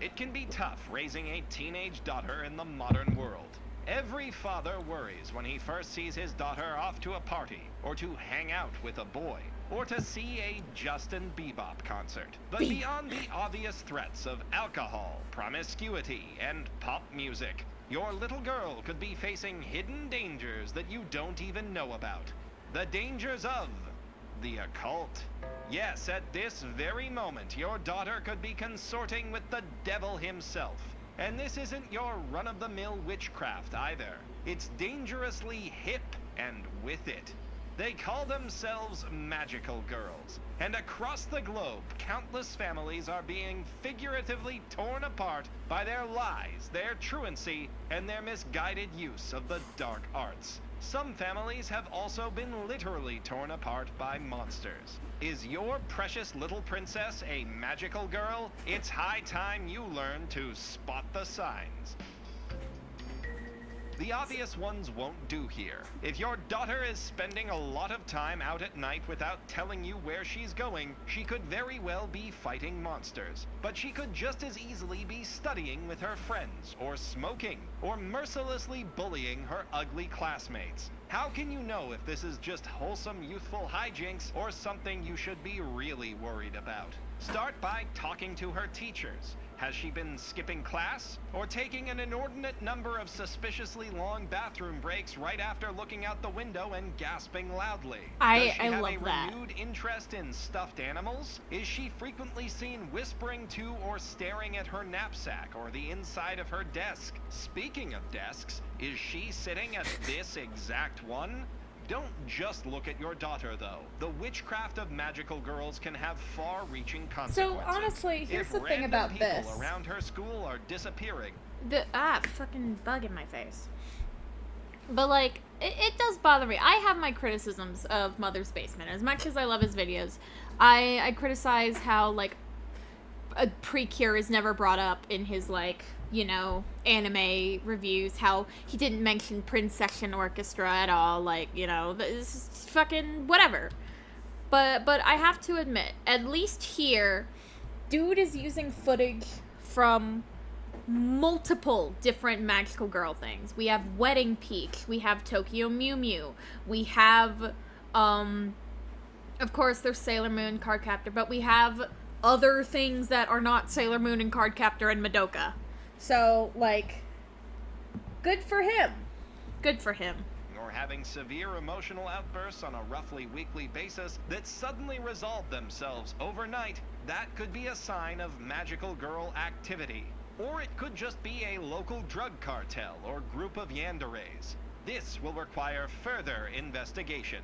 Speaker 8: It can be tough raising a teenage daughter in the modern world. Every father worries when he first sees his daughter off to a party, or to hang out with a boy, or to see a Justin Bebop concert. But beyond the obvious threats of alcohol, promiscuity, and pop music, your little girl could be facing hidden dangers that you don't even know about. The dangers of the occult. Yes, at this very moment, your daughter could be consorting with the devil himself. And this isn't your run-of-the-mill witchcraft either. It's dangerously hip and with it. They call themselves magical girls. And across the globe, countless families are being figuratively torn apart by their lies, their truancy, and their misguided use of the dark arts. Some families have also been literally torn apart by monsters. Is your precious little princess a magical girl? It's high time you learn to spot the signs. The obvious ones won't do here. If your daughter is spending a lot of time out at night without telling you where she's going, she could very well be fighting monsters. But she could just as easily be studying with her friends, or smoking, or mercilessly bullying her ugly classmates. How can you know if this is just wholesome youthful hijinks or something you should be really worried about? Start by talking to her teachers. Has she been skipping class? Or taking an inordinate number of suspiciously long bathroom breaks right after looking out the window and gasping loudly? Does she have a renewed interest in stuffed animals? Is she frequently seen whispering to or staring at her knapsack or the inside of her desk? Speaking of desks, is she sitting at this exact one? Don't just look at your daughter, though. The witchcraft of magical girls can have far-reaching consequences.
Speaker 1: So, honestly, here's the thing about this.
Speaker 8: If people around her school are disappearing...
Speaker 1: fucking bug in my face. But, like, it does bother me. I have my criticisms of Mother's Basement. As much as I love his videos, I criticize how, like, a Precure is never brought up in his, like, you know, anime reviews, how he didn't mention Prince Section Orchestra at all, like, you know, this is fucking whatever. But I have to admit, at least here, dude is using footage from multiple different magical girl things. We have Wedding Peak, we have Tokyo Mew Mew, we have, of course, there's Sailor Moon, Cardcaptor, but we have other things that are not Sailor Moon and Cardcaptor and Madoka. So, like, good for him. Good for him.
Speaker 8: Or having severe emotional outbursts on a roughly weekly basis that suddenly resolve themselves overnight, that could be a sign of magical girl activity. Or it could just be a local drug cartel or group of yanderes. This will require further investigation.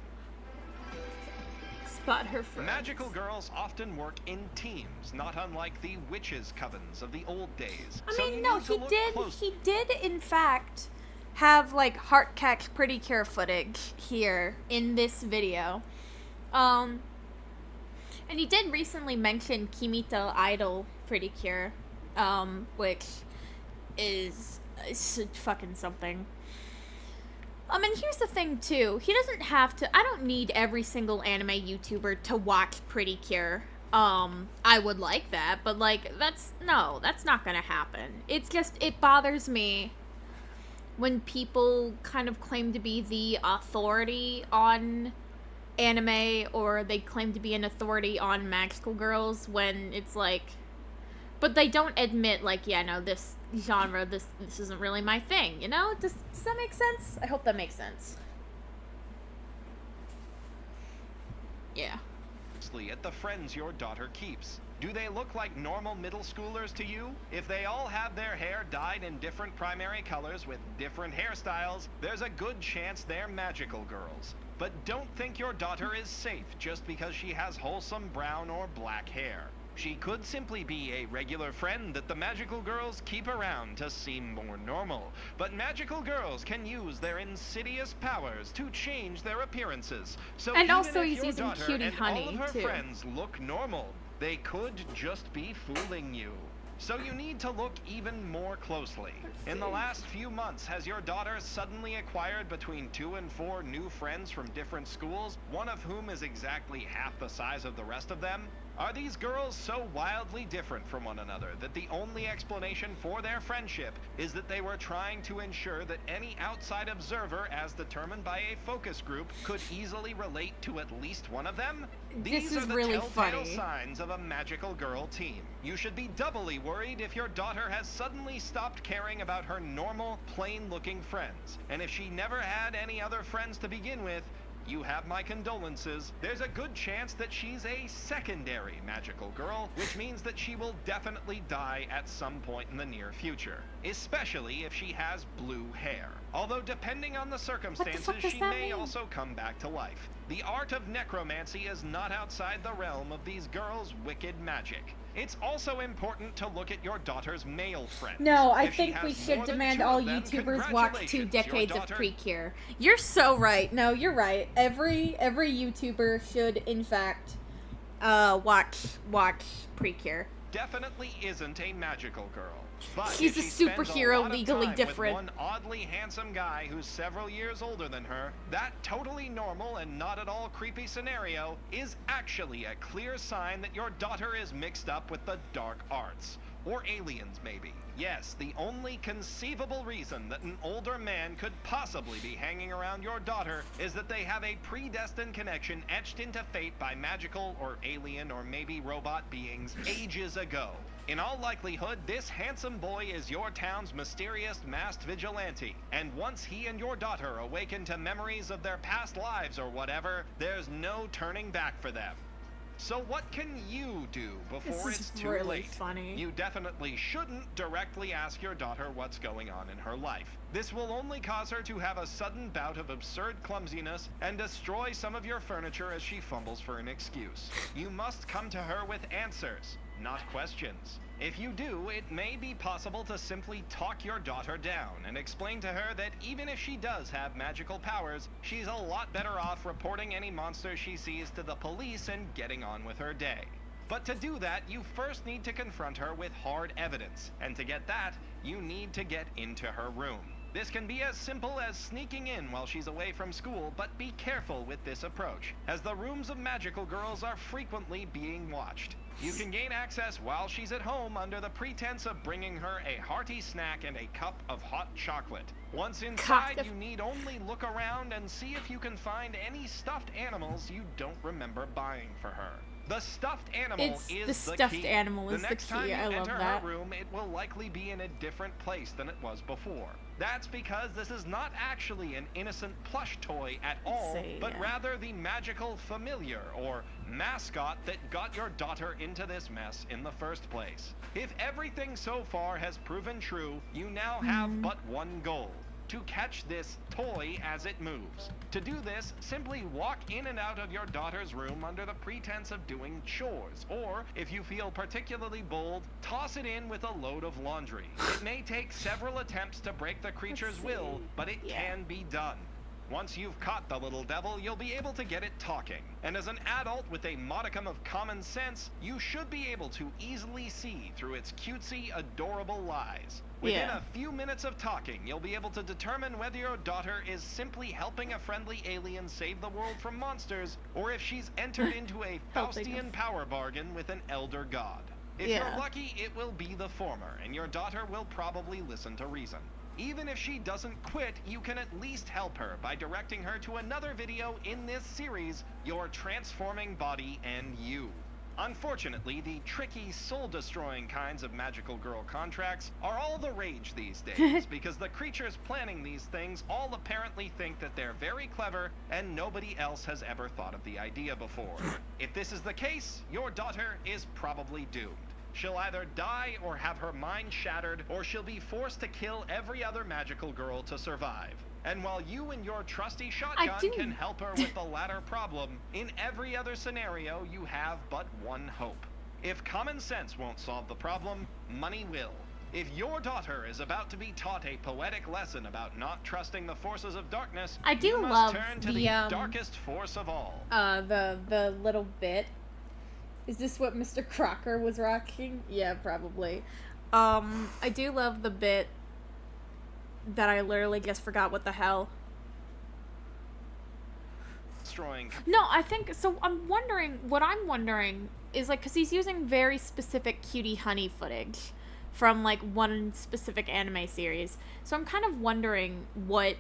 Speaker 1: Spot her first.
Speaker 8: Magical girls often work in teams, not unlike the witches' covens of the old days.
Speaker 1: I mean, no, he did in fact have, like, heart catch pretty cure footage here in this video. And he did recently mention Kimito Idol pretty cure, which is fucking something. And here's the thing, too. He doesn't have to... I don't need every single anime YouTuber to watch Pretty Cure. I would like that, but, like, that's not gonna happen. It's just, it bothers me when people kind of claim to be the authority on anime, or they claim to be an authority on magical girls, when it's like... But they don't admit, like, yeah, no, this genre, this isn't really my thing, you know? Does that make sense? I hope that makes sense. Yeah.
Speaker 8: At the friends your daughter keeps. Do they look like normal middle schoolers to you? If they all have their hair dyed in different primary colors with different hairstyles, there's a good chance they're magical girls. But don't think your daughter is safe just because she has wholesome brown or black hair. She could simply be a regular friend that the magical girls keep around to seem more normal. But magical girls can use their insidious powers to change their appearances. So
Speaker 1: and
Speaker 8: even
Speaker 1: also
Speaker 8: if
Speaker 1: he's
Speaker 8: your
Speaker 1: using
Speaker 8: daughter, 'Cutie'
Speaker 1: Honey, too.
Speaker 8: and all of her friends look normal, they could just be fooling you.
Speaker 1: And also he's using Cutie Honey, too.
Speaker 8: They could just be fooling you. So you need to look even more closely. In the last few months, has your daughter suddenly acquired between 2 and 4 new friends from different schools, one of whom is exactly half the size of the rest of them? Are these girls so wildly different from one another that the only explanation for their friendship is that they were trying to ensure that any outside observer, as determined by a focus group, could easily relate to at least one of them?
Speaker 1: This
Speaker 8: These
Speaker 1: is
Speaker 8: are the
Speaker 1: really
Speaker 8: telltale
Speaker 1: funny.
Speaker 8: signs of a magical girl team. You should be doubly worried if your daughter has suddenly stopped caring about her normal, plain-looking friends. And if she never had any other friends to begin with, you have my condolences. There's a good chance that she's a secondary magical girl, which means that she will definitely die at some point in the near future, especially if she has blue hair. Although depending on the circumstances,
Speaker 1: fuck does
Speaker 8: she
Speaker 1: that
Speaker 8: may
Speaker 1: mean?
Speaker 8: also come back to life. The art of necromancy is not outside the realm of these girls' wicked magic. It's also important to look at your daughter's male friends.
Speaker 1: No, I
Speaker 8: If she
Speaker 1: think we
Speaker 8: has
Speaker 1: should
Speaker 8: more than
Speaker 1: demand
Speaker 8: 2
Speaker 1: all
Speaker 8: of them,
Speaker 1: YouTubers watch 2
Speaker 8: congratulations,
Speaker 1: decades
Speaker 8: your
Speaker 1: of
Speaker 8: daughter-
Speaker 1: Precure. You're so right. No, you're right. Every YouTuber should, in fact, watch Precure.
Speaker 8: Definitely isn't a magical girl. But
Speaker 1: She's
Speaker 8: if
Speaker 1: a
Speaker 8: she spends
Speaker 1: superhero,
Speaker 8: lot of
Speaker 1: legally
Speaker 8: time
Speaker 1: different.
Speaker 8: With one oddly handsome guy who's several years older than her, that totally normal and not at all creepy scenario is actually a clear sign that your daughter is mixed up with the dark arts. Or aliens, maybe. Yes, the only conceivable reason that an older man could possibly be hanging around your daughter is that they have a predestined connection etched into fate by magical or alien or maybe robot beings ages ago. In all likelihood, this handsome boy is your town's mysterious masked vigilante, and once he and your daughter awaken to memories of their past lives or whatever, there's no turning back for them. So what can you do before
Speaker 1: This is
Speaker 8: it's too
Speaker 1: really
Speaker 8: late?
Speaker 1: funny.
Speaker 8: You definitely shouldn't directly ask your daughter what's going on in her life. This will only cause her to have a sudden bout of absurd clumsiness and destroy some of your furniture as she fumbles for an excuse. You must come to her with answers, not questions. If you do, it may be possible to simply talk your daughter down and explain to her that even if she does have magical powers, she's a lot better off reporting any monsters she sees to the police and getting on with her day. But to do that, you first need to confront her with hard evidence, and to get that, you need to get into her room. This can be as simple as sneaking in while she's away from school, but be careful with this approach, as the rooms of magical girls are frequently being watched. You can gain access while she's at home under the pretense of bringing her a hearty snack and a cup of hot chocolate. Once inside, you need only look around and see if you can find any stuffed animals you don't remember buying for her. The stuffed animal is
Speaker 1: the
Speaker 8: the
Speaker 1: stuffed
Speaker 8: key.
Speaker 1: animal is
Speaker 8: The
Speaker 1: the
Speaker 8: next time
Speaker 1: key.
Speaker 8: you
Speaker 1: I love
Speaker 8: enter
Speaker 1: that.
Speaker 8: her room, it will likely be in a different place than it was before. That's because this is not actually an innocent plush toy at all,
Speaker 1: see,
Speaker 8: but
Speaker 1: yeah.
Speaker 8: rather the magical familiar or mascot that got your daughter into this mess in the first place. If everything so far has proven true, you now have but one goal: to catch this toy as it moves. To do this, simply walk in and out of your daughter's room under the pretense of doing chores, or, if you feel particularly bold, toss it in with a load of laundry. It may take several attempts to break the creature's will, but it can be done. Once you've caught the little devil, you'll be able to get it talking. And as an adult with a modicum of common sense, you should be able to easily see through its cutesy, adorable lies. Within a few minutes of talking, you'll be able to determine whether your daughter is simply helping a friendly alien save the world from monsters, or if she's entered into a Faustian power bargain with an elder god. If you're lucky, it will be the former, and your daughter will probably listen to reason. Even if she doesn't quit, you can at least help her by directing her to another video in this series, Your Transforming Body and You. Unfortunately, the tricky, soul-destroying kinds of magical girl contracts are all the rage these days, because the creatures planning these things all apparently think that they're very clever and nobody else has ever thought of the idea before. If this is the case, your daughter is probably doomed. She'll either die or have her mind shattered, or she'll be forced to kill every other magical girl to survive. And while you and your trusty shotgun can help her with the latter problem, in every other scenario you have but one hope. If common sense won't solve the problem, money will. If your daughter is about to be taught a poetic lesson about not trusting the forces of darkness,
Speaker 1: I do
Speaker 8: you must
Speaker 1: love
Speaker 8: turn to
Speaker 1: the
Speaker 8: darkest force of all.
Speaker 1: the little bit Is this what Mr. Crocker was rocking? Yeah, probably. I do love the bit that I literally just forgot what the hell.
Speaker 8: Destroying.
Speaker 1: No, I think, so what I'm wondering is, like, because he's using very specific cutie honey footage from, like, one specific anime series. So I'm kind of wondering what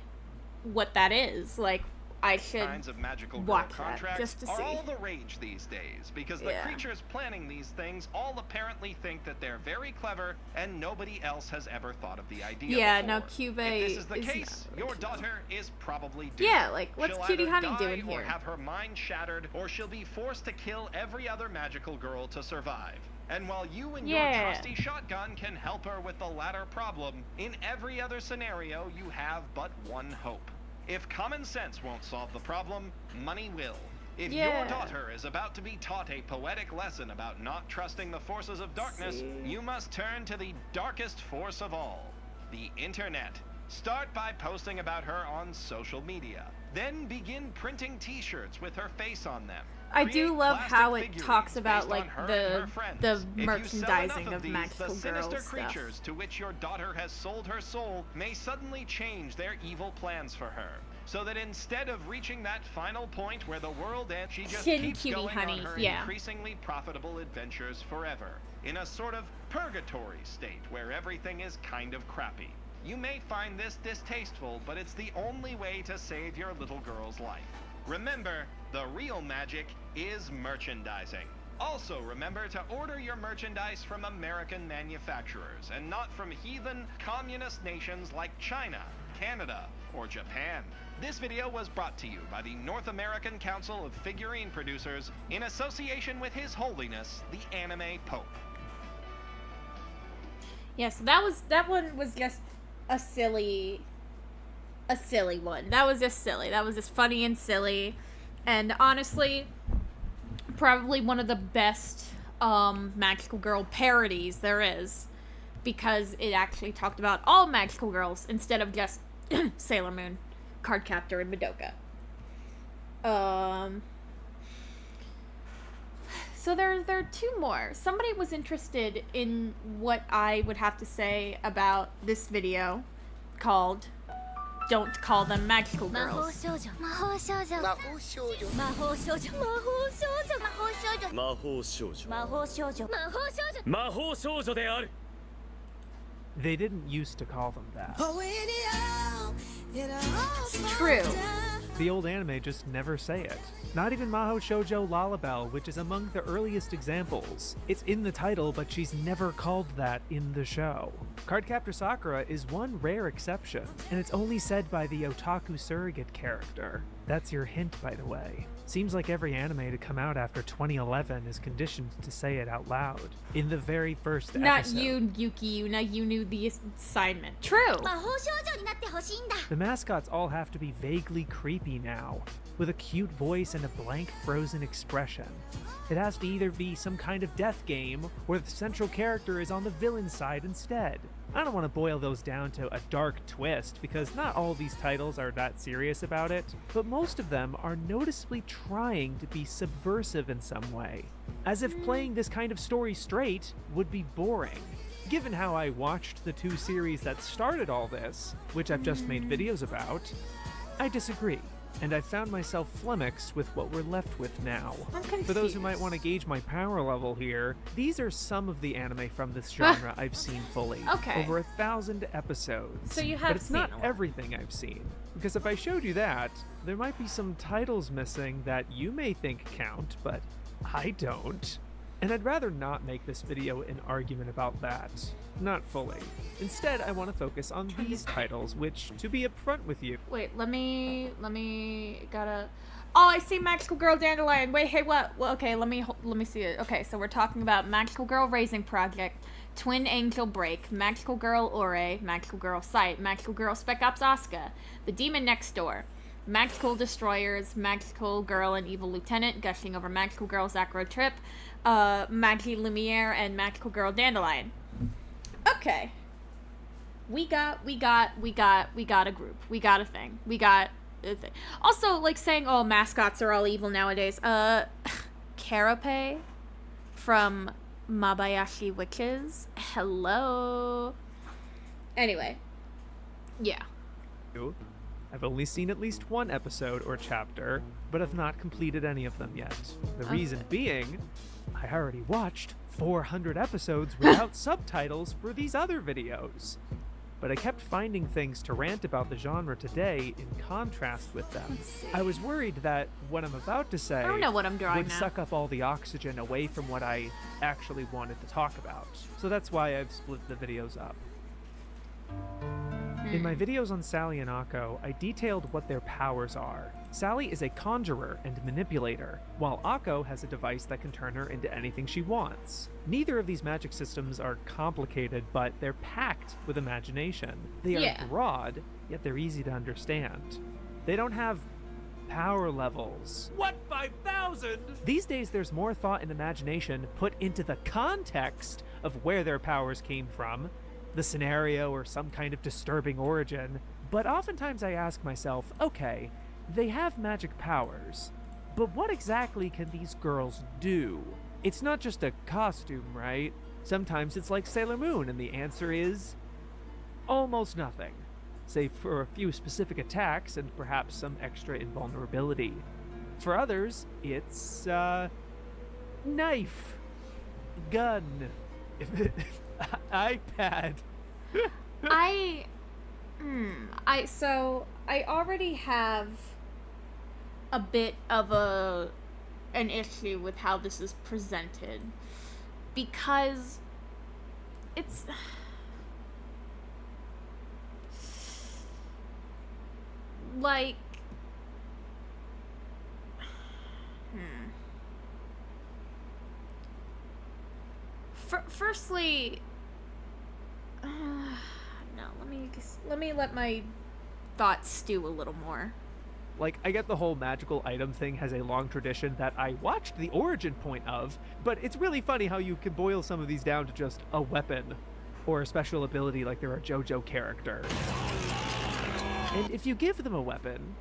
Speaker 1: that is. Like, I should
Speaker 8: Kinds of magical girl
Speaker 1: watch that
Speaker 8: contracts
Speaker 1: just to
Speaker 8: are
Speaker 1: see.
Speaker 8: all the rage these days because the creatures planning these things all apparently think that they're very clever and nobody else has ever thought of the idea
Speaker 1: Yeah,
Speaker 8: before.
Speaker 1: no, Cube
Speaker 8: If this is the
Speaker 1: is
Speaker 8: case,
Speaker 1: not
Speaker 8: your
Speaker 1: really
Speaker 8: daughter is probably doomed.
Speaker 1: Yeah, like, what's
Speaker 8: She'll
Speaker 1: Cutie
Speaker 8: either
Speaker 1: Honey
Speaker 8: die
Speaker 1: doing
Speaker 8: or
Speaker 1: here?
Speaker 8: have her mind shattered, or she'll be forced to kill every other magical girl to survive. And while you and your trusty shotgun can help her with the latter problem, in every other scenario you have but one hope. If common sense won't solve the problem, money will. If your daughter is about to be taught a poetic lesson about not trusting the forces of darkness, you must turn to the darkest force of all, the internet. Start by posting about her on social media. Then begin printing t-shirts with her face on them.
Speaker 1: I do
Speaker 8: Create
Speaker 1: love how
Speaker 8: plastic
Speaker 1: it talks
Speaker 8: figurines
Speaker 1: about,
Speaker 8: based
Speaker 1: like,
Speaker 8: on her and
Speaker 1: the
Speaker 8: her friends.
Speaker 1: the
Speaker 8: If you sell
Speaker 1: merchandising
Speaker 8: enough
Speaker 1: of
Speaker 8: these,
Speaker 1: Magical
Speaker 8: the
Speaker 1: Girls
Speaker 8: sinister
Speaker 1: stuff.
Speaker 8: creatures to which your daughter has sold her soul may suddenly change their evil plans for her. So that instead of reaching that final point where the world ends, she just keeps
Speaker 1: Cutie
Speaker 8: going
Speaker 1: Honey,
Speaker 8: on her
Speaker 1: yeah.
Speaker 8: increasingly profitable adventures forever, in a sort of purgatory state where everything is kind of crappy. You may find this distasteful, but it's the only way to save your little girl's life. Remember, the real magic is merchandising. Also remember to order your merchandise from American manufacturers and not from heathen communist nations like China, Canada, or Japan. This video was brought to you by the North American Council of Figurine Producers in association with His Holiness, the Anime Pope.
Speaker 1: Yeah, so that one was just a silly one. That was just silly. That was just funny and silly. And honestly, probably one of the best Magical Girl parodies there is, because it actually talked about all Magical Girls instead of just Sailor Moon, Cardcaptor, and Madoka. So there are two more. Somebody was interested in what I would have to say about this video called Don't Call Them Magical Girls.
Speaker 6: 魔法少女である They didn't used to call them that.
Speaker 1: It's true.
Speaker 6: The old anime just never say it. Not even Mahou Shoujo Lalabelle, which is among the earliest examples. It's in the title, but she's never called that in the show. Cardcaptor Sakura is one rare exception, and it's only said by the otaku surrogate character. That's your hint, by the way. Seems like every anime to come out after 2011 is conditioned to say it out loud. In the very first episode.
Speaker 1: Not you, Yuki Yuna. You knew the assignment. True.
Speaker 6: The mascots all have to be vaguely creepy now, with a cute voice and a blank, frozen expression. It has to either be some kind of death game, or the central character is on the villain's side instead. I don't want to boil those down to a dark twist, because not all these titles are that serious about it, but most of them are noticeably trying to be subversive in some way. As if playing this kind of story straight would be boring. Given how I watched the two series that started all this, which I've just made videos about, I disagree. And I found myself flummoxed with what we're left with now. For those who might want to gauge my power level here, these are some of the anime from this genre I've seen fully.
Speaker 1: Okay.
Speaker 6: Over 1,000 episodes.
Speaker 1: So you have
Speaker 6: But it's
Speaker 1: seen
Speaker 6: not
Speaker 1: a lot.
Speaker 6: everything I've seen. Because if I showed you that, there might be some titles missing that you may think count, but I don't. And I'd rather not make this video an argument about that. Not fully. Instead, I want to focus on these titles, which, to be upfront with you...
Speaker 1: Wait, let me, gotta... Oh, I see Magical Girl Dandelion. Wait, hey, what? Well, okay, let me see it. Okay, so we're talking about Magical Girl Raising Project, Twin Angel Break, Magical Girl Ore, Magical Girl Sight, Magical Girl Spec Ops Asuka, The Demon Next Door, Magical Destroyers, Magical Girl and Evil Lieutenant, Gushing Over Magical Girl's Acro Trip, Magie Lumiere, and Magical Girl Dandelion. Okay. We got a group. We got a thing. We got a thing. Also, like, saying, oh, mascots are all evil nowadays. Carapace? from Mabayashi Witches. Hello. Anyway. Yeah.
Speaker 9: I've only seen at least one episode or chapter, but have not completed any of them yet. The reason being, I already watched 400 episodes without subtitles for these other videos. But I kept finding things to rant about the genre today in contrast with them. I was worried that what I'm about to say
Speaker 1: I don't know what I'm drawing
Speaker 9: would
Speaker 1: now.
Speaker 9: suck up all the oxygen away from what I actually wanted to talk about. So that's why I've split the videos up. In my videos on Sally and Akko, I detailed what their powers are. Sally is a conjurer and manipulator, while Akko has a device that can turn her into anything she wants. Neither of these magic systems are complicated, but they're packed with imagination. They are broad, yet they're easy to understand. They don't have power levels. What, 5,000? These days there's more thought and imagination put into the context of where their powers came from, the scenario or some kind of disturbing origin, but oftentimes I ask myself, okay, they have magic powers, but what exactly can these girls do? It's not just a costume, right? Sometimes it's like Sailor Moon, and the answer is almost nothing, save for a few specific attacks and perhaps some extra invulnerability. For others, it's, knife, gun, iPad.
Speaker 1: So I already have a bit of an issue with how this is presented, because it's like firstly, no, let me let my thoughts stew a little more.
Speaker 9: Like, I get the whole magical item thing has a long tradition that I watched the origin point of, but it's really funny how you can boil some of these down to just a weapon or a special ability like they're a JoJo character. And if you give them a weapon,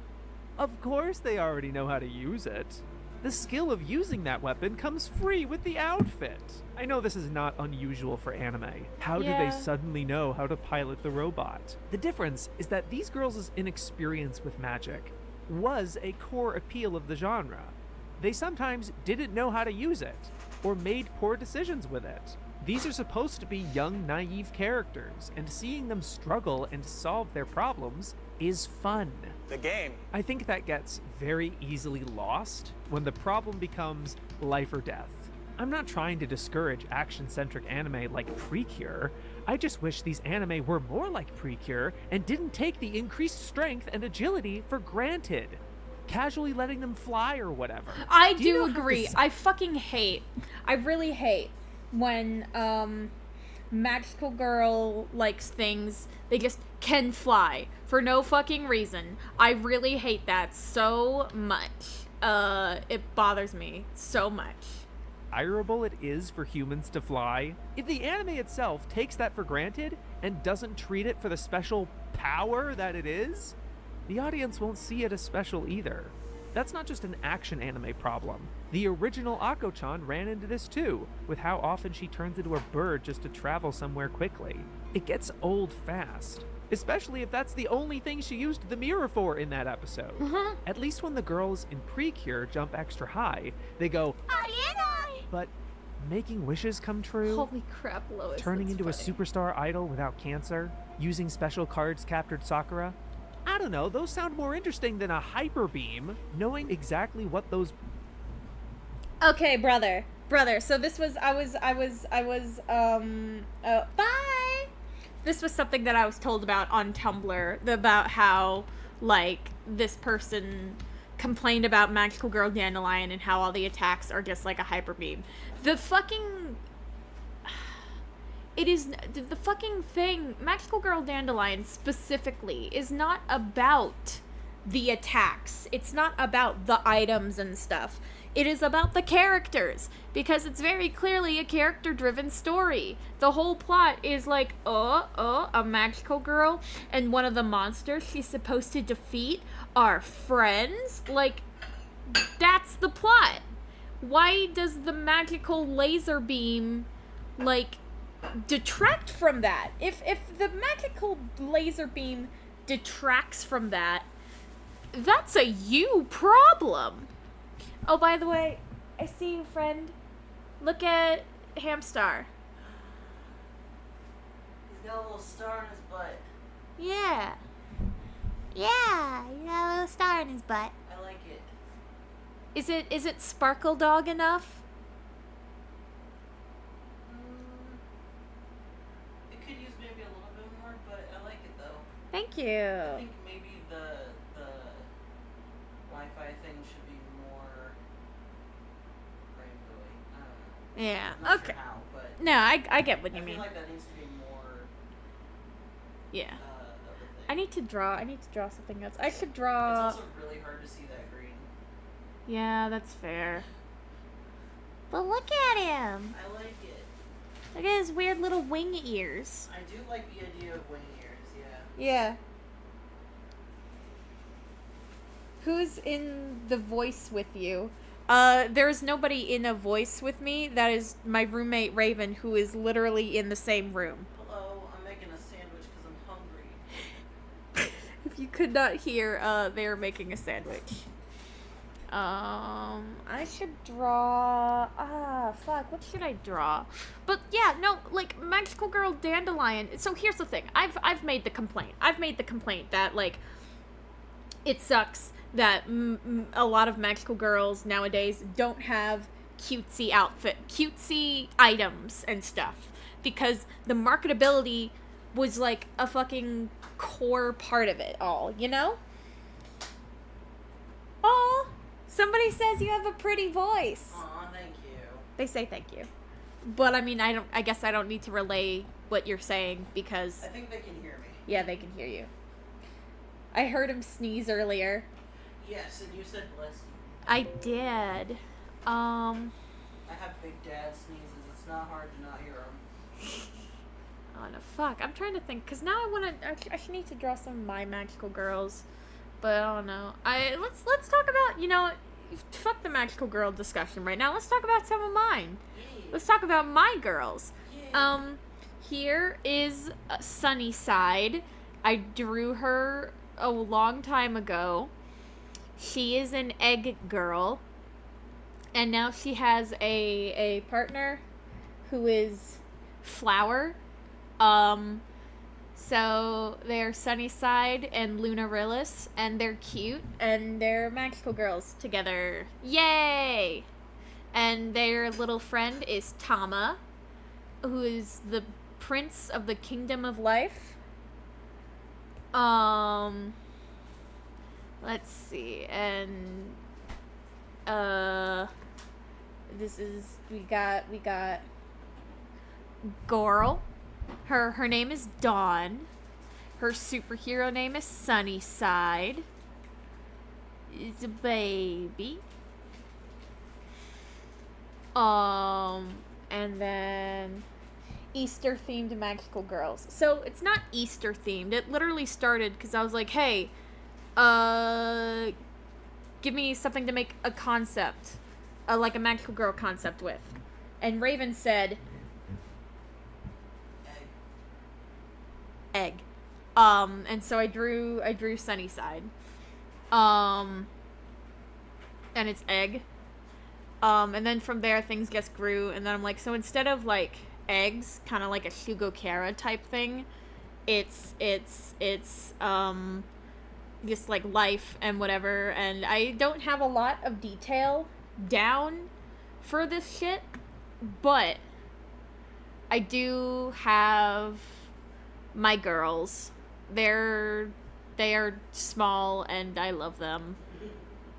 Speaker 9: of course they already know how to use it. The skill of using that weapon comes free with the outfit. I know this is not unusual for anime. How do they suddenly know how to pilot the robot? The difference is that these girls' inexperience with magic was a core appeal of the genre. They sometimes didn't know how to use it, or made poor decisions with it. These are supposed to be young, naive characters, and seeing them struggle and solve their problems is fun.
Speaker 10: The game.
Speaker 9: I think that gets very easily lost when the problem becomes life or death. I'm not trying to discourage action-centric anime like Precure. I just wish these anime were more like Precure and didn't take the increased strength and agility for granted, casually letting them fly or whatever.
Speaker 1: I do agree. I really hate when magical girl likes things they just can fly for no fucking reason. I really hate that so much. It bothers me so much.
Speaker 9: Desirable it is for humans to fly. If the anime itself takes that for granted and doesn't treat it for the special power that it is, the audience won't see it as special either. That's not just an action anime problem. The original Akko-chan ran into this too, with how often she turns into a bird just to travel somewhere quickly. It gets old fast, especially if that's the only thing she used the mirror for in that episode. At least when the girls in Precure jump extra high, they go, but making wishes come true?
Speaker 1: Holy crap, Lois.
Speaker 9: Turning into
Speaker 1: funny.
Speaker 9: a superstar idol without cancer? Using special cards captured Sakura? I don't know, those sound more interesting than a hyper beam. Knowing exactly what those...
Speaker 1: Okay, brother. So this was, bye! This was something that I was told about on Tumblr, about how, like, this person complained about Magical Girl Dandelion and how all the attacks are just like a hyper beam. The fucking thing, Magical Girl Dandelion specifically, is not about the attacks. It's not about the items and stuff. It is about the characters, because it's very clearly a character-driven story. The whole plot is like, a magical girl, and one of the monsters she's supposed to defeat are friends. Like, that's the plot. why does the magical laser beam, like, detract from that? If the magical laser beam detracts from that, that's a you problem. Oh, by the way, I see you, friend. Look at Hamstar.
Speaker 10: He's got a little star in his butt.
Speaker 1: Yeah. Yeah, you got a little star in his butt.
Speaker 10: I like it.
Speaker 1: Is it sparkle dog enough?
Speaker 10: It could use maybe a little bit more, but I like it though.
Speaker 1: Thank
Speaker 10: I
Speaker 1: you.
Speaker 10: think maybe the Wi-Fi thing should be more rainbowy. I don't know.
Speaker 1: Yeah.
Speaker 10: I'm not
Speaker 1: Okay.
Speaker 10: Sure how, but
Speaker 1: No, I get what you
Speaker 10: I
Speaker 1: mean.
Speaker 10: feel like that needs to be more.
Speaker 1: Yeah.
Speaker 10: Of the thing.
Speaker 1: I need to draw something else. I should
Speaker 10: It's
Speaker 1: draw.
Speaker 10: also really hard to see that green.
Speaker 1: Yeah, that's fair. But look at him.
Speaker 10: I like it.
Speaker 1: Look at his weird little wing ears.
Speaker 10: I do like the idea of wing ears. Yeah.
Speaker 1: Yeah. Who's in the voice with you? There's nobody in a voice with me. That is my roommate Raven, who is literally in the same room.
Speaker 10: Hello, I'm making a sandwich because I'm hungry.
Speaker 1: If you could not hear, they are making a sandwich. I should draw. Fuck. What should I draw? But yeah, no, like Magical Girl Dandelion. So here's the thing. I've made the complaint. That like it sucks that a lot of magical girls nowadays don't have cutesy items and stuff, because the marketability was like a fucking core part of it all, you know? Oh, somebody says you have a pretty voice.
Speaker 10: Aw, thank you.
Speaker 1: They say thank you. But I mean, I guess I don't need to relay what you're saying because
Speaker 10: I think they can hear me.
Speaker 1: yeah, they can hear you. I heard him sneeze earlier.
Speaker 10: Yes, and you said bless you.
Speaker 1: I did.
Speaker 10: I have big dad sneezes. It's not hard to not hear them.
Speaker 1: Oh no, fuck. I'm trying to think, because now I should need to draw some of my magical girls. But I don't know. Let's talk about, you know, fuck the magical girl discussion right now. Let's talk about some of mine.
Speaker 10: Yeah.
Speaker 1: Let's talk about my girls.
Speaker 10: Yeah.
Speaker 1: Here is Sunnyside. I drew her a long time ago. She is an egg girl. And now she has a partner who is Flower. So they're Sunnyside and Lunarillis, and they're cute, and they're magical girls together. Yay! And their little friend is Tama, who is the prince of the kingdom of life. Let's see, and we got Gorl. Her name is Dawn. Her superhero name is Sunnyside. It's a baby. And then Easter themed magical girls. So it's not Easter themed. It literally started because I was like, hey, give me something to make a concept, like a magical girl concept with. And Raven said, egg. And so I drew Sunnyside. And it's egg. And then from there things just grew, and then I'm like, so instead of like eggs, kind of like a Shugokara type thing, it's just like life and whatever, and I don't have a lot of detail down for this shit, but I do have my girls. They are small and I love them.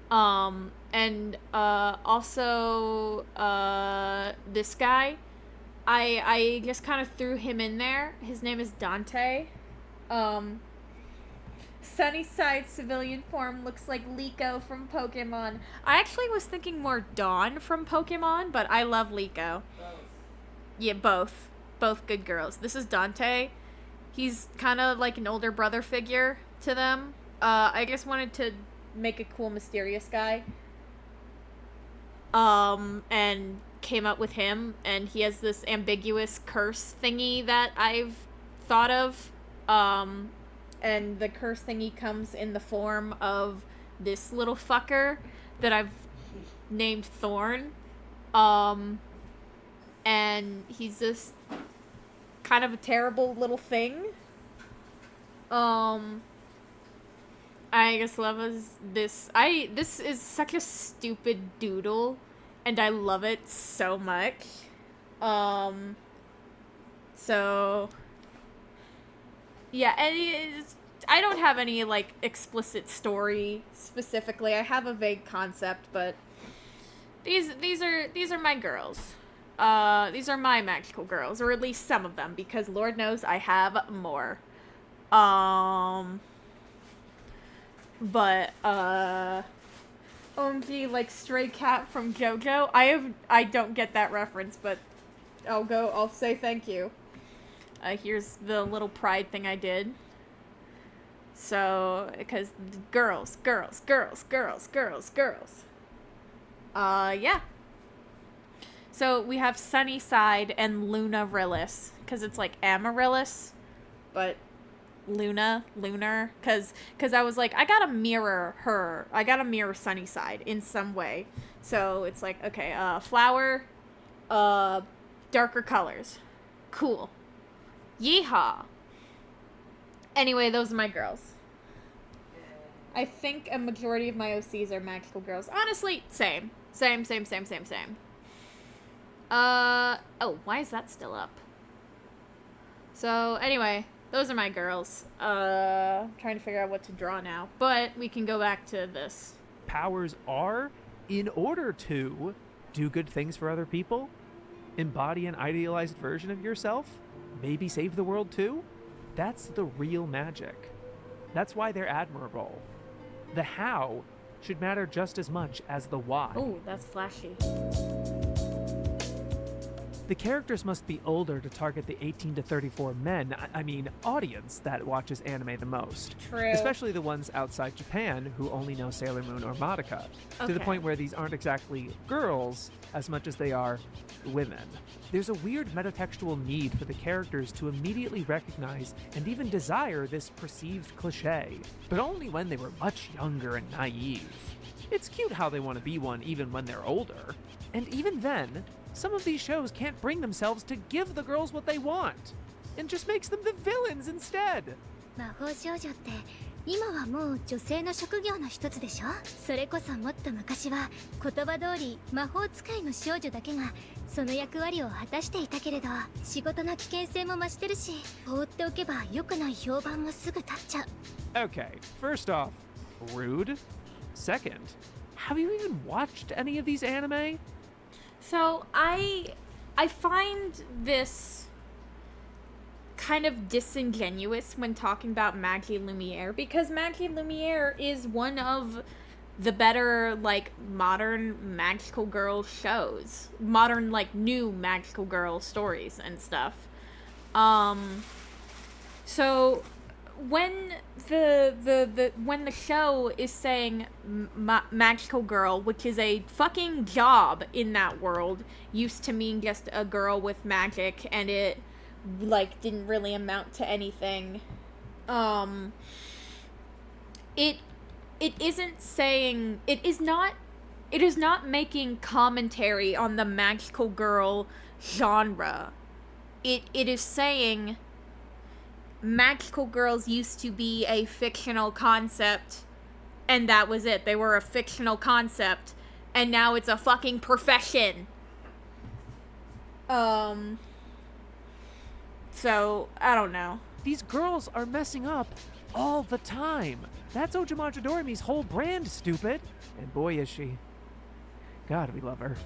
Speaker 1: And also this guy, I just kind of threw him in there. His name is Dante. Sunnyside civilian form looks like Liko from Pokemon. I actually was thinking more Dawn from Pokemon, but I love Liko.
Speaker 10: Both.
Speaker 1: Yeah, both. Both good girls. This is Dante. He's kind of like an older brother figure to them. I just wanted to make a cool, mysterious guy. and came up with him, and he has this ambiguous curse thingy that I've thought of, and the curse thingy comes in the form of this little fucker that I've named Thorn, and he's this kind of a terrible little thing. I just love this. This is such a stupid doodle, and I love it so much. So yeah, and I don't have any like explicit story specifically. I have a vague concept, but these are my girls. These are my magical girls, or at least some of them, because Lord knows I have more. But OMG, like Stray Cat from JoJo. I don't get that reference, but I'll say thank you. Here's the little pride thing I did. So, because girls. Yeah. So we have Sunnyside and Luna Rillis, because it's like Amaryllis, but lunar, because I was like, I gotta mirror her. I gotta mirror Sunnyside in some way. So it's like, okay, flower, darker colors. Cool. Yeehaw. Anyway, those are my girls. I think a majority of my OCs are magical girls. Honestly, same. Oh, why is that still up? So, anyway, those are my girls. Trying to figure out what to draw now. But we can go back to this.
Speaker 9: Powers are in order to do good things for other people, embody an idealized version of yourself, maybe save the world too. That's the real magic. That's why they're admirable. The how should matter just as much as the why.
Speaker 1: Oh, that's flashy.
Speaker 9: The characters must be older to target the 18 to 34 men, audience that watches anime the most.
Speaker 1: True.
Speaker 9: Especially the ones outside Japan who only know Sailor Moon or Madoka. To the point where these aren't exactly girls as much as they are women. There's a weird metatextual need for the characters to immediately recognize and even desire this perceived cliché, but only when they were much younger and naive. It's cute how they want to be one even when they're older. And even then, some of these shows can't bring themselves to give the girls what they want, and just makes them the villains instead.
Speaker 11: 魔法少女って今はもう女性の職業の一つでしょ。それこそもっと昔は言葉通り魔法使いの少女だけがその役割を果たしていたけれど、仕事の危険性も増してるし、放っておけば良くない評判もすぐ立っちゃう。
Speaker 9: Okay, first off, rude. Second, have you even watched any of these anime?
Speaker 1: So I find this kind of disingenuous when talking about Magie Lumiere, because Magie Lumiere is one of the better, like, modern magical girl shows. Modern, like, new magical girl stories and stuff. So when when the show is saying magical girl, which is a fucking job in that world, used to mean just a girl with magic, and it like didn't really amount to anything. It isn't saying, it is not making commentary on the magical girl genre. It is saying magical girls used to be a fictional concept, and that was it. They were a fictional concept, and now it's a fucking profession. So, I don't know.
Speaker 9: These girls are messing up all the time. That's Ojamaja Dorimi's whole brand, stupid. And boy, is she. God, we love her.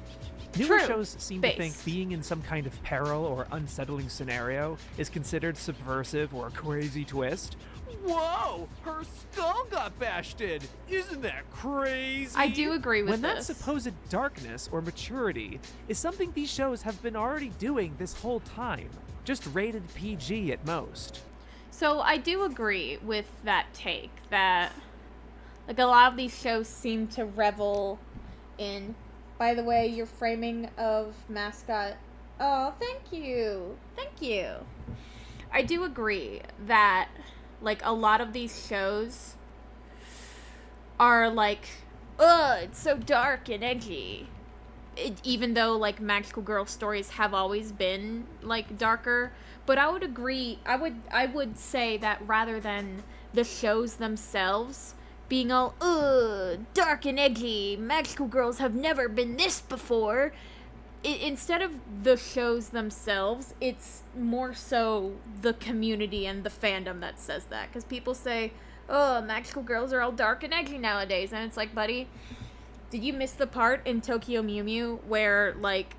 Speaker 9: Newer shows seem to think being in some kind of peril or unsettling scenario is considered subversive or a crazy twist. Whoa! Her skull got bashed in! Isn't that crazy?
Speaker 1: I do agree with
Speaker 9: this. When
Speaker 1: this.
Speaker 9: that supposed darkness or maturity is something these shows have been already doing this whole time. Just rated PG at most.
Speaker 1: So I do agree with that take, that like a lot of these shows seem to revel in By the way, your framing of mascot. Oh, thank you. Thank you. I do agree that, like, a lot of these shows are like, ugh, it's so dark and edgy. Even though, like, magical girl stories have always been, like, darker. But I would agree, I would say that rather than the shows themselves being all, ugh, dark and edgy, magical girls have never been this before, instead of the shows themselves, it's more so the community and the fandom that says that. Because people say, oh, magical girls are all dark and edgy nowadays. And it's like, buddy, did you miss the part in Tokyo Mew Mew where, like,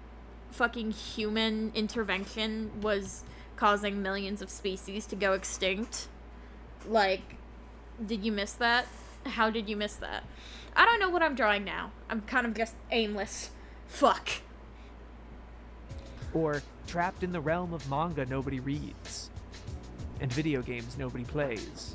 Speaker 1: fucking human intervention was causing millions of species to go extinct? Like, did you miss that? How did you miss that? I don't know what I'm drawing now. I'm kind of just aimless. Fuck.
Speaker 9: Or trapped in the realm of manga nobody reads, and video games nobody plays,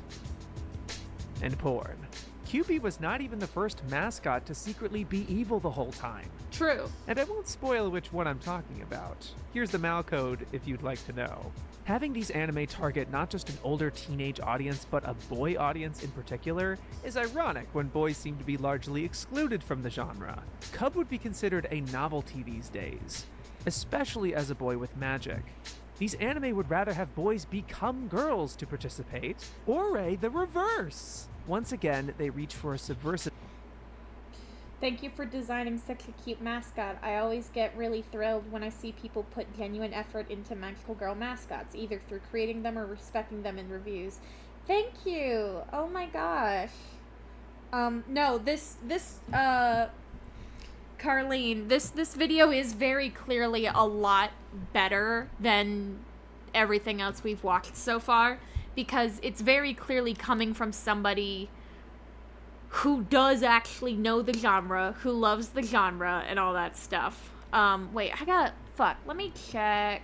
Speaker 9: and porn. Cupid was not even the first mascot to secretly be evil the whole time.
Speaker 1: True.
Speaker 9: And I won't spoil which one I'm talking about. Here's the malcode if you'd like to know. Having these anime target not just an older teenage audience, but a boy audience in particular, is ironic when boys seem to be largely excluded from the genre. Cub would be considered a novelty these days, especially as a boy with magic. These anime would rather have boys become girls to participate, or the reverse. Once again, they reach for a subversive...
Speaker 1: Thank you for designing such a cute mascot. I always get really thrilled when I see people put genuine effort into magical girl mascots, either through creating them or respecting them in reviews. Thank you! Oh my gosh. No, Carlene, this video is very clearly a lot better than everything else we've watched so far, because it's very clearly coming from somebody who does actually know the genre, who loves the genre, and all that stuff. Wait, let me check.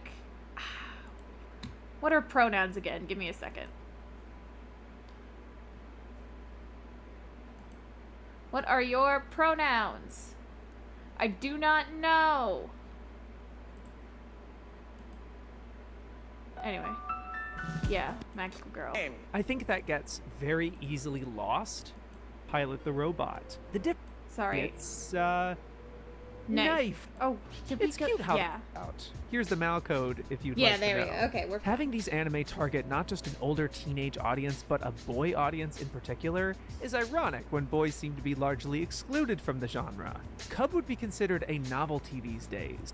Speaker 1: What are pronouns again? Give me a second. What are your pronouns? I do not know. Anyway. Yeah, magical girl.
Speaker 9: I think that gets very easily lost. Pilot the robot.
Speaker 1: Sorry.
Speaker 9: It's, knife.
Speaker 1: Oh,
Speaker 9: it's cute how
Speaker 1: yeah.
Speaker 9: out. Here's the malcode if you'd
Speaker 1: Yeah,
Speaker 9: like to
Speaker 1: there
Speaker 9: know.
Speaker 1: we go. Okay, we're
Speaker 9: Having these anime target not just an older teenage audience, but a boy audience in particular, is ironic when boys seem to be largely excluded from the genre. Cub would be considered a novelty these days.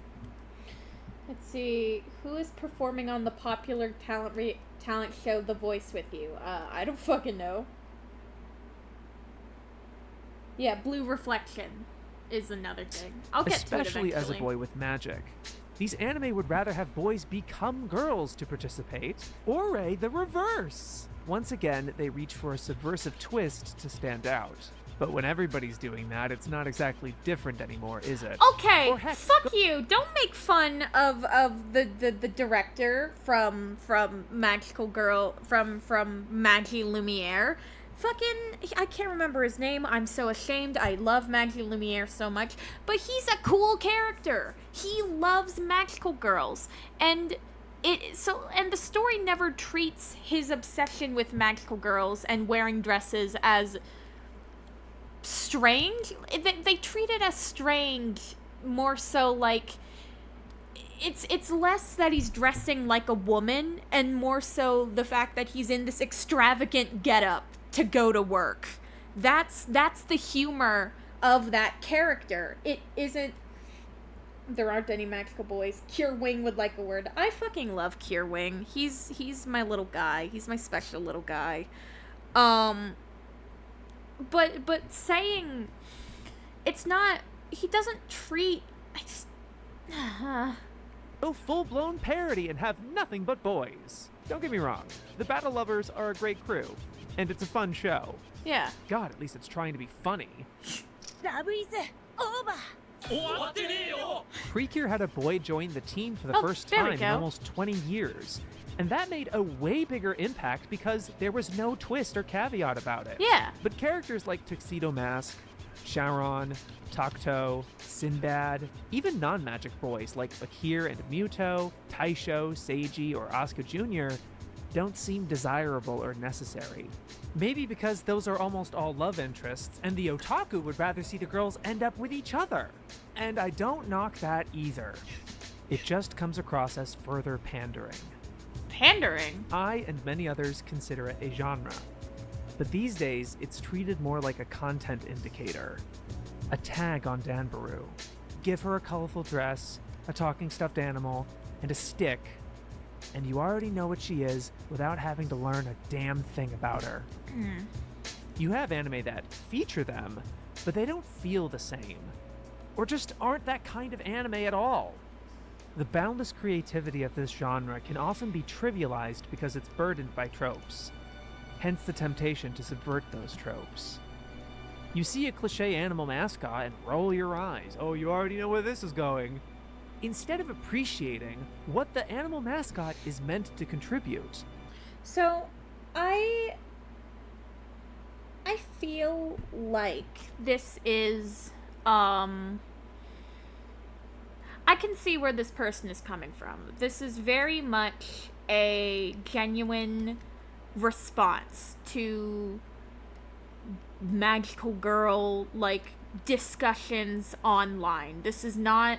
Speaker 1: Let's see, who is performing on the popular talent show The Voice with you? I don't fucking know. Yeah, Blue Reflection is another thing. I'll get to it
Speaker 9: Especially as a
Speaker 1: eventually.
Speaker 9: boy with magic. These anime would rather have boys become girls to participate, or the reverse. Once again, they reach for a subversive twist to stand out. But when everybody's doing that, it's not exactly different anymore, is it?
Speaker 1: Okay,
Speaker 9: Or heck,
Speaker 1: fuck you. Don't make fun of the director from Magical Girl, from Maggie Lumiere. Fucking, I can't remember his name. I'm so ashamed. I love Maggie Lumiere so much. But he's a cool character. He loves magical girls. And the story never treats his obsession with magical girls and wearing dresses as strange. They treat it as strange, more so like it's less that he's dressing like a woman and more so the fact that he's in this extravagant getup to go to work. That's the humor of that character. It isn't. There aren't any magical boys. Cure Wing would like a word. I fucking love Cure Wing. He's my little guy. He's my special little guy. But saying it's not. He doesn't treat.
Speaker 9: Go full-blown parody and have nothing but boys. Don't get me wrong, the Battle Lovers are a great crew, and it's a fun show.
Speaker 1: Yeah.
Speaker 9: God, at least it's trying to be funny. Precure had a boy join the team for the first
Speaker 1: there we
Speaker 9: time in
Speaker 1: go.
Speaker 9: almost 20 years. And that made a way bigger impact because there was no twist or caveat about it.
Speaker 1: Yeah.
Speaker 9: But characters like Tuxedo Mask, Sharon, Takuto, Sinbad, even non-magic boys like Fakir and Muto, Taisho, Seiji, or Asuka Jr. don't seem desirable or necessary. Maybe because those are almost all love interests, and the otaku would rather see the girls end up with each other. And I don't knock that either. It just comes across as further pandering.
Speaker 1: Pandering?
Speaker 9: I and many others consider it a genre. But these days, it's treated more like a content indicator. A tag on Danbaru. Give her a colorful dress, a talking stuffed animal, and a stick, and you already know what she is without having to learn a damn thing about her. You have anime that feature them, but they don't feel the same. Or just aren't that kind of anime at all. The boundless creativity of this genre can often be trivialized because it's burdened by tropes. Hence the temptation to subvert those tropes. You see a cliché animal mascot and roll your eyes. Oh, you already know where this is going. Instead of appreciating what the animal mascot is meant to contribute.
Speaker 1: So, I feel like this is, I can see where this person is coming from. This is very much a genuine response to magical girl, like, discussions online. This is not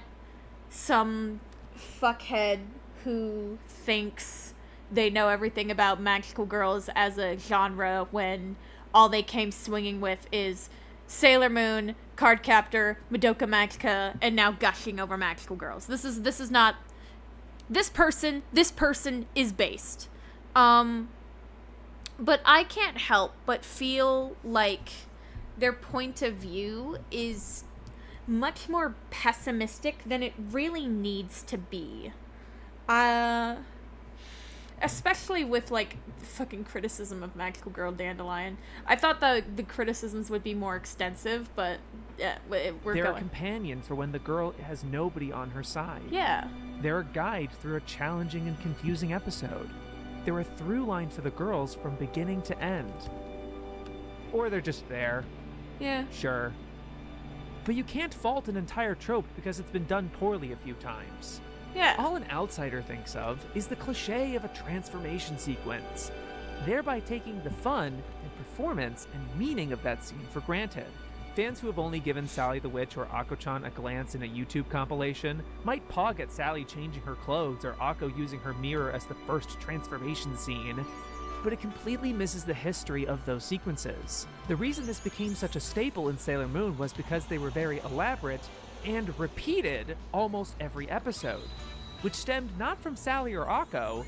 Speaker 1: some fuckhead who thinks they know everything about magical girls as a genre when all they came swinging with is Sailor Moon, Cardcaptor, Madoka Magica, and now gushing over magical girls. This is not... This person is based. But I can't help but feel like their point of view is much more pessimistic than it really needs to be. Especially with, like, fucking criticism of Magical Girl Dandelion. I thought the criticisms would be more extensive, but yeah, we're
Speaker 9: They're
Speaker 1: going.
Speaker 9: a companion for when the girl has nobody on her side.
Speaker 1: Yeah.
Speaker 9: They're a guide through a challenging and confusing episode. They're a through line for the girls from beginning to end. Or they're just there.
Speaker 1: Yeah.
Speaker 9: Sure. But you can't fault an entire trope because it's been done poorly a few times.
Speaker 1: Yeah.
Speaker 9: All an outsider thinks of is the cliche of a transformation sequence, thereby taking the fun and performance and meaning of that scene for granted. Fans who have only given Sally the Witch or Ako-chan a glance in a YouTube compilation might pog at Sally changing her clothes or Ako using her mirror as the first transformation scene, but it completely misses the history of those sequences. The reason this became such a staple in Sailor Moon was because they were very elaborate and repeated almost every episode, which stemmed not from Sally or Ako,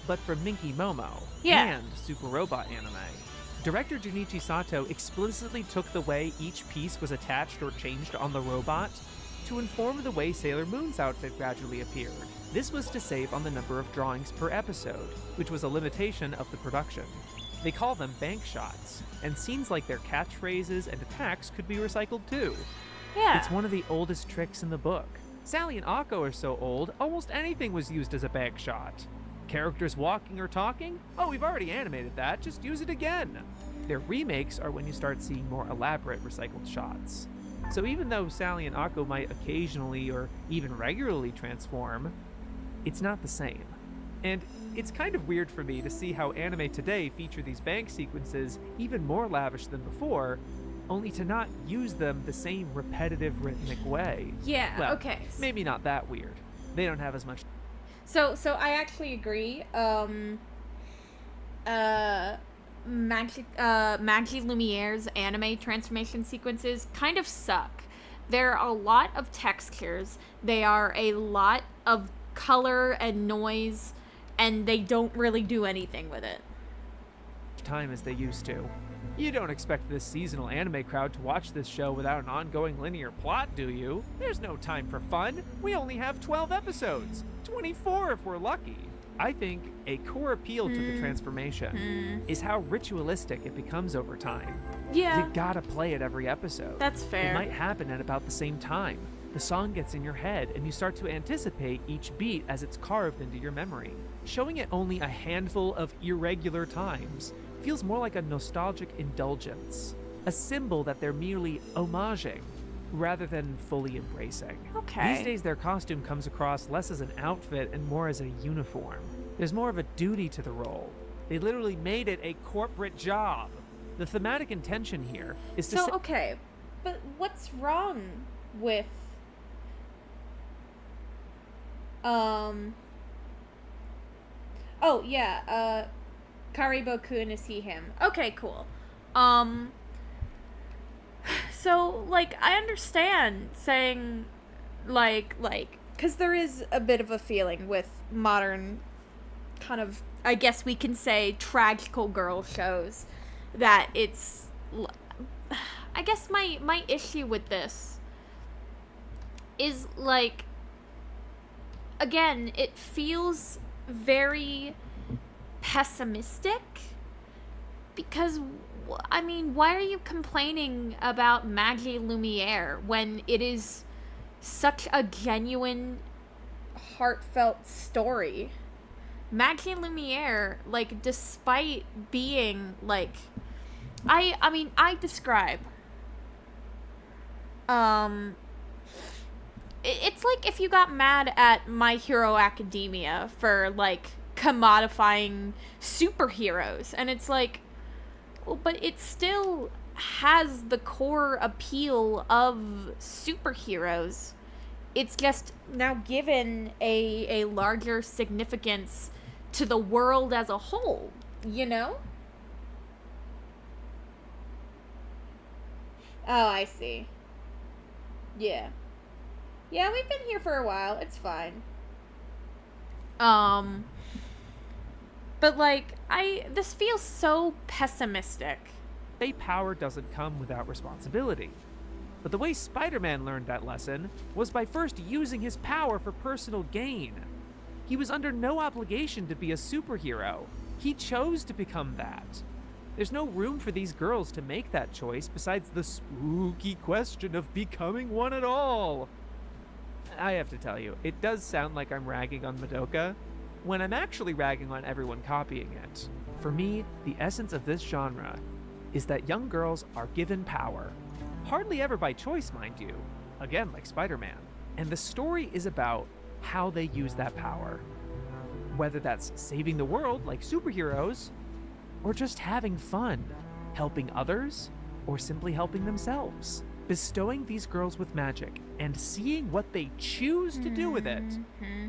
Speaker 9: but from Minky Momo and Super Robot anime. Director Junichi Sato explicitly took the way each piece was attached or changed on the robot to inform the way Sailor Moon's outfit gradually appeared. This was to save on the number of drawings per episode, which was a limitation of the production. They call them bank shots, and scenes like their catchphrases and attacks could be recycled too.
Speaker 1: Yeah.
Speaker 9: It's one of the oldest tricks in the book. Sally and Ako are so old, almost anything was used as a bank shot. Characters walking or talking? Oh, we've already animated that, just use it again. Their remakes are when you start seeing more elaborate recycled shots. So even though Sally and Ako might occasionally or even regularly transform, it's not the same. And it's kind of weird for me to see how anime today feature these bank sequences even more lavish than before, only to not use them the same repetitive rhythmic way.
Speaker 1: Yeah,
Speaker 9: well,
Speaker 1: okay.
Speaker 9: Maybe not that weird. They don't have as much...
Speaker 1: So I actually agree. Maggie Lumiere's anime transformation sequences kind of suck. There are a lot of textures. They are a lot of color and noise, and they don't really do anything with it.
Speaker 9: Time as they used to. You don't expect this seasonal anime crowd to watch this show without an ongoing linear plot, do you? There's no time for fun. We only have 12 episodes. 24 if we're lucky. I think a core appeal to the transformation is how ritualistic it becomes over time.
Speaker 1: Yeah.
Speaker 9: You gotta play it every episode.
Speaker 1: That's fair.
Speaker 9: It might happen at about the same time. The song gets in your head and you start to anticipate each beat as it's carved into your memory. Showing it only a handful of irregular times feels more like a nostalgic indulgence. a symbol that they're merely homaging, rather than fully embracing.
Speaker 1: Okay.
Speaker 9: These days, their costume comes across less as an outfit and more as a uniform. There's more of a duty to the role. They literally made it a corporate job. The thematic intention here is to
Speaker 1: okay, but what's wrong with oh yeah, Karibo-kun is he him. Okay, cool. So like I understand saying like cuz there is a bit of a feeling with modern kind of, I guess we can say, tragical girl shows that it's, I guess my issue with this is like, again, it feels very pessimistic because, I mean, why are you complaining about Magie Lumiere when it is such a genuine, heartfelt story? Magie Lumiere, like, despite being, like, I mean, I describe, it's like if you got mad at My Hero Academia for, like, commodifying superheroes, and it's like, well, but it still has the core appeal of superheroes. It's just now given a larger significance to the world as a whole, you know? Oh, I see. Yeah. Yeah, we've been here for a while. It's fine. But like, this feels so pessimistic.
Speaker 9: Power doesn't come without responsibility. But the way Spider-Man learned that lesson was by first using his power for personal gain. He was under no obligation to be a superhero. He chose to become that. There's no room for these girls to make that choice besides the spooky question of becoming one at all. I have to tell you, it does sound like I'm ragging on Madoka, when I'm actually ragging on everyone copying it. For me, the essence of this genre is that young girls are given power. Hardly ever by choice, mind you. Again, like Spider-Man. And the story is about how they use that power. Whether that's saving the world, like superheroes, or just having fun, helping others, or simply helping themselves. Bestowing these girls with magic and seeing what they choose to do with it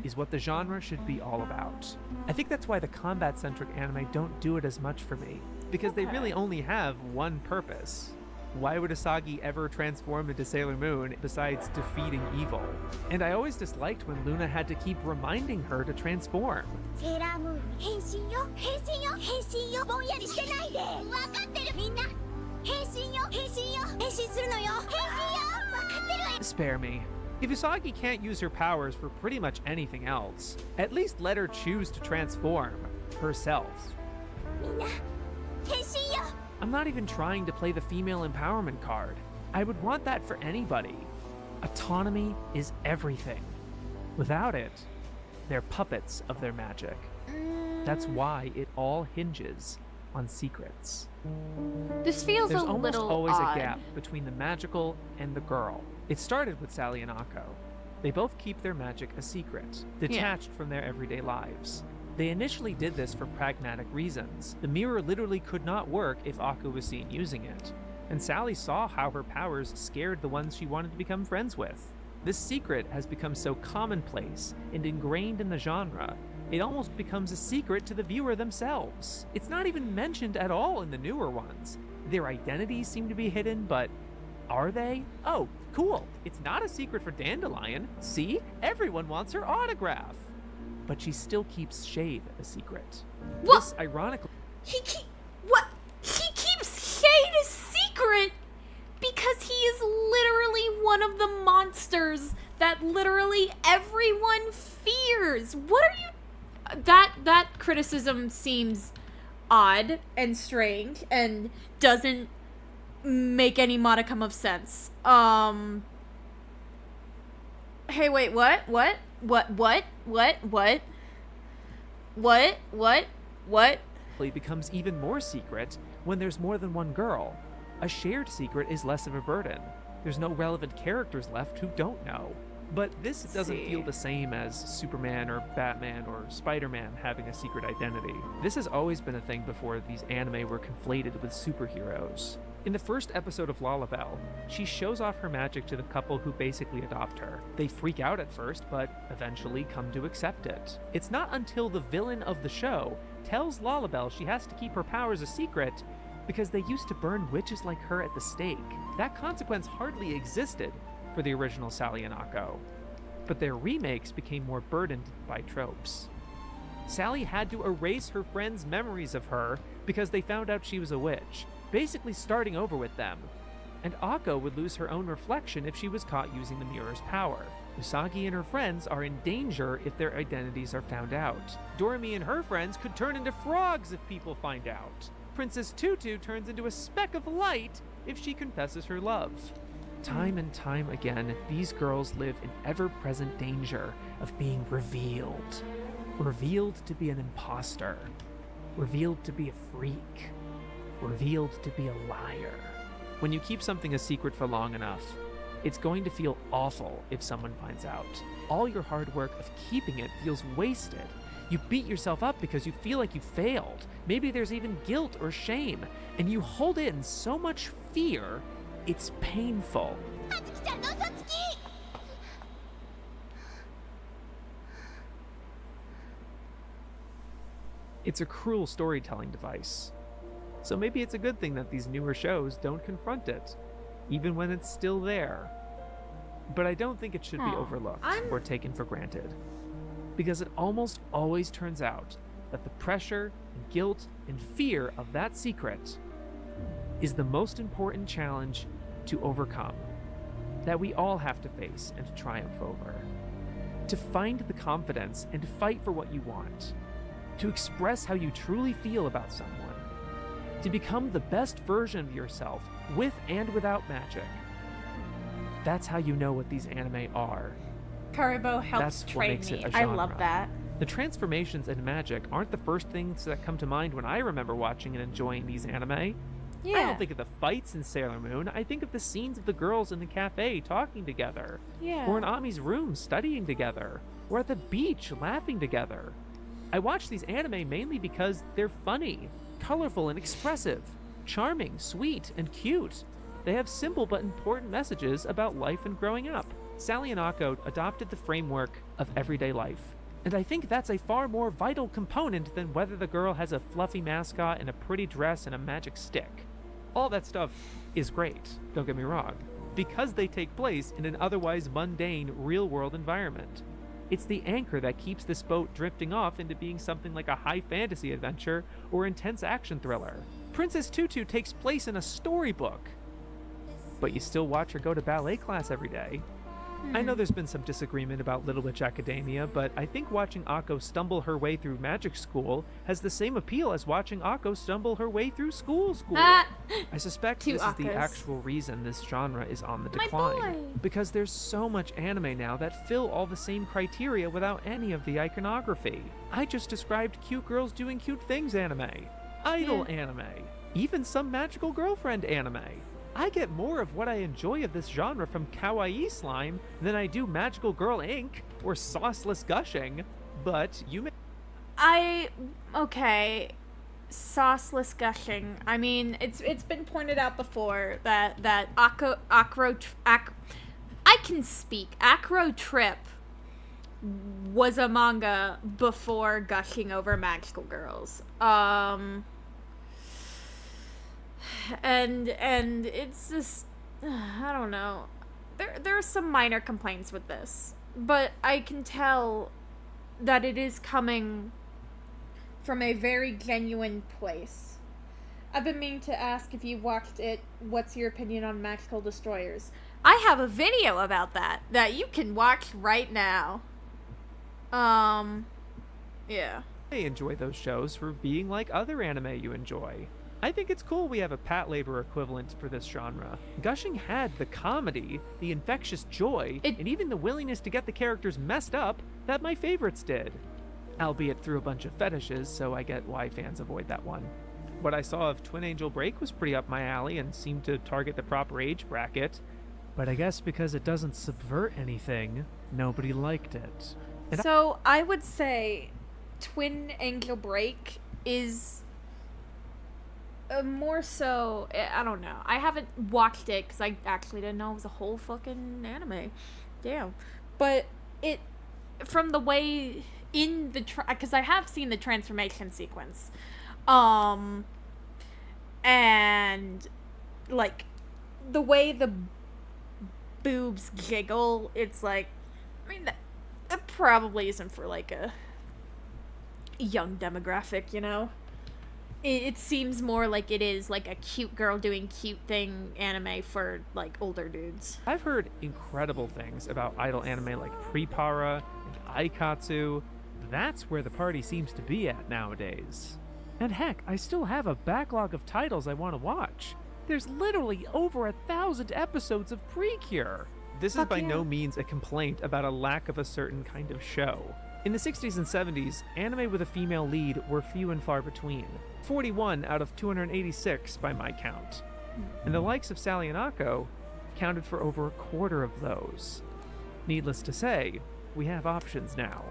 Speaker 9: is what the genre should be all about. I think that's why the combat-centric anime don't do it as much for me, because they really only have one purpose. Why would Asagi ever transform into Sailor Moon besides defeating evil? And I always disliked when Luna had to keep reminding her to transform. Spare me. If Usagi can't use her powers for pretty much anything else, at least let her choose to transform herself. I'm not even trying to play the female empowerment card. I would want that for anybody. Autonomy is everything. Without it, they're puppets of their magic. That's why it all hinges on secrets.
Speaker 1: This feels
Speaker 9: There's
Speaker 1: a
Speaker 9: almost
Speaker 1: little
Speaker 9: always
Speaker 1: odd.
Speaker 9: a gap between the magical and the girl. It started with Sally and Akko. They both keep their magic a secret, detached from their everyday lives. They initially did this for pragmatic reasons. The mirror literally could not work if Akko was seen using it. And Sally saw how her powers scared the ones she wanted to become friends with. This secret has become so commonplace and ingrained in the genre, it almost becomes a secret to the viewer themselves. It's not even mentioned at all in the newer ones. Their identities seem to be hidden, but are they? Oh, cool. It's not a secret for Dandelion. See? Everyone wants her autograph. But she still keeps Shade a secret.
Speaker 1: What?
Speaker 9: This, ironically...
Speaker 1: He keeps Shade a secret because he is literally one of the monsters that literally everyone fears. What are you... That criticism seems odd and strange and doesn't make any modicum of sense. Hey, wait, what?
Speaker 9: becomes even more secret when there's more than one girl. A shared secret is less of a burden. There's no relevant characters left who don't know. But this doesn't feel the same as Superman or Batman or Spider-Man having a secret identity. This has always been a thing before these anime were conflated with superheroes. In the first episode of Lalabelle, she shows off her magic to the couple who basically adopt her. They freak out at first, but eventually come to accept it. It's not until the villain of the show tells Lalabelle she has to keep her powers a secret because they used to burn witches like her at the stake. That consequence hardly existed for the original Sally and Akko, but their remakes became more burdened by tropes. Sally had to erase her friends' memories of her because they found out she was a witch, basically starting over with them. And Akko would lose her own reflection if she was caught using the mirror's power. Usagi and her friends are in danger if their identities are found out. Doremi and her friends could turn into frogs if people find out. Princess Tutu turns into a speck of light if she confesses her love. Time and time again, these girls live in ever-present danger of being revealed. Revealed to be an imposter. Revealed to be a freak. Revealed to be a liar. When you keep something a secret for long enough, it's going to feel awful if someone finds out. All your hard work of keeping it feels wasted. You beat yourself up because you feel like you failed. Maybe there's even guilt or shame, and you hold in so much fear, it's painful. It's a cruel storytelling device. So maybe it's a good thing that these newer shows don't confront it, even when it's still there. But I don't think it should be overlooked or taken for granted, because it almost always turns out that the pressure and guilt and fear of that secret is the most important challenge to overcome, that we all have to face and to triumph over. To find the confidence and to fight for what you want. To express how you truly feel about someone. To become the best version of yourself, with and without magic. That's how you know what these anime are.
Speaker 1: Karibo helps train me. I love that.
Speaker 9: The transformations in magic aren't the first things that come to mind when I remember watching and enjoying these anime.
Speaker 1: Yeah.
Speaker 9: I don't think of the fights in Sailor Moon. I think of the scenes of the girls in the cafe talking together.
Speaker 1: Yeah.
Speaker 9: Or in Ami's room studying together. Or at the beach laughing together. I watch these anime mainly because they're funny, colorful and expressive, charming, sweet, and cute. They have simple but important messages about life and growing up. Sally and Akko adopted the framework of everyday life. And I think that's a far more vital component than whether the girl has a fluffy mascot and a pretty dress and a magic stick. All that stuff is great, don't get me wrong, because they take place in an otherwise mundane, real-world environment. It's the anchor that keeps this boat drifting off into being something like a high fantasy adventure or intense action thriller. Princess Tutu takes place in a storybook, but you still watch her go to ballet class every day. I know there's been some disagreement about Little Witch Academia, but I think watching Akko stumble her way through magic school has the same appeal as watching Akko stumble her way through school. I suspect this is the actual reason this genre is on the decline. Because there's so much anime now that fill all the same criteria without any of the iconography. I just described cute girls doing cute things anime, idol anime, even some magical girlfriend anime. I get more of what I enjoy of this genre from Kawaii Slime than I do Magical Girl Inc. or Sauceless Gushing, but you may...
Speaker 1: Okay, Sauceless Gushing. I mean, it's been pointed out before that I can speak. Acro Trip was a manga before gushing over Magical Girls. And it's just, I don't know. There are some minor complaints with this, but I can tell that it is coming from a very genuine place. I've been meaning to ask if you watched it, what's your opinion on Magical Destroyers? I have a video about that you can watch right now. Yeah.
Speaker 9: I enjoy those shows for being like other anime you enjoy. I think it's cool we have a Patlabor equivalent for this genre. Gushing had the comedy, the infectious joy, and even the willingness to get the characters messed up that my favorites did. Albeit through a bunch of fetishes, so I get why fans avoid that one. What I saw of Twin Angel Break was pretty up my alley and seemed to target the proper age bracket. But I guess because it doesn't subvert anything, nobody liked it. And
Speaker 1: So I would say Twin Angel Break is more so, I don't know. I haven't watched it because I actually didn't know it was a whole fucking anime. Damn. But it, from the way in the, because I have seen the transformation sequence. And like the way the boobs jiggle, it's like, I mean, that probably isn't for like a young demographic, you know? It seems more like it is like a cute girl doing cute thing anime for like older dudes.
Speaker 9: I've heard incredible things about idol anime like Prepara and Aikatsu. That's where the party seems to be at nowadays. And heck, I still have a backlog of titles I want to watch. There's literally over 1,000 episodes of Precure. This is by no means a complaint about a lack of a certain kind of show. In the 60s and 70s, anime with a female lead were few and far between. 41 out of 286 by my count. And the likes of Sally and Akko counted for over a quarter of those. Needless to say, we have options now.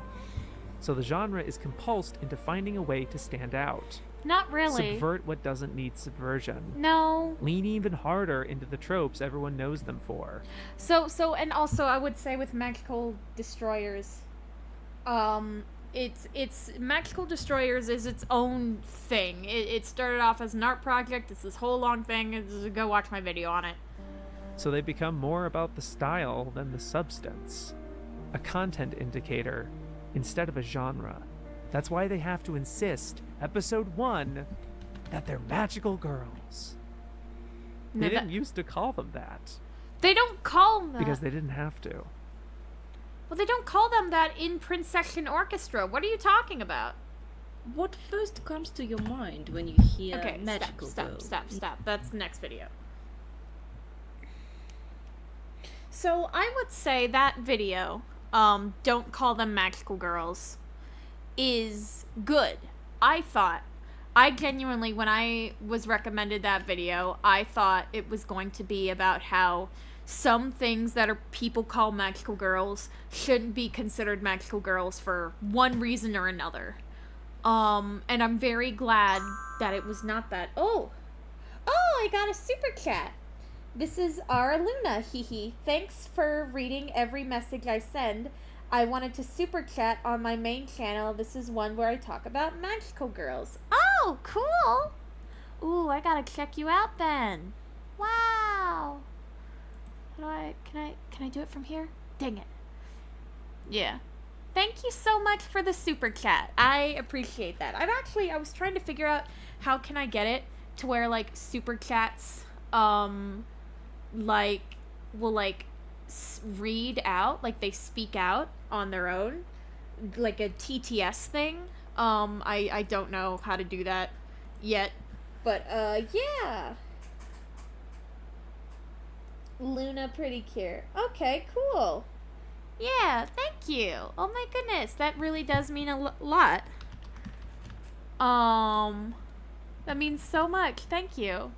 Speaker 9: So the genre is compulsed into finding a way to stand out.
Speaker 1: Not really.
Speaker 9: Subvert what doesn't need subversion.
Speaker 1: No.
Speaker 9: Lean even harder into the tropes everyone knows them for.
Speaker 1: So, and also I would say with Magical Destroyers, it's Magical Destroyers is its own thing. It started off as an art project. It's this whole long thing. Go watch my video on it.
Speaker 9: So they become more about the style than the substance. A content indicator instead of a genre. That's why they have to insist, episode 1, that they're magical girls. They didn't used to call them that.
Speaker 1: They don't call them that.
Speaker 9: Because they didn't have to.
Speaker 1: Well, they don't call them that in Prince Section Orchestra. What are you talking about?
Speaker 12: What first comes to your mind when you hear magical girl?
Speaker 1: Stop. That's the next video. So I would say that video, Don't Call Them Magical Girls, is good. I genuinely, when I was recommended that video, I thought it was going to be about how some things that people call magical girls shouldn't be considered magical girls for one reason or another. And I'm very glad that it was not that. Oh, I got a super chat. This is our Luna, hehe. Thanks for reading every message I send. I wanted to super chat on my main channel. This is one where I talk about magical girls. Oh, cool. Ooh, I gotta check you out then. Wow. Can I do it from here? Dang it. Yeah. Thank you so much for the super chat. I appreciate that. I was trying to figure out how can I get it to where like super chats will read out, like they speak out on their own, like a TTS thing. I don't know how to do that yet, but yeah. Luna pretty cute. Okay, cool. Yeah, thank you. Oh my goodness, that really does mean a lot. That means so much. Thank you.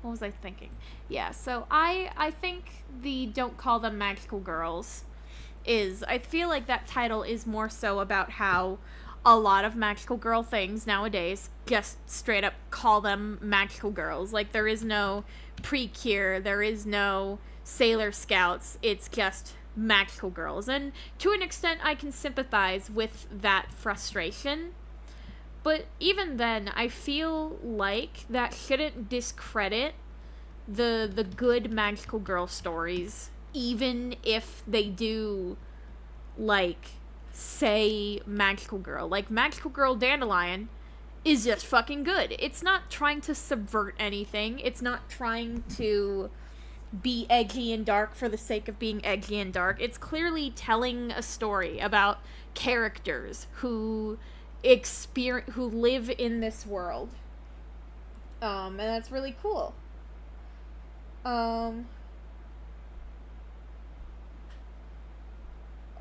Speaker 1: What was I thinking? Yeah, so I think the Don't Call Them Magical Girls I feel like that title is more so about how a lot of magical girl things nowadays just straight up call them magical girls. Like, there is no Precure, there is no Sailor Scouts, it's just magical girls. And to an extent, I can sympathize with that frustration. But even then, I feel like that shouldn't discredit the good magical girl stories, even if they do, like, say magical girl. Like, Magical Girl Dandelion is just fucking good. It's not trying to subvert anything. It's not trying to be edgy and dark for the sake of being edgy and dark. It's clearly telling a story about characters who live in this world. And that's really cool.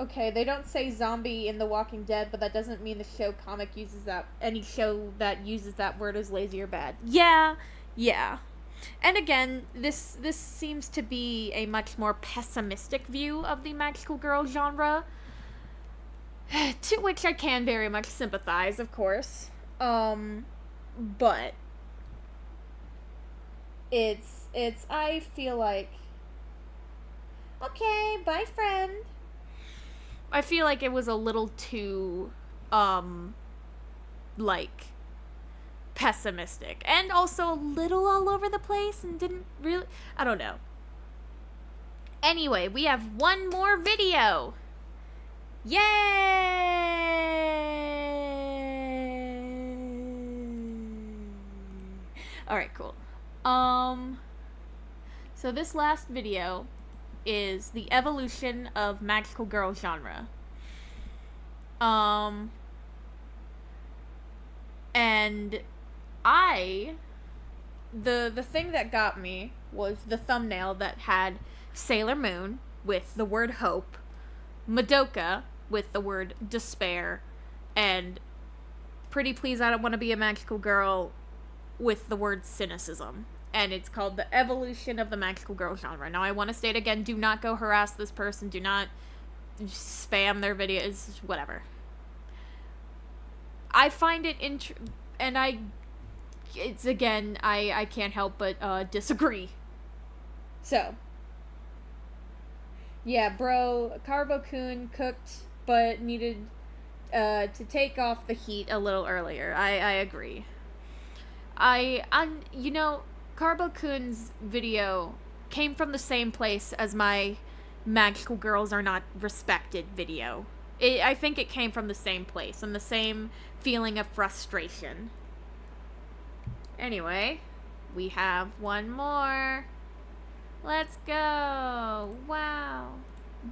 Speaker 1: Okay, they don't say zombie in The Walking Dead, but that doesn't mean the show comic uses that. Any show that uses that word is lazy or bad. Yeah. And again, this seems to be a much more pessimistic view of the magical girl genre, to which I can very much sympathize, of course. But it's I feel like, okay, bye friend. I feel like it was a little too like pessimistic and also a little all over the place and didn't really, I don't know. Anyway, we have one more video. Yay! Alright, cool. So this last video is the evolution of magical girl genre. And the thing that got me was the thumbnail that had Sailor Moon with the word hope, Madoka with the word despair, and Pretty Please I Don't Want to Be a Magical Girl with the word cynicism. And it's called The Evolution of the Magical Girl Genre. Now, I want to state again, do not go harass this person. Do not spam their videos. Whatever. I find it it's again, I can't help but disagree. So, yeah, bro, Carbo-kun cooked, but needed to take off the heat a little earlier. I agree. You know, Carbo-kun's video came from the same place as my Magical Girls Are Not Respected video. I think it came from the same place and the same feeling of frustration. Anyway, we have one more. Let's go. Wow.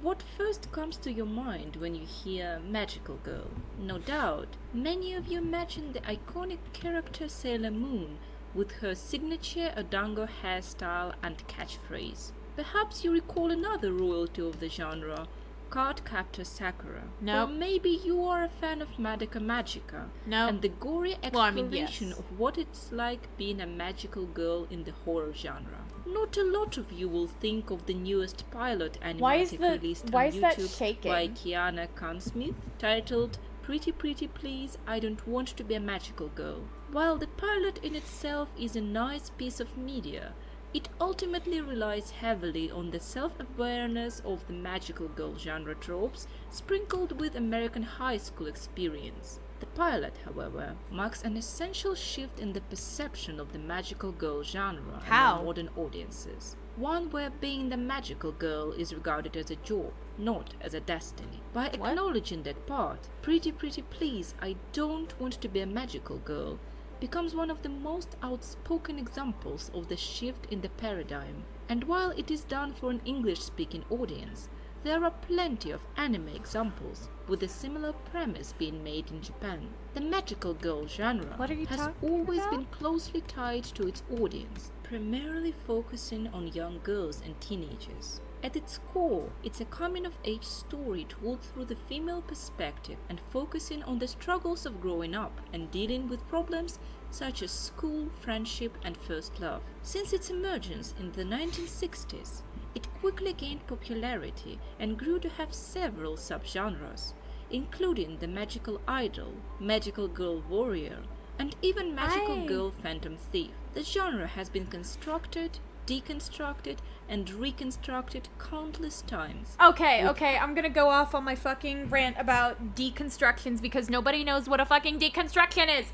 Speaker 12: What first comes to your mind when you hear Magical Girl? No doubt, many of you imagine the iconic character Sailor Moon with her signature Odango hairstyle and catchphrase. Perhaps you recall another royalty of the genre, Cardcaptor Sakura.
Speaker 1: Nope.
Speaker 12: Or maybe you are a fan of Madoka Magica.
Speaker 1: Nope.
Speaker 12: And the gory exploration of what it's like being a magical girl in the horror genre. Not a lot of you will think of the newest pilot animatic released on YouTube by Kiana Kahn-Smith, titled Pretty Please I Don't Want to Be a Magical Girl. While the pilot in itself is a nice piece of media, it ultimately relies heavily on the self-awareness of the magical girl genre tropes sprinkled with American high school experience. The pilot, however, marks an essential shift in the perception of the magical girl genre among modern audiences. One where being the magical girl is regarded as a job, not as a destiny. By acknowledging that part, Pretty Please I Don't Want to Be a Magical Girl becomes one of the most outspoken examples of the shift in the paradigm. And while it is done for an English-speaking audience, there are plenty of anime examples with a similar premise being made in Japan. The magical girl genre has always been closely tied to its audience, primarily focusing on young girls and teenagers. At its core, it's a coming-of-age story told through the female perspective and focusing on the struggles of growing up and dealing with problems such as school, friendship, and first love. Since its emergence in the 1960s, it quickly gained popularity and grew to have several subgenres, including the magical idol, magical girl warrior, and even magical girl phantom thief. The genre has been constructed, deconstructed, and reconstructed countless times.
Speaker 1: Okay, I'm gonna go off on my fucking rant about deconstructions because nobody knows what a fucking deconstruction is.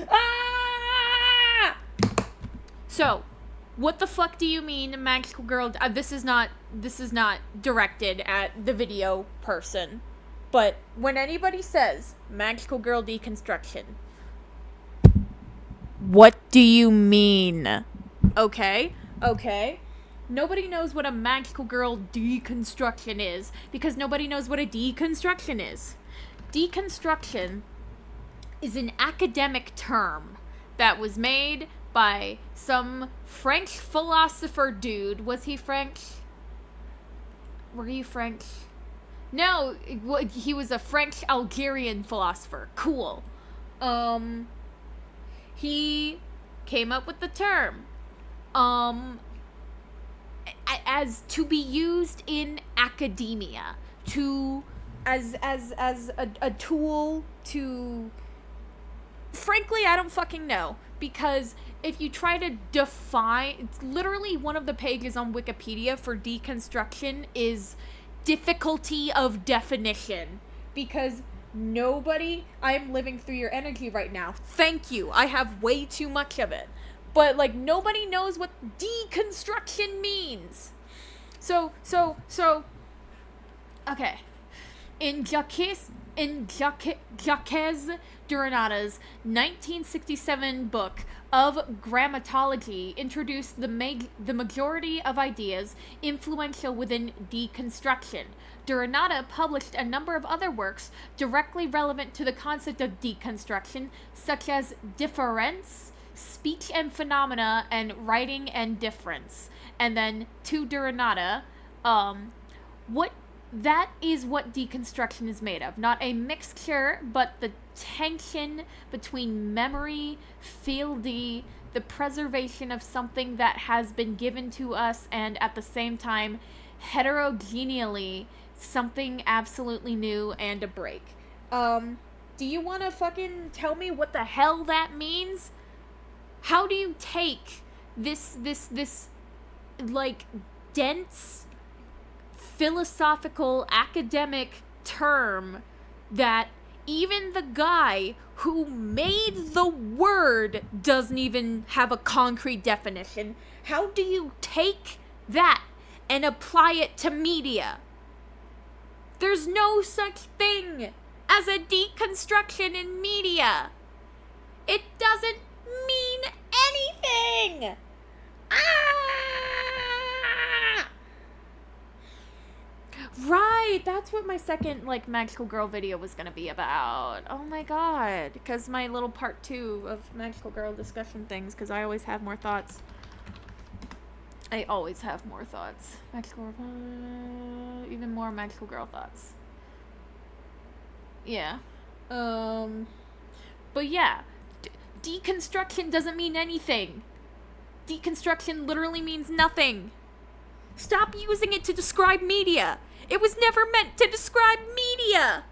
Speaker 1: Ah! So, what the fuck do you mean, magical girl? This is not directed at the video person, but when anybody says magical girl deconstruction, what do you mean? Okay. Nobody knows what a magical girl deconstruction is because nobody knows what a deconstruction is. Deconstruction is an academic term that was made by some French philosopher dude. Was he French? Were you French? No, he was a French-Algerian philosopher. Cool. He came up with the term. As to be used in academia. As a tool to... Frankly, I don't fucking know. Because if you try to define... It's literally one of the pages on Wikipedia for deconstruction is difficulty of definition. Because nobody... I'm living through your energy right now. Thank you. I have way too much of it. But, like, nobody knows what deconstruction means. So... Okay. In Jacques Derrida,'s 1967 book of Grammatology introduced the majority of ideas influential within deconstruction. Derrida published a number of other works directly relevant to the concept of deconstruction, such as difference, speech and phenomena, and writing and difference. And then, to Derrida, that is what deconstruction is made of. Not a mixture, but the tension between memory, fidelity, the preservation of something that has been given to us, and at the same time, heterogeneally, something absolutely new and a break. Do you want to fucking tell me what the hell that means? How do you take this, like, dense... philosophical academic term that even the guy who made the word doesn't even have a concrete definition? How do you take that and apply it to media? There's no such thing as a deconstruction in media. It doesn't mean anything. Right, that's what my second, like, Magical Girl video was gonna be about. Oh my god, because my little part 2 of Magical Girl discussion things, because I always have more thoughts. Magical Girl, even more Magical Girl thoughts. Yeah. But yeah, deconstruction doesn't mean anything. Deconstruction literally means nothing. Stop using it to describe media. It was never meant to describe media.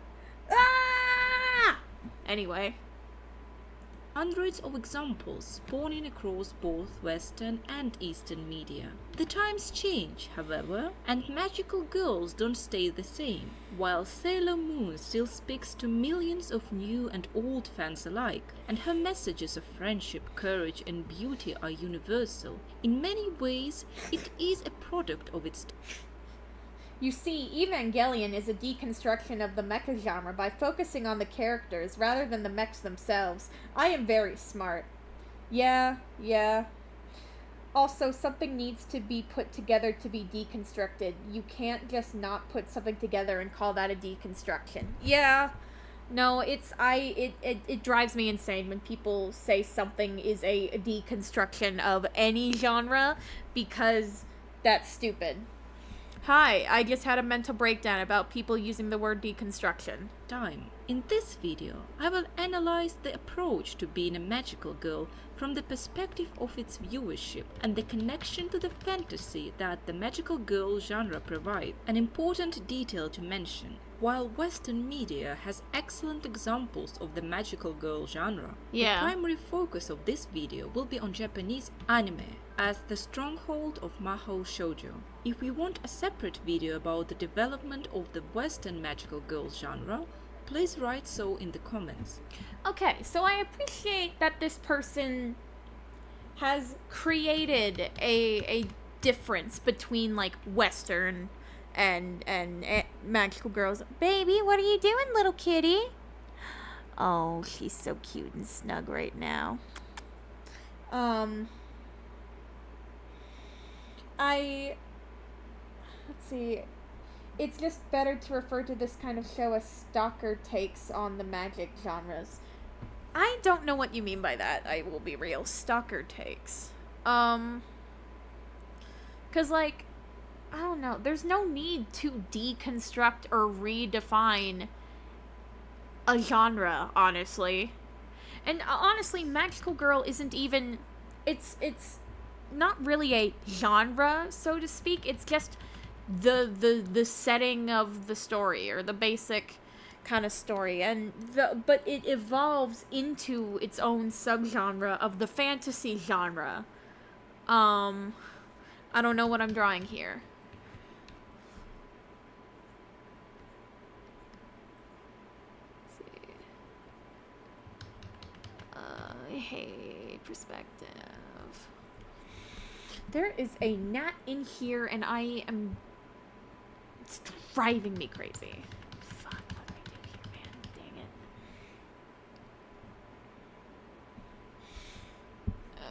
Speaker 1: Anyway.
Speaker 12: Hundreds of examples spawning across both Western and Eastern media. The times change, however, and magical girls don't stay the same. While Sailor Moon still speaks to millions of new and old fans alike, and her messages of friendship, courage, and beauty are universal, in many ways it is a product of its time.
Speaker 1: You see, Evangelion is a deconstruction of the mecha genre by focusing on the characters rather than the mechs themselves. I am very smart. Yeah. Also, something needs to be put together to be deconstructed. You can't just not put something together and call that a deconstruction. Yeah. No, it drives me insane when people say something is a deconstruction of any genre, because that's stupid. Hi, I just had a mental breakdown about people using the word deconstruction.
Speaker 12: In this video, I will analyze the approach to being a magical girl from the perspective of its viewership and the connection to the fantasy that the magical girl genre provides. An important detail to mention: while Western media has excellent examples of the magical girl genre, the primary focus of this video will be on Japanese anime as the stronghold of Mahou Shoujo. If we want a separate video about the development of the Western magical girl genre, please write so in the comments.
Speaker 1: Okay, so I appreciate that this person has created a difference between, like, Western and magical girls. Baby, what are you doing, little kitty? Oh, she's so cute and snug right now. Let's see. It's just better to refer to this kind of show as stalker takes on the magic genres. I don't know what you mean by that, I will be real. Stalker takes. 'Cause, like, I don't know. There's no need to deconstruct or redefine a genre, honestly. And honestly, Magical Girl isn't even... It's not really a genre, so to speak. It's just the setting of the story, or the basic kind of story. But it evolves into its own subgenre of the fantasy genre. I don't know what I'm drawing here. Hey, perspective. There is a gnat in here, and it's driving me crazy. Fuck, what do I do here, man? Dang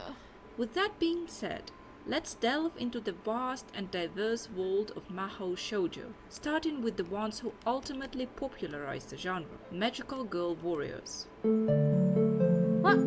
Speaker 1: it.
Speaker 12: With that being said, let's delve into the vast and diverse world of Mahou Shoujo, starting with the ones who ultimately popularized the genre, Magical Girl Warriors.
Speaker 1: What?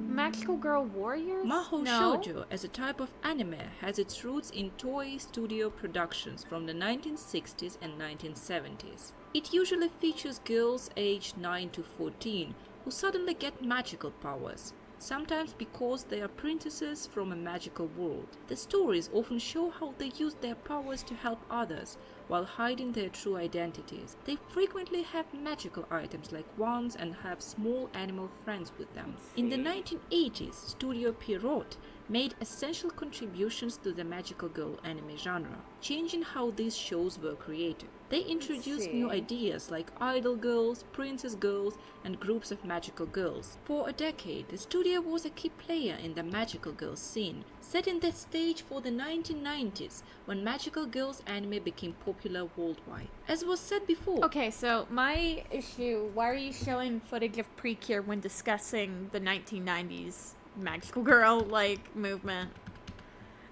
Speaker 1: Magical Girl Warriors?
Speaker 12: Mahou
Speaker 1: No.
Speaker 12: Shoujo as a type of anime has its roots in Toei Studio productions from the 1960s and 1970s. It usually features girls aged 9 to 14 who suddenly get magical powers, sometimes because they are princesses from a magical world. The stories often show how they use their powers to help others while hiding their true identities. They frequently have magical items like wands and have small animal friends with them. In the 1980s, Studio Pierrot made essential contributions to the magical girl anime genre, changing how these shows were created. They introduced new ideas like idol girls, princess girls, and groups of magical girls. For a decade, the studio was a key player in the magical girls scene, setting the stage for the 1990s when magical girls anime became popular worldwide. As was said before...
Speaker 1: Okay, so my issue, why are you showing footage of Precure when discussing the 1990s magical girl, movement?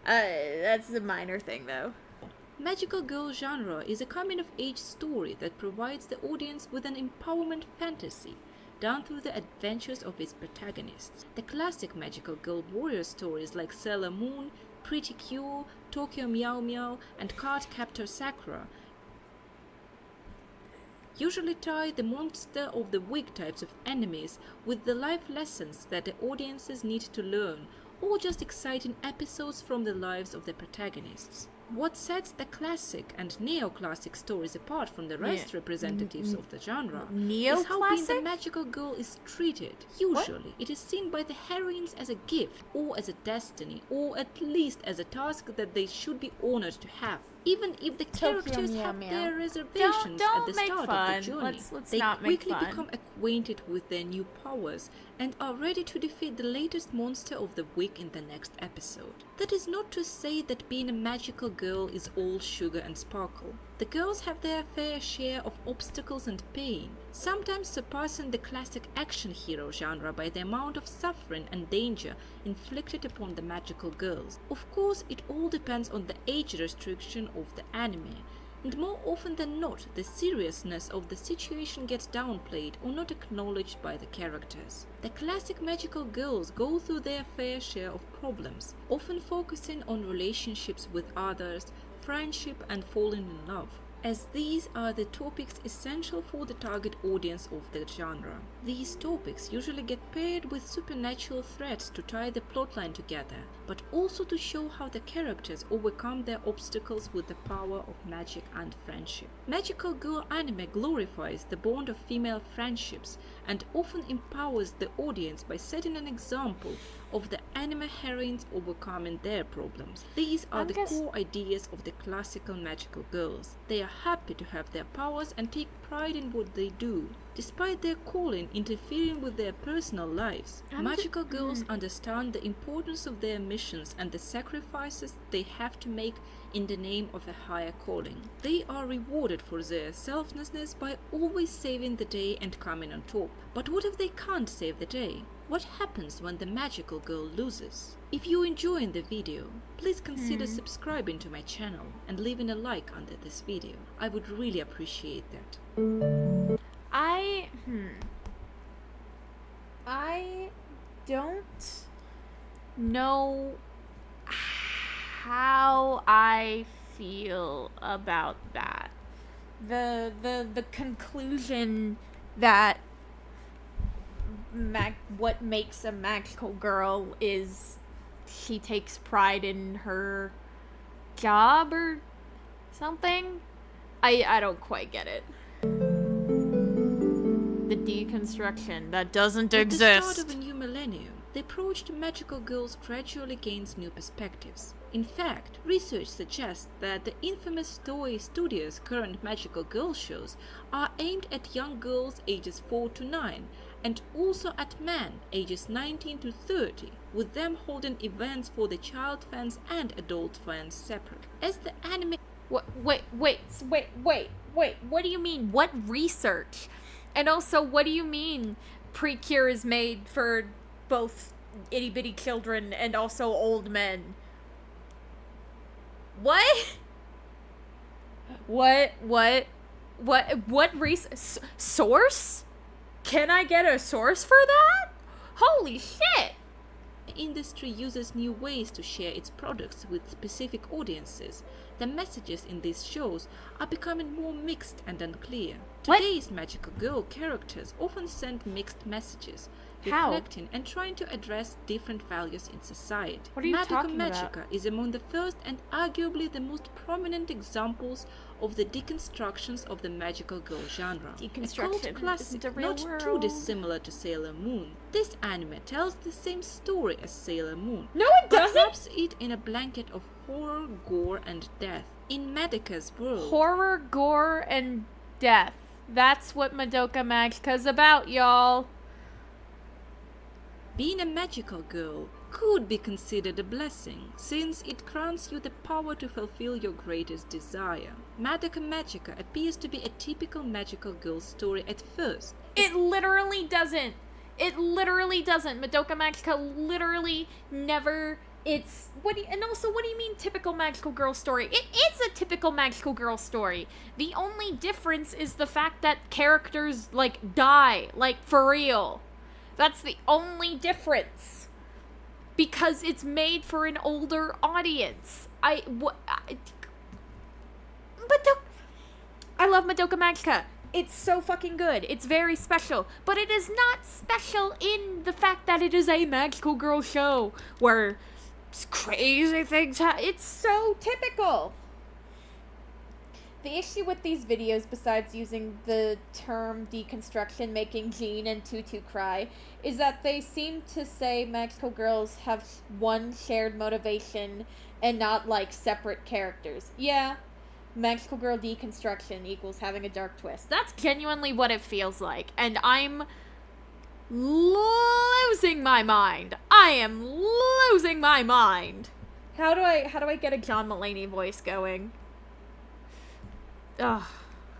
Speaker 1: That's a minor thing, though.
Speaker 12: Magical girl genre is a coming-of-age story that provides the audience with an empowerment fantasy done through the adventures of its protagonists. The classic magical girl warrior stories like Sailor Moon, Pretty Cure, Tokyo Meow Meow, and Card Captor Sakura usually tie the monster of the week types of enemies with the life lessons that the audiences need to learn, or just exciting episodes from the lives of the protagonists. What sets the classic and neoclassic stories apart from the rest representatives of the genre is how being the magical girl is treated. Usually, it is seen by the heroines as a gift, or as a destiny, or at least as a task that they should be honored to have. Even if the characters have their reservations at the start of the journey, they quickly become acquainted with their new powers and are ready to defeat the latest monster of the week in the next episode. That is not to say that being a magical girl is all sugar and sparkle. The girls have their fair share of obstacles and pain, sometimes surpassing the classic action hero genre by the amount of suffering and danger inflicted upon the magical girls. Of course, it all depends on the age restriction of the anime, and more often than not, the seriousness of the situation gets downplayed or not acknowledged by the characters. The classic magical girls go through their fair share of problems, often focusing on relationships with others, friendship, and falling in love, as these are the topics essential for the target audience of the genre. These topics usually get paired with supernatural threats to tie the plotline together, but also to show how the characters overcome their obstacles with the power of magic and friendship. Magical girl anime glorifies the bond of female friendships and often empowers the audience by setting an example of the anime heroines overcoming their problems. These are the core ideas of the classical magical girls. They are happy to have their powers and take pride in what they do, despite their calling interfering with their personal lives. Magical girls understand the importance of their missions and the sacrifices they have to make in the name of a higher calling. They are rewarded for their selflessness by always saving the day and coming on top. But what if they can't save the day? What happens when the magical girl loses? If you're enjoying the video, please consider subscribing to my channel and leaving a like under this video. I would really appreciate that.
Speaker 1: I don't know how I feel about that. The conclusion that what makes a magical girl is she takes pride in her job or something. I don't quite get it. The deconstruction that doesn't exist.
Speaker 12: At the start of a new millennium, the approach to magical girls gradually gains new perspectives. In fact, research suggests that the infamous Toei Studios' current magical girl shows are aimed at young girls ages 4 to 9, and also at men ages 19 to 30, with them holding events for the child fans and adult fans separate. As the anime...
Speaker 1: Wait, what do you mean? What research? And also, what do you mean Precure is made for both itty-bitty children and also old men? What? What source? Can I get a source for that? Holy shit!
Speaker 12: The industry uses new ways to share its products with specific audiences. The messages in these shows are becoming more mixed and unclear. Today's magical girl characters often send mixed messages, reflecting and trying to address different values in society.
Speaker 1: What are you
Speaker 12: Madoka
Speaker 1: talking
Speaker 12: Magica
Speaker 1: about?
Speaker 12: is among the first and arguably the most prominent examples of the deconstructions of the magical girl genre. A cult classic, not too dissimilar to Sailor Moon. This anime tells the same story as Sailor Moon.
Speaker 1: No, it doesn't!
Speaker 12: But wraps it in a blanket of horror, gore, and death. In Madoka's world...
Speaker 1: Horror, gore, and death. That's what Madoka Magica's about, y'all.
Speaker 12: Being a magical girl could be considered a blessing, since it grants you the power to fulfill your greatest desire. Madoka Magica appears to be a typical magical girl story at first.
Speaker 1: It literally doesn't. It literally doesn't. Madoka Magica literally never... It's... And also, what do you mean typical magical girl story? It is a typical magical girl story. The only difference is the fact that characters, like, die. Like, for real. That's the only difference. Because it's made for an older audience. I love Madoka Magica. It's so fucking good. It's very special. But it is not special in the fact that it is a magical girl show where crazy things happen. It's so typical. The issue with these videos, besides using the term deconstruction, making Jean and Tutu cry, is that they seem to say magical girls have one shared motivation and not, like, separate characters. Yeah, magical girl deconstruction equals having a dark twist. That's genuinely what it feels like, and I'm losing my mind. I am losing my mind. How do I get a John Mulaney voice going? Ugh.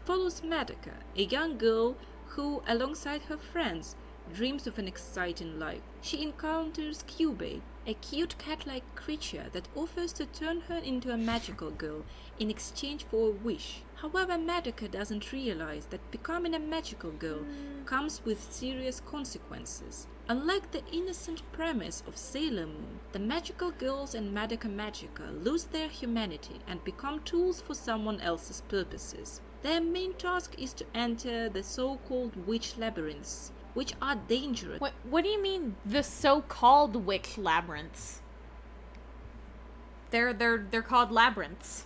Speaker 12: Follows Madoka, a young girl who, alongside her friends, dreams of an exciting life. She encounters Kyubey, a cute cat-like creature that offers to turn her into a magical girl in exchange for a wish. However, Madoka doesn't realize that becoming a magical girl comes with serious consequences. Unlike the innocent premise of Sailor Moon, the magical girls in Madoka Magica lose their humanity and become tools for someone else's purposes. Their main task is to enter the so-called witch labyrinths, which are dangerous.
Speaker 1: What do you mean, the so-called witch labyrinths? They're called labyrinths.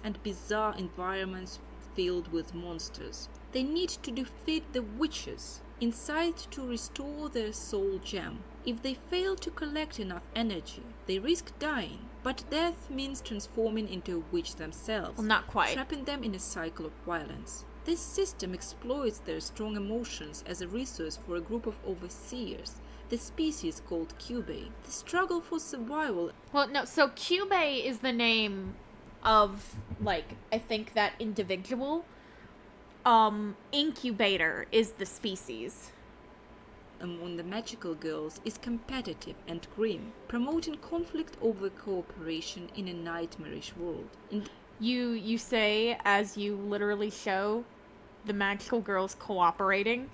Speaker 12: And bizarre environments filled with monsters. They need to defeat the witches inside to restore their soul gem. If they fail to collect enough energy, they risk dying, but death means transforming into a witch themselves,
Speaker 1: well, not quite,
Speaker 12: trapping them in a cycle of violence. This system exploits their strong emotions as a resource for a group of overseers, the species called Kyubey. The struggle for survival...
Speaker 1: Well, no, so Kyubey is the name of, like, I think that individual. Incubator is the species.
Speaker 12: Among the magical girls is competitive and grim, promoting conflict over cooperation in a nightmarish world.
Speaker 1: You say as you literally show the magical girls cooperating.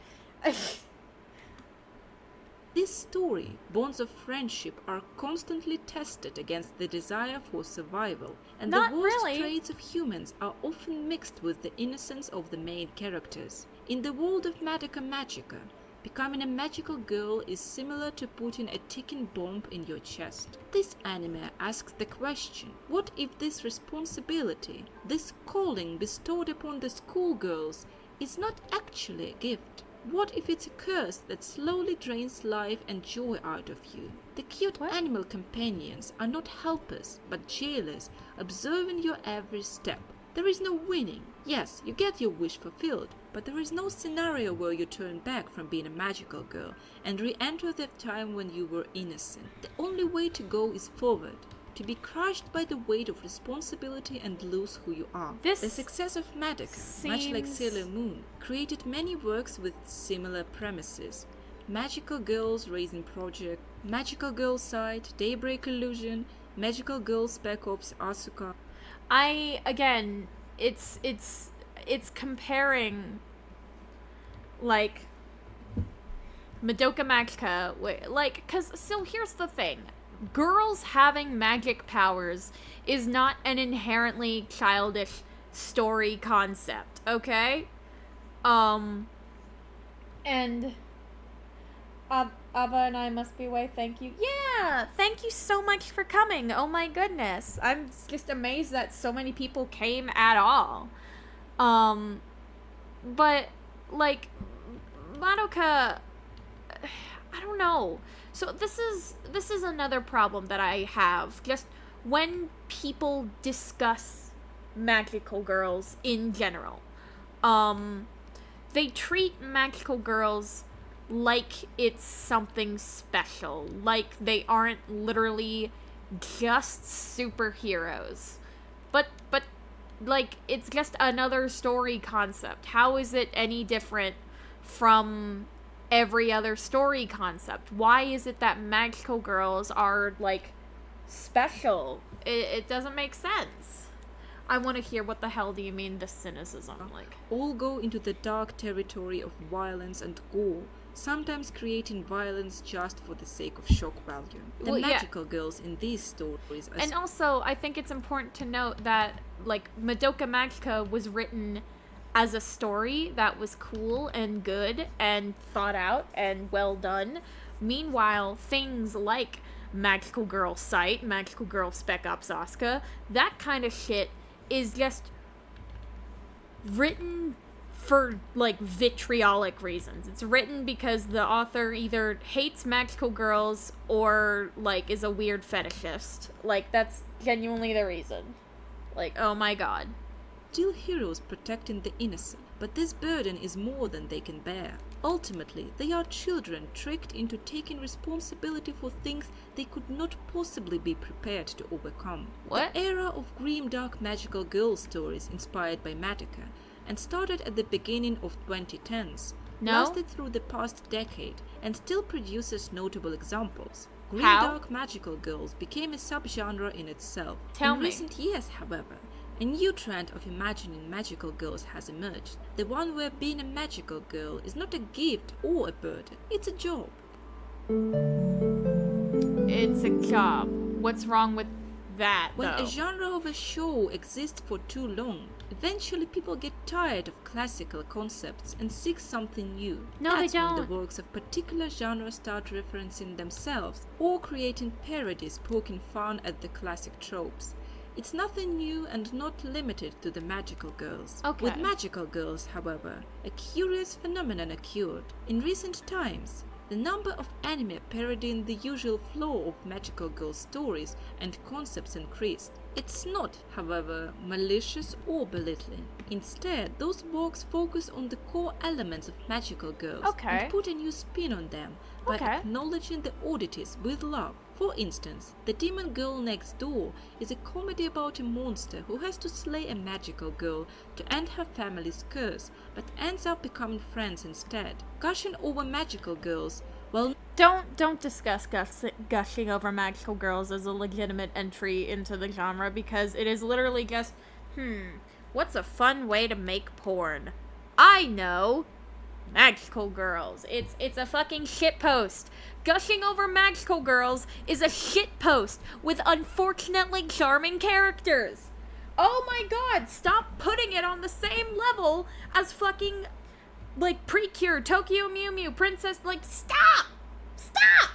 Speaker 12: This story, bonds of friendship are constantly tested against the desire for survival, and
Speaker 1: Not
Speaker 12: the worst
Speaker 1: really.
Speaker 12: traits of humans are often mixed with the innocence of the main characters. In the world of Madoka Magica, becoming a magical girl is similar to putting a ticking bomb in your chest. This anime asks the question, what if this responsibility, this calling bestowed upon the schoolgirls, is not actually a gift? What if it's a curse that slowly drains life and joy out of you? The cute animal companions are not helpers, but jailers, observing your every step. There is no winning. Yes, you get your wish fulfilled, but there is no scenario where you turn back from being a magical girl and re-enter that time when you were innocent. The only way to go is forward, to be crushed by the weight of responsibility and lose who you are. The success of Madoka, much like Sailor Moon, created many works with similar premises. Magical Girls Raising Project, Magical Girl Side, Daybreak Illusion, Magical Girl Spec Ops Asuka.
Speaker 1: It's comparing, like, Madoka Magica, so here's the thing. Girls having magic powers is not an inherently childish story concept, okay? And Abba and I must be away, thank you. Yeah, thank you so much for coming. Oh my goodness. I'm just amazed that so many people came at all. But, like, Madoka, I don't know. So this is another problem that I have. Just when people discuss magical girls in general, they treat magical girls like it's something special, like they aren't literally just superheroes, but like it's just another story concept. How is it any different from every other story concept? Why is it that magical girls are like special? It doesn't make sense. I want to hear, what the hell do you mean, the cynicism? Like,
Speaker 12: all go into the dark territory of violence and gore, sometimes creating violence just for the sake of shock value. The magical girls in these stories are...
Speaker 1: And also, I think it's important to note that, like, Madoka Magica was written as a story that was cool and good and thought out and well done. Meanwhile, things like Magical Girl Sight, Magical Girl Spec Ops Asuka, that kind of shit is just written for, like, vitriolic reasons. It's written because the author either hates magical girls or, like, is a weird fetishist. Like, that's genuinely the reason. Like, oh my god.
Speaker 12: Still heroes protecting the innocent, but this burden is more than they can bear. Ultimately, they are children tricked into taking responsibility for things they could not possibly be prepared to overcome.
Speaker 1: What?
Speaker 12: The era of grim dark magical girl stories inspired by Madoka, and started at the beginning of 2010s, lasted through the past decade, and still produces notable examples. Grim dark magical girls became a subgenre in itself. In recent years, however, a new trend of imagining magical girls has emerged. The one where being a magical girl is not a gift or a burden, it's a job.
Speaker 1: It's a job. What's wrong with that,
Speaker 12: When a genre of a show exists for too long, eventually people get tired of classical concepts and seek something new.
Speaker 1: No,
Speaker 12: That's
Speaker 1: they don't.
Speaker 12: when the works of particular genres start referencing themselves or creating parodies poking fun at the classic tropes. It's nothing new and not limited to the magical girls.
Speaker 1: Okay.
Speaker 12: With magical girls, however, a curious phenomenon occurred. In recent times, the number of anime parodying the usual flaw of magical girl stories and concepts increased. It's not, however, malicious or belittling. Instead, those works focus on the core elements of magical girls and put a new spin on them by acknowledging the oddities with love. For instance, The Demon Girl Next Door is a comedy about a monster who has to slay a magical girl to end her family's curse, but ends up becoming friends instead. Gushing over magical girls, well...
Speaker 1: Don't discuss gushing over magical girls as a legitimate entry into the genre, because it is literally just, what's a fun way to make porn? I know! Magical girls. It's a fucking shitpost. Gushing over magical girls is a shitpost with unfortunately charming characters. Oh my god, stop putting it on the same level as fucking, like, Precure, Tokyo Mew Mew, Princess, like, stop! Stop!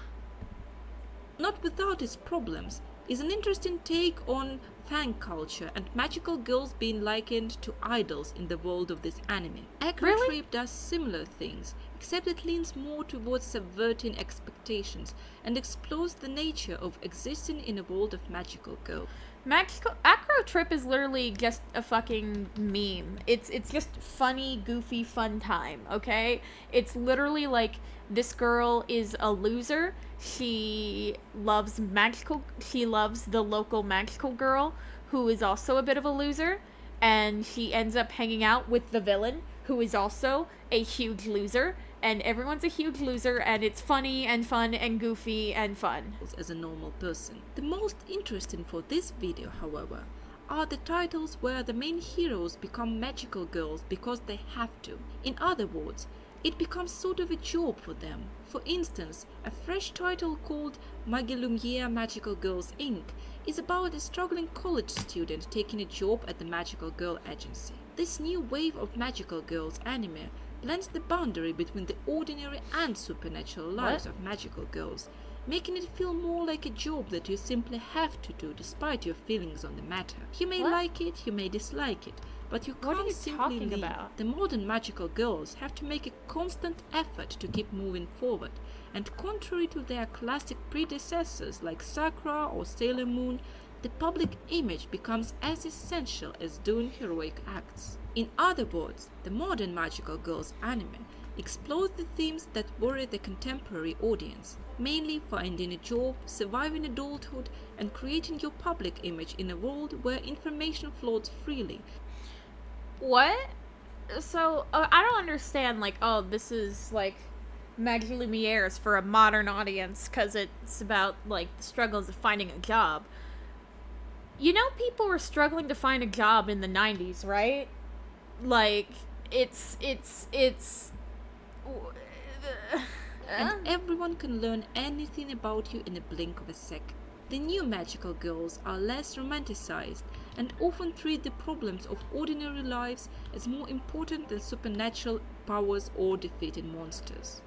Speaker 12: Not without its problems, is an interesting take on fan culture and magical girls being likened to idols in the world of this anime. Acro does similar things, except it leans more towards subverting expectations and explores the nature of existing in a world of magical girls.
Speaker 1: Acro Trip is literally just a fucking meme. It's just funny, goofy, fun time, okay? It's literally like, this girl is a loser. She loves the local magical girl, who is also a bit of a loser, and she ends up hanging out with the villain, who is also a huge loser, and everyone's a huge loser, and it's funny and fun and goofy and fun.
Speaker 12: As a normal person. The most interesting for this video, however, are the titles where the main heroes become magical girls because they have to. In other words, it becomes sort of a job for them. For instance, a fresh title called Magie Lumiere Magical Girls Inc. is about a struggling college student taking a job at the Magical Girl Agency. This new wave of magical girls anime blends the boundary between the ordinary and supernatural lives of magical girls, making it feel more like a job that you simply have to do despite your feelings on the matter. You may like it, you may dislike it, but you can't simply leave. The modern magical girls have to make a constant effort to keep moving forward, and contrary to their classic predecessors like Sakura or Sailor Moon, the public image becomes as essential as doing heroic acts. In other words, the modern magical girls anime explores the themes that worry the contemporary audience, mainly finding a job, surviving adulthood, and creating your public image in a world where information flows freely.
Speaker 1: What? So, I don't understand, like, oh, this is, like, Magie Lumiere's for a modern audience, because it's about, like, the struggles of finding a job. You know, people were struggling to find a job in the 90s, right? Like, it's
Speaker 12: and everyone can learn anything about you in a blink of a second. The new magical girls are less romanticized and often treat the problems of ordinary lives as more important than supernatural powers or defeating monsters.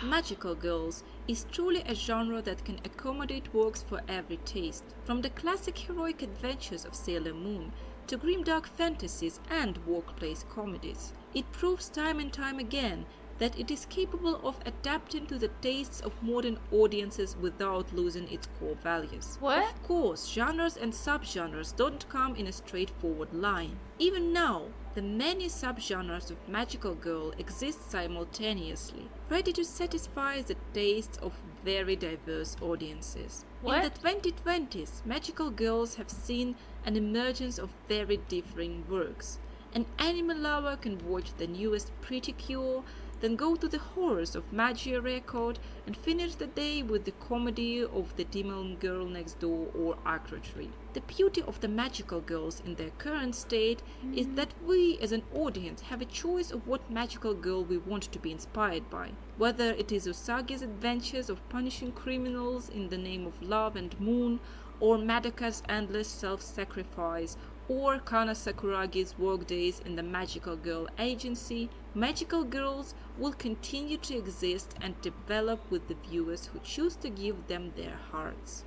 Speaker 12: Magical girls is truly a genre that can accommodate works for every taste, from the classic heroic adventures of Sailor Moon to grimdark fantasies and workplace comedies. It proves time and time again that it is capable of adapting to the tastes of modern audiences without losing its core values. Of course, genres and subgenres don't come in a straightforward line. Even now, the many subgenres of magical girl exist simultaneously, ready to satisfy the tastes of very diverse audiences. In the 2020s, magical girls have seen an emergence of very differing works. An anime lover can watch the newest Pretty Cure, then go to the horrors of Magia Record and finish the day with the comedy of The Demon Girl Next Door or Acrotry. The beauty of the magical girls in their current state is that we as an audience have a choice of what magical girl we want to be inspired by. Whether it is Usagi's adventures of punishing criminals in the name of love and moon, or Madoka's endless self-sacrifice, or Kana Sakuragi's workdays in the Magical Girl Agency, magical girls will continue to exist and develop with the viewers who choose to give them their hearts.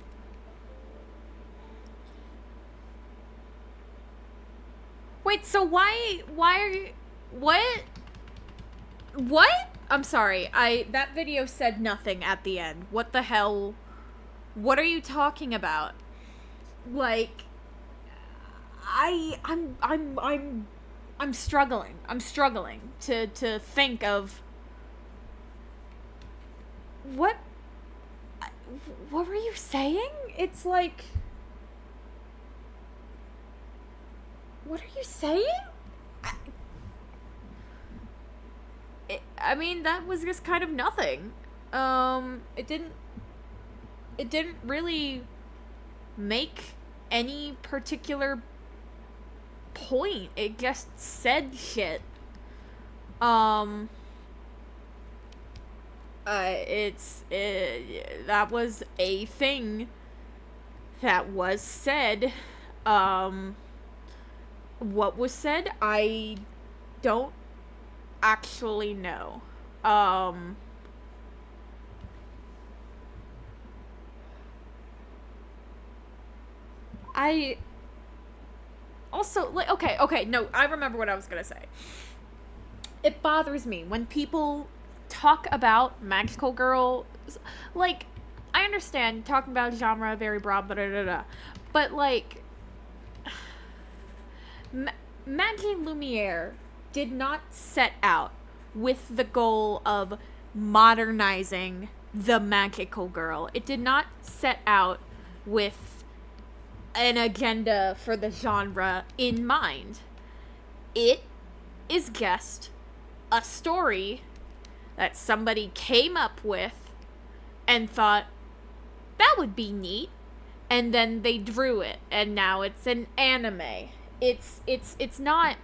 Speaker 1: Wait, so why are you, what? I'm sorry, that video said nothing at the end. What the hell? What are you talking about? Like, I'm struggling. I'm struggling to think of what were you saying? It's like, what are you saying? I mean, that was just kind of nothing. It didn't really make any particular point. It just said shit. That was a thing that was said. What was said, I don't actually know. I also, like, okay, no, I remember what I was gonna say. It bothers me when people talk about magical girls, like, I understand talking about genre, very broad, but, like, Magie Lumiere did not set out with the goal of modernizing the magical girl. It did not set out with an agenda for the genre in mind. It is just a story that somebody came up with and thought that would be neat, and then they drew it, and now it's an anime. It's not.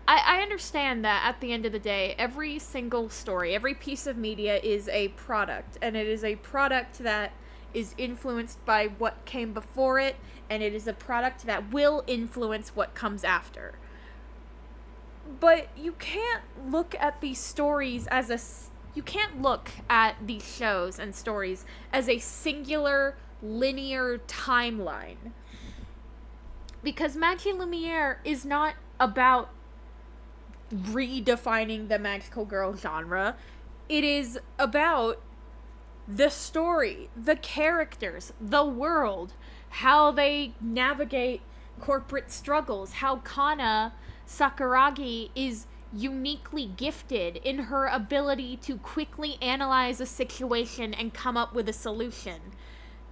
Speaker 1: I understand that at the end of the day, every single story, every piece of media is a product, and it is a product that is influenced by what came before it, and it is a product that will influence what comes after. But you can't look at these stories as you can't look at these shows and stories as a singular linear timeline. Because Magie Lumiere is not about redefining the magical girl genre. It is about the story, the characters, the world, how they navigate corporate struggles, how Kana Sakuragi is uniquely gifted in her ability to quickly analyze a situation and come up with a solution.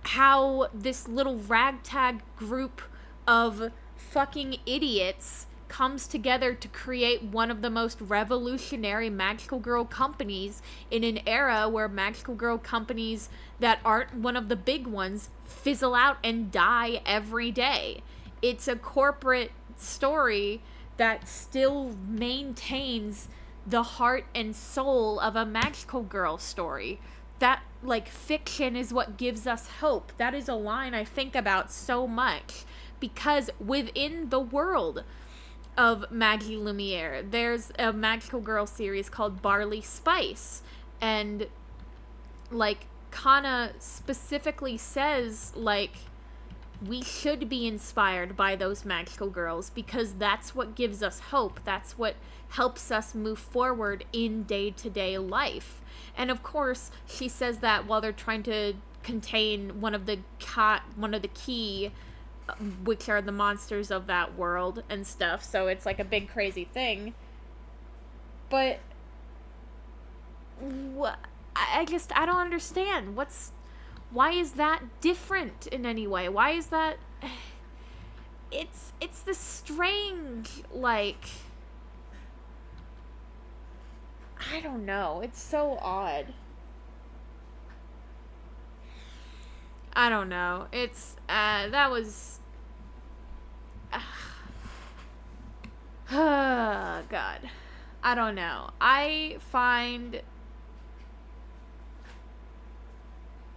Speaker 1: How this little ragtag group of fucking idiots comes together to create one of the most revolutionary magical girl companies in an era where magical girl companies that aren't one of the big ones fizzle out and die every day. It's a corporate story that still maintains the heart and soul of a magical girl story. That, like, fiction is what gives us hope. That is a line I think about so much, because within the world of Magie Lumiere, there's a magical girl series called Barley Spice, and, like, Kana specifically says, like, we should be inspired by those magical girls because that's what gives us hope. That's what helps us move forward in day-to-day life. And of course, she says that while they're trying to contain one of the key, which are the monsters of that world and stuff. So it's like a big crazy thing. But I don't understand. Why is that different in any way? Why is that? It's this strange, like, I don't know. It's so odd. I don't know. It's, that was, God. I don't know. I find,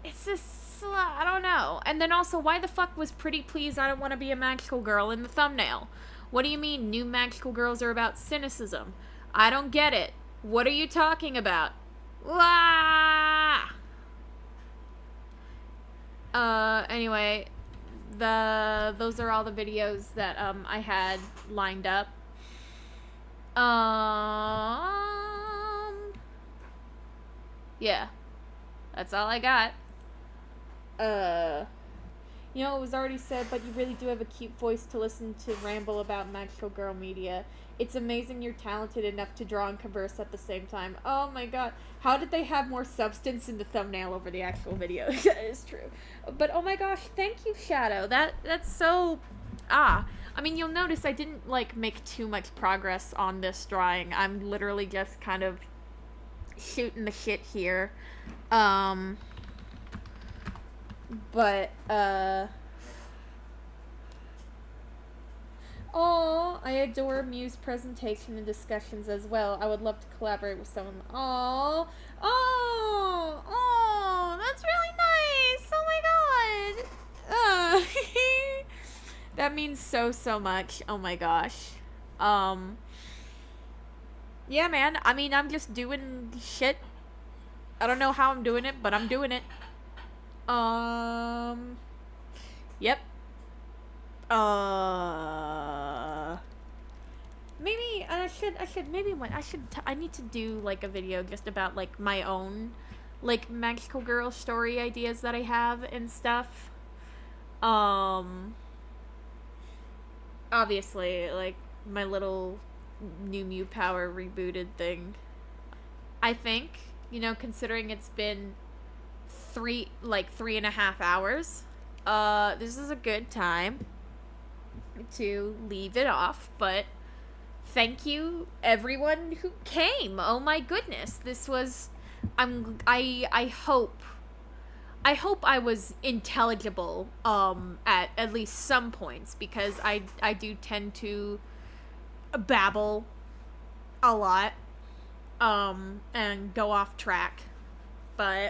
Speaker 1: it's just, I don't know. And then also, why the fuck was Pretty Please I Don't Want to Be a Magical Girl in the thumbnail? What do you mean new magical girls are about cynicism? I don't get it. What are you talking about? Wah! Anyway, those are all the videos that, I had lined up. Yeah. That's all I got. You know, it was already said, but you really do have a cute voice to listen to ramble about magical girl media. It's amazing you're talented enough to draw and converse at the same time. Oh my god. How did they have more substance in the thumbnail over the actual video? That is true. But oh my gosh, thank you, Shadow. That's so... I mean, you'll notice I didn't, like, make too much progress on this drawing. I'm literally just kind of shooting the shit here. But, oh, I adore Mew's presentation and discussions as well. I would love to collaborate with someone. Oh, Oh, that's really nice. Oh my god. That means so much. Oh my gosh. Yeah, man. I mean, I'm just doing shit. I don't know how I'm doing it, but I'm doing it. Yep. Maybe I need to do like a video just about like my own like magical girl story ideas that I have and stuff. Obviously, like my little New Mew Power rebooted thing. I think, you know, considering it's been 3.5 hours, this is a good time to leave it off, but thank you everyone who came. Oh my goodness. This was I hope I was intelligible at least some points, because I do tend to babble a lot and go off track. But